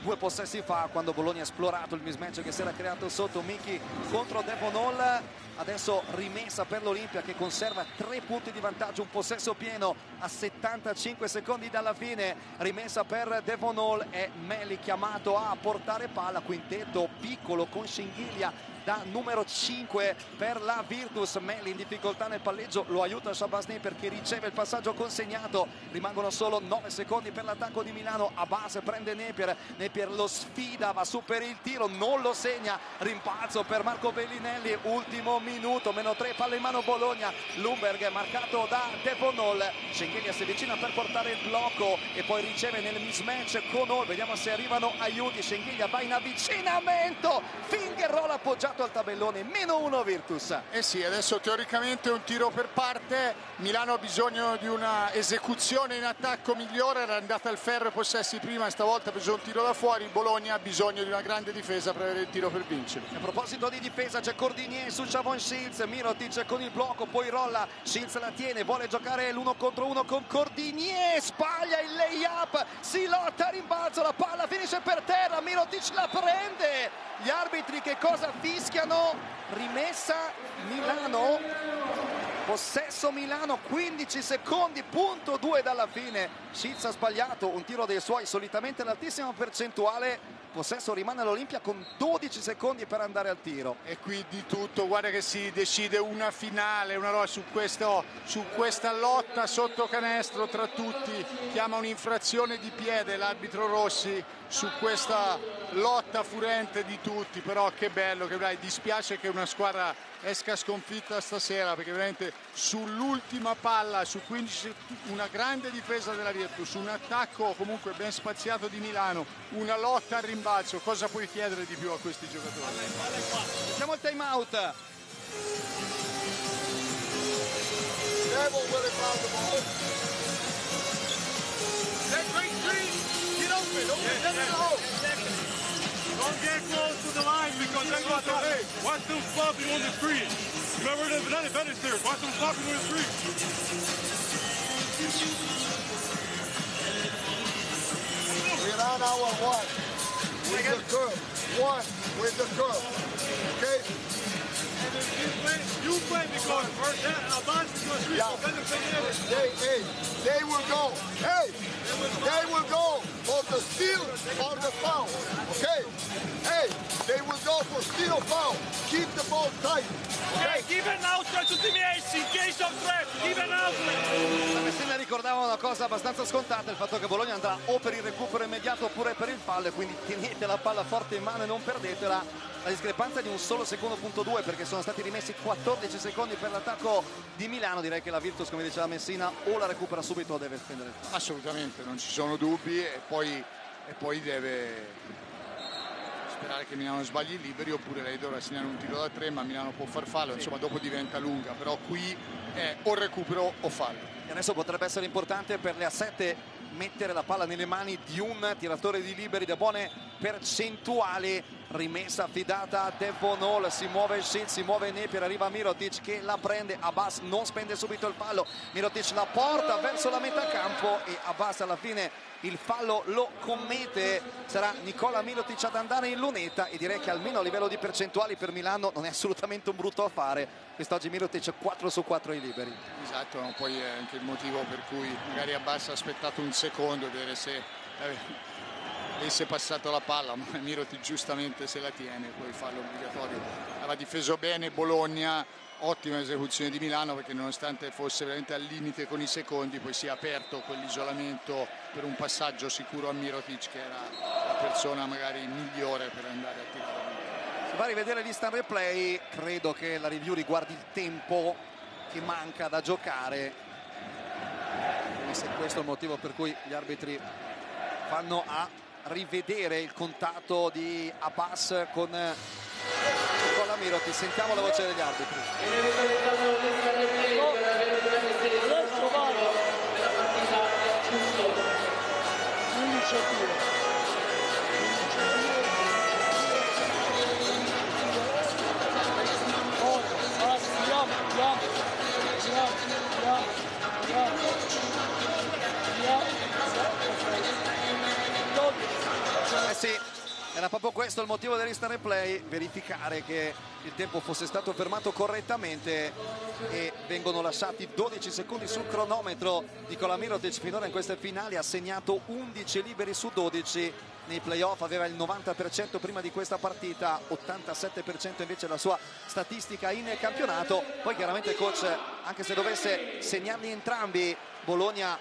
2 possessi fa quando Bologna ha esplorato il mismatch che si era creato sotto Miki contro Devon Hall. Adesso rimessa per l'Olimpia che conserva 3 punti di vantaggio, un possesso pieno a 75 secondi dalla fine, rimessa per Devon Hall e Meli chiamato a portare palla, quintetto piccolo con Schinghiglia da numero 5 per la Virtus. Meli in difficoltà nel palleggio, lo aiuta Shabazz Napier che riceve il passaggio consegnato, rimangono solo 9 secondi per l'attacco di Milano. Abbas prende Napier lo sfida, va su per il tiro, non lo segna, rimpalzo per Marco Bellinelli, ultimo minuto, meno 3, palla in mano Bologna, Lumberg marcato da Devon Hall, Schengelia si avvicina per portare il blocco e poi riceve nel mismatch con Hall, vediamo se arrivano aiuti, Schengelia va in avvicinamento, finger roll appoggiato al tabellone, meno 1 Virtus. Eh sì, adesso teoricamente un tiro per parte, Milano ha bisogno di una esecuzione in attacco migliore, era andata al ferro e possessi prima, stavolta ha preso un tiro da fuori, Bologna ha bisogno di una grande difesa per avere il tiro per vincere. A proposito di difesa c'è Cordinier su Chavon Shields, Mirotic con il blocco, poi rolla, Shields la tiene, vuole giocare l'1 contro 1 con Cordinier, sbaglia il layup, si lotta a rimbalzo, la palla finisce per terra, Mirotic la prende, gli arbitri che cosa fischiano? Rimessa Milano, possesso Milano, 15 secondi, punto 2 dalla fine. Shields ha sbagliato un tiro dei suoi, solitamente l'altissima percentuale. Possesso rimane all'Olimpia con 12 secondi per andare al tiro. E qui di tutto, guarda che si decide una finale, una roba su questa lotta sotto canestro tra tutti, chiama un'infrazione di piede l'arbitro Rossi su questa lotta furente di tutti, però che bello, che dai, dispiace che una squadra esca sconfitta stasera, perché veramente sull'ultima palla, su 15, una grande difesa della Virtus, un attacco comunque ben spaziato di Milano, una lotta al rimbalzo, cosa puoi chiedere di più a questi giocatori? Facciamo il time out. Don't get close to the line because they got the watch them flopping on the screen. Remember the banana better stairs. Watch them flopping on the screen. We're on our one with the curve. One with the curve. Okay? You play because first that and Abbas is going to shoot. Yeah. They will go. Hey, they will go for the steal or the foul. Okay? Hey, they will go for steal or foul. Keep the ball tight. Okay, keep an outlet to the miei in case of threat. Keep an outlet. La Messina ricordava una cosa abbastanza scontata, il fatto che Bologna andrà o per il recupero immediato oppure per il fallo, e quindi tenete la palla forte in mano e non perdetela. La discrepanza è di un solo secondo punto 2 perché sono stati rimessi 14 secondi per l'attacco di Milano. Direi che la Virtus, come diceva Messina, o la recupera subito o deve spendere il fallo. Assolutamente, non ci sono dubbi, e poi deve sperare che Milano sbagli i liberi, oppure lei dovrà segnare un tiro da 3, ma Milano può far fallo, insomma dopo diventa lunga, però qui è o recupero o fallo. E adesso potrebbe essere importante per le A7 mettere la palla nelle mani di un tiratore di liberi da buone percentuali. Rimessa affidata a Devon Hall, si muove Shields, si muove Napier, arriva Mirotic che la prende, Abbas non spende subito il fallo, Mirotic la porta verso la metà campo e Abbas alla fine il fallo lo commette. Sarà Nikola Mirotic ad andare in lunetta e direi che almeno a livello di percentuali per Milano non è assolutamente un brutto affare. Quest'oggi Mirotic 4 su 4 ai liberi. Esatto, no? Poi è anche il motivo per cui magari Abbas ha aspettato un secondo, vedere se avesse passato la palla, ma Mirotic giustamente se la tiene, poi fallo obbligatorio. Aveva difeso bene Bologna, ottima esecuzione di Milano, perché nonostante fosse veramente al limite con i secondi, poi si è aperto quell'isolamento per un passaggio sicuro a Mirotic, che era la persona magari migliore per andare a tirare. Se va a rivedere l'instant replay, credo che la review riguardi il tempo che manca da giocare, e se questo è il motivo per cui gli arbitri vanno a rivedere il contatto di Abbas con Nikola Mirotic. Sentiamo la voce degli arbitri. Sì, era proprio questo il motivo dell'instant replay, verificare che il tempo fosse stato fermato correttamente, e vengono lasciati 12 secondi sul cronometro. Nikola Mirotic finora in queste finali ha segnato 11 liberi su 12, nei playoff aveva il 90% prima di questa partita, 87% invece la sua statistica in campionato. Poi chiaramente il coach, anche se dovesse segnarli entrambi, Bologna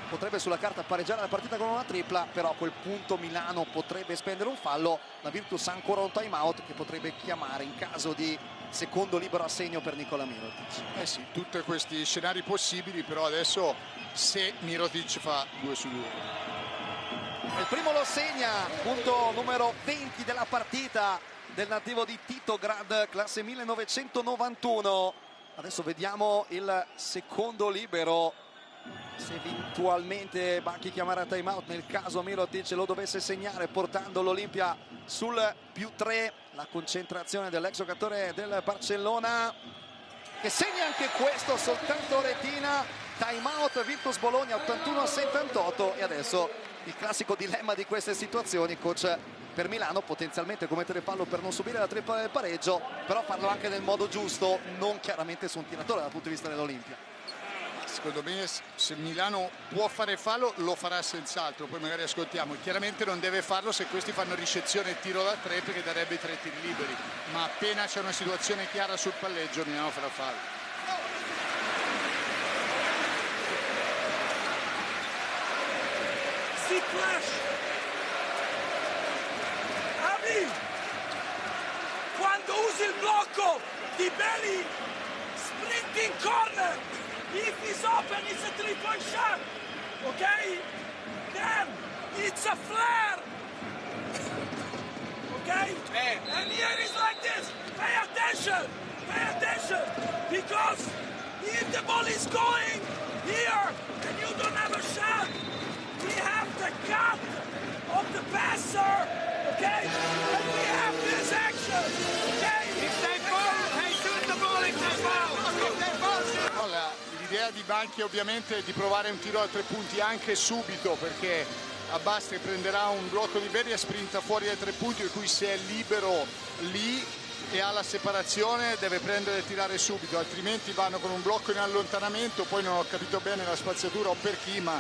potrebbe sulla carta pareggiare la partita con una tripla, però a quel punto Milano potrebbe spendere un fallo. La Virtus ha ancora un time out che potrebbe chiamare in caso di secondo libero assegno per Nikola Mirotic. Eh sì, tutti questi scenari possibili, però adesso se Mirotic fa 2 su 2. Il primo lo segna, punto numero 20 della partita del nativo di Titograd, classe 1991. Adesso vediamo il secondo libero, se eventualmente Bacchi chiamerà time out nel caso Mirotic lo dovesse segnare, portando l'Olimpia sul +3. La concentrazione dell'ex giocatore del Barcellona, che segna anche questo, soltanto retina. Time out Virtus Bologna 81-78. E adesso il classico dilemma di queste situazioni, coach, per Milano potenzialmente commettere fallo per non subire la tripla del pareggio, però farlo anche nel modo giusto, non chiaramente su un tiratore dal punto di vista dell'Olimpia. Secondo me se Milano può fare fallo lo farà senz'altro, poi magari ascoltiamo. Chiaramente non deve farlo se questi fanno ricezione e tiro da 3, perché darebbe 3 tiri liberi, ma appena c'è una situazione chiara sul palleggio Milano farà fallo. Si flash. Abi, quando usi il blocco di Belli, sprinting corner. If he's open, it's a 3-point shot, okay? Then it's a flare, okay? And here it's like this. Pay attention, because if the ball is going here and you don't have a shot, we have the cut of the passer, okay? And we have this action, okay? If they fall, hey, shoot the ball if they fall. If they fall, shoot. L'idea di Banchi ovviamente è di provare un tiro da 3 punti anche subito, perché Abbas prenderà un blocco di Berri e sprinta fuori dai 3 punti, per cui se è libero lì e ha la separazione deve prendere e tirare subito, altrimenti vanno con un blocco in allontanamento. Poi non ho capito bene la spaziatura o per chi, ma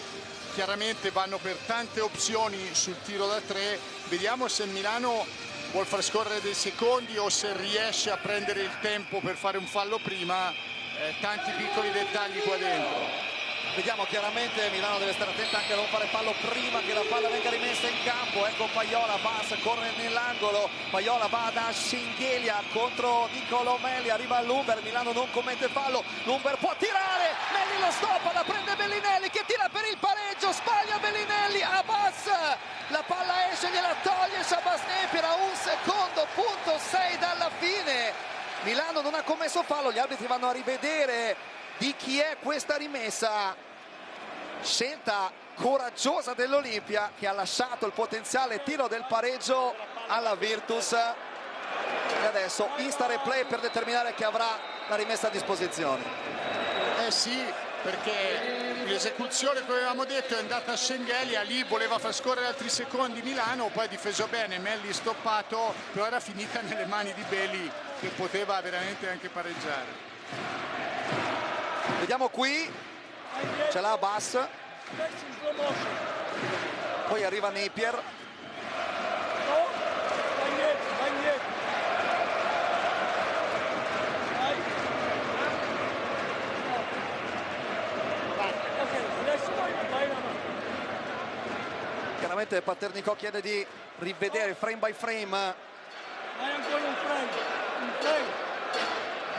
chiaramente vanno per tante opzioni sul tiro da 3. Vediamo se Milano vuol far scorrere dei secondi o se riesce a prendere il tempo per fare un fallo prima. Tanti piccoli dettagli qua dentro. Vediamo chiaramente Milano deve stare attenta anche a non fare fallo prima che la palla venga rimessa in campo. Ecco Paiola, Bass corre nell'angolo, Paiola va da Scinghelia contro Nicolo Melli, arriva Lumber, Milano non commette fallo, Lumber può tirare, Melli lo stoppa, la prende Bellinelli che tira per il pareggio, sbaglia Bellinelli, Abbas, la palla esce, gliela toglie Shabazz Napier a 1 secondo, punto 6 dalla fine. Milano non ha commesso fallo, gli arbitri vanno a rivedere di chi è questa rimessa. Scelta coraggiosa dell'Olimpia che ha lasciato il potenziale tiro del pareggio alla Virtus, e adesso insta replay per determinare chi avrà la rimessa a disposizione. Sì, perché l'esecuzione, come avevamo detto, è andata a Schengelia, lì voleva far scorrere altri secondi Milano, poi ha difeso bene, Melli stoppato, però era finita nelle mani di Belli che poteva veramente anche pareggiare. Vediamo qui, ce l'ha Abbas, poi arriva Napier, chiaramente Paternicò chiede di rivedere frame by frame.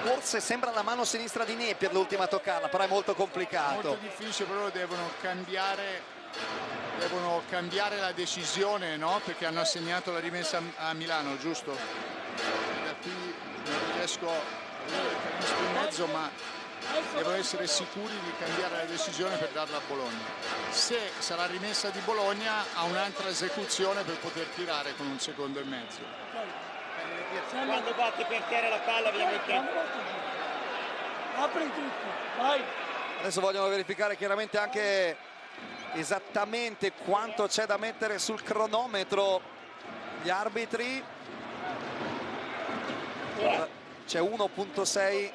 Forse sembra la mano sinistra di Napier l'ultima a toccarla, però è molto complicato. Molto difficile, però devono cambiare la decisione, no? Perché hanno assegnato la rimessa a Milano, giusto? Da qui non riesco a vedere il canestro in mezzo, ma devono essere sicuri di cambiare la decisione per darla a Bologna. Se sarà rimessa di Bologna, ha un'altra esecuzione per poter tirare con un secondo e mezzo. Quando batte per terra la palla abbiamo il tempo. Apri tutto, vai. Adesso vogliono verificare chiaramente anche esattamente quanto c'è da mettere sul cronometro gli arbitri. C'è 1.6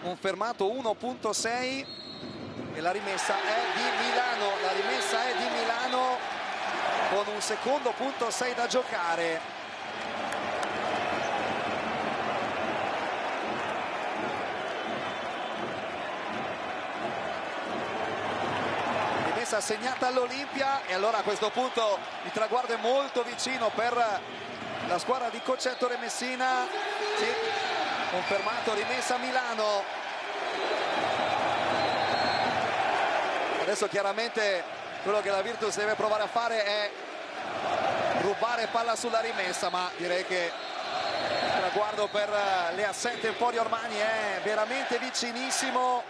confermato, 1.6, e la rimessa è di Milano, con un secondo punto 6 da giocare. Rimessa assegnata all'Olimpia, e allora a questo punto il traguardo è molto vicino per la squadra di Coach Ettore Messina. Sì, confermato, rimessa a Milano. Adesso chiaramente quello che la Virtus deve provare a fare è rubare palla sulla rimessa, ma direi che il traguardo per le assente Emporio Armani è veramente vicinissimo.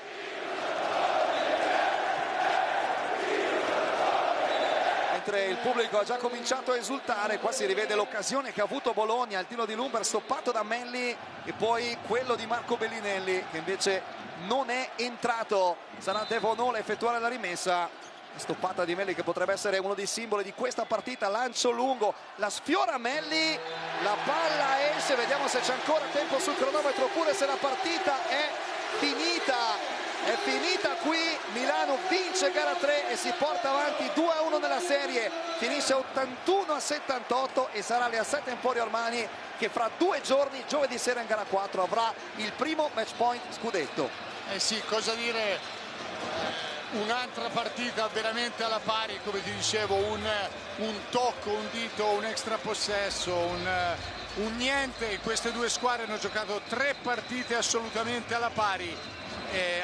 Mentre il pubblico ha già cominciato a esultare, qua si rivede l'occasione che ha avuto Bologna, il tiro di Lumber stoppato da Melli, e poi quello di Marco Bellinelli che invece non è entrato. Sarà Devonol a effettuare la rimessa. Stoppata di Melli che potrebbe essere uno dei simboli di questa partita. Lancio lungo, la sfiora Melli, la palla esce, vediamo se c'è ancora tempo sul cronometro oppure se la partita è finita. È finita qui, Milano vince gara 3 e si porta avanti 2-1 nella serie, finisce 81-78 e sarà l'A7 Emporio Armani che fra 2 giorni, giovedì sera in gara 4, avrà il primo match point scudetto. Sì, cosa dire, un'altra partita veramente alla pari, come ti dicevo, un tocco, un dito, un extra possesso, un niente. Queste due squadre hanno giocato 3 partite assolutamente alla pari.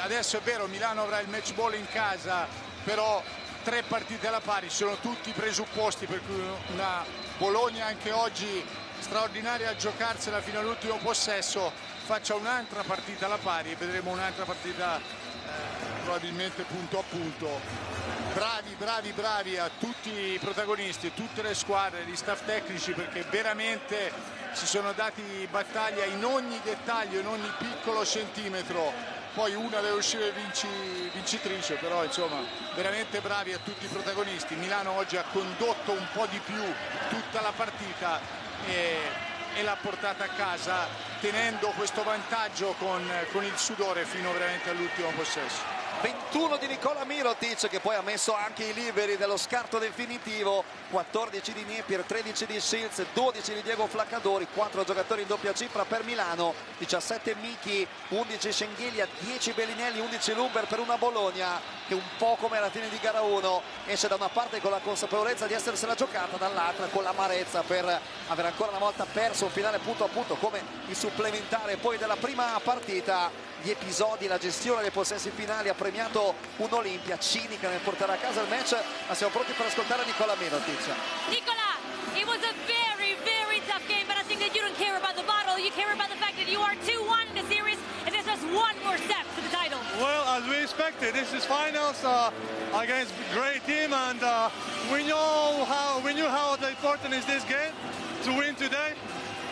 Adesso è vero, Milano avrà il match ball in casa, però 3 partite alla pari, sono tutti i presupposti per cui una Bologna anche oggi straordinaria a giocarsela fino all'ultimo possesso faccia un'altra partita alla pari e vedremo un'altra partita probabilmente punto a punto. Bravi a tutti i protagonisti, tutte le squadre, gli staff tecnici, perché veramente si sono dati battaglia in ogni dettaglio, in ogni piccolo centimetro. Poi una deve uscire vincitrice, però insomma veramente bravi a tutti i protagonisti. Milano oggi ha condotto un po' di più tutta la partita e l'ha portata a casa tenendo questo vantaggio con il sudore fino veramente all'ultimo possesso. 21 di Nicola Mirotic, che poi ha messo anche i liberi dello scarto definitivo, 14 di Napier, 13 di Shields, 12 di Diego Flaccadori, 4 giocatori in doppia cifra per Milano, 17 Michi, 11 Schengelia, 10 Bellinelli, 11 Lumber per una Bologna che un po' come alla fine di gara 1 esce da una parte con la consapevolezza di essersela giocata, dall'altra con l'amarezza per aver ancora una volta perso un finale punto a punto come il supplementare poi della prima partita. Gli episodi, la gestione dei possessi finali ha premiato un'Olimpia cinica nel portare a casa il match, ma siamo pronti per ascoltare Nicola Mirotic. Nicola, it was a very, very tough game, but I think that you don't care about the bottle. You care about the fact that you are 2-1 in the series, and there's just one more step to the title. Well, as we expected, this is finals against great team, and we knew how important is this game to win today,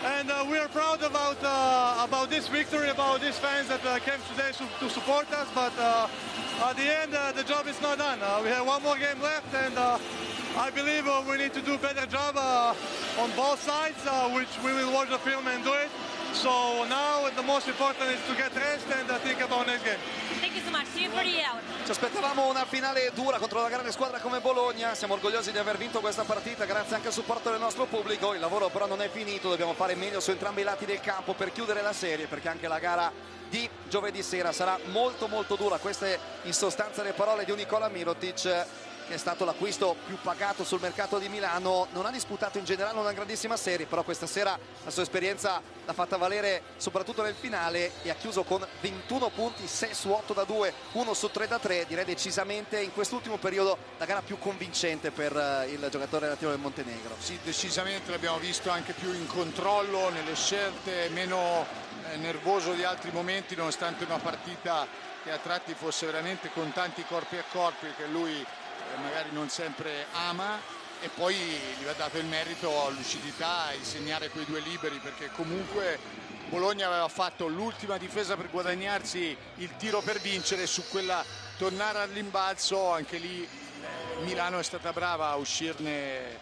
and we are proud about this victory, about these fans that came today to support us. But at the end, the job is not done. We have one more game left, and I believe we need to do a better job on both sides, which we will watch the film and do it. So now the most important is to get rest and think about next game. Thank you so much. See you for the out. Ci aspettavamo una finale dura contro una grande squadra come Bologna, siamo orgogliosi di aver vinto questa partita grazie anche al supporto del nostro pubblico. Il lavoro però non è finito, dobbiamo fare meglio su entrambi i lati del campo per chiudere la serie, perché anche la gara di giovedì sera sarà molto dura. Queste in sostanza le parole di Nikola Mirotic, che è stato l'acquisto più pagato sul mercato di Milano. Non ha disputato in generale una grandissima serie, però questa sera la sua esperienza l'ha fatta valere soprattutto nel finale e ha chiuso con 21 punti, 6 su 8 da 2, 1 su 3 da 3. Direi decisamente in quest'ultimo periodo la gara più convincente per il giocatore relativo del Montenegro. Sì, decisamente l'abbiamo visto anche più in controllo nelle scelte, meno nervoso di altri momenti, nonostante una partita che a tratti fosse veramente con tanti corpi a corpi che lui magari non sempre ama, e poi gli va dato il merito a lucidità e segnare quei due liberi, perché comunque Bologna aveva fatto l'ultima difesa per guadagnarsi il tiro per vincere. Su quella tornare all'imbalzo anche lì Milano è stata brava a uscirne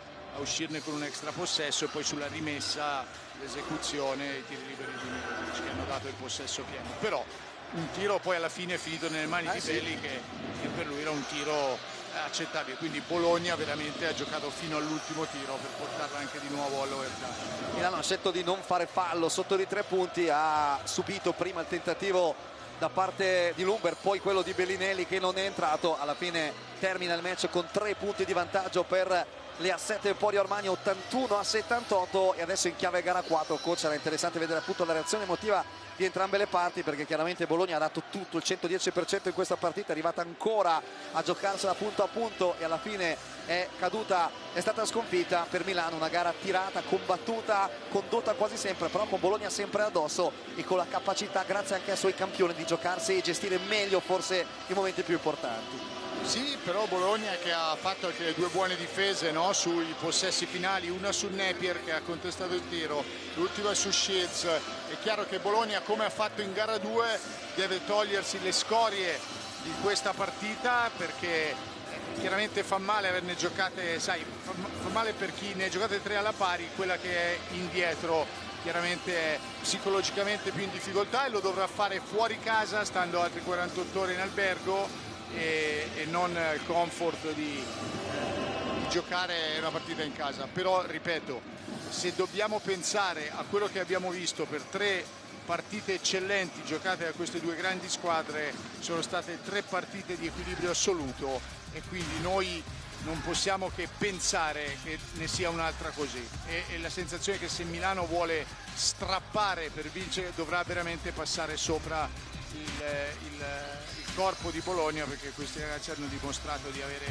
con un extra possesso, e poi sulla rimessa l'esecuzione, i tiri liberi di Mirotic che hanno dato il possesso pieno. Però un tiro poi alla fine è finito nelle mani di Belli, che per lui era un tiro accettabile, quindi Bologna veramente ha giocato fino all'ultimo tiro per portarla anche di nuovo all'overtime. Milano ha scelto di non fare fallo sotto di 3 punti, ha subito prima il tentativo da parte di Lumber, poi quello di Bellinelli che non è entrato. Alla fine termina il match con 3 punti di vantaggio per le Assetto Emporio Armani, 81-78, e adesso in chiave gara 4. Coach, era interessante vedere appunto la reazione emotiva di entrambe le parti, perché chiaramente Bologna ha dato tutto, il 110% in questa partita, è arrivata ancora a giocarsela punto a punto e alla fine è stata sconfitta. Per Milano una gara tirata, combattuta, condotta quasi sempre, però con Bologna sempre addosso e con la capacità, grazie anche ai suoi campioni, di giocarsi e gestire meglio forse i momenti più importanti. Sì, però Bologna che ha fatto anche le due buone difese, no? Sui possessi finali, una su Napier che ha contestato il tiro, l'ultima su Shields. È chiaro che Bologna, come ha fatto in gara 2, deve togliersi le scorie di questa partita, perché chiaramente fa male averne giocate, sai, fa male per chi ne ha giocate 3 alla pari, quella che è indietro chiaramente è psicologicamente più in difficoltà, e lo dovrà fare fuori casa, stando altri 48 ore in albergo, e non il comfort di giocare una partita in casa. Però ripeto, se dobbiamo pensare a quello che abbiamo visto per 3 partite eccellenti giocate da queste due grandi squadre, sono state 3 partite di equilibrio assoluto, e quindi noi non possiamo che pensare che ne sia un'altra così, e la sensazione è che se Milano vuole strappare per vincere dovrà veramente passare sopra il corpo di Bologna, perché questi ragazzi hanno dimostrato di avere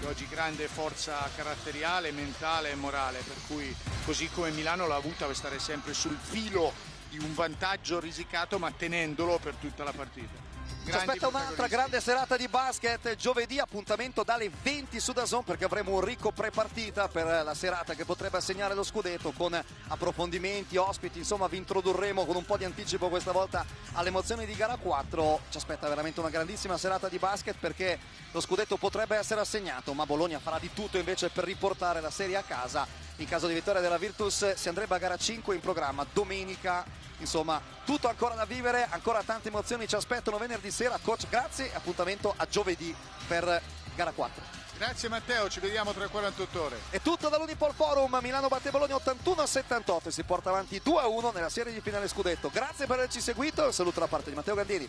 oggi grande forza caratteriale, mentale e morale, per cui così come Milano l'ha avuta, per stare sempre sul filo di un vantaggio risicato, ma tenendolo per tutta la partita. Ci aspetta un'altra grande serata di basket giovedì, appuntamento dalle 20 su DAZN, perché avremo un ricco pre-partita per la serata che potrebbe assegnare lo scudetto, con approfondimenti, ospiti, insomma vi introdurremo con un po' di anticipo questa volta alle emozioni di gara 4. Ci aspetta veramente una grandissima serata di basket, perché lo scudetto potrebbe essere assegnato, ma Bologna farà di tutto invece per riportare la serie a casa. In caso di vittoria della Virtus si andrebbe a gara 5 in programma domenica. Insomma, tutto ancora da vivere, ancora tante emozioni ci aspettano venerdì sera. Coach, grazie, appuntamento a giovedì per gara 4. Grazie Matteo, ci vediamo tra 48 ore. È tutto dall'Unipol Forum. Milano batte Bologna 81-78 e si porta avanti 2-1 nella serie di finale scudetto. Grazie per averci seguito, saluto da parte di Matteo Gandini.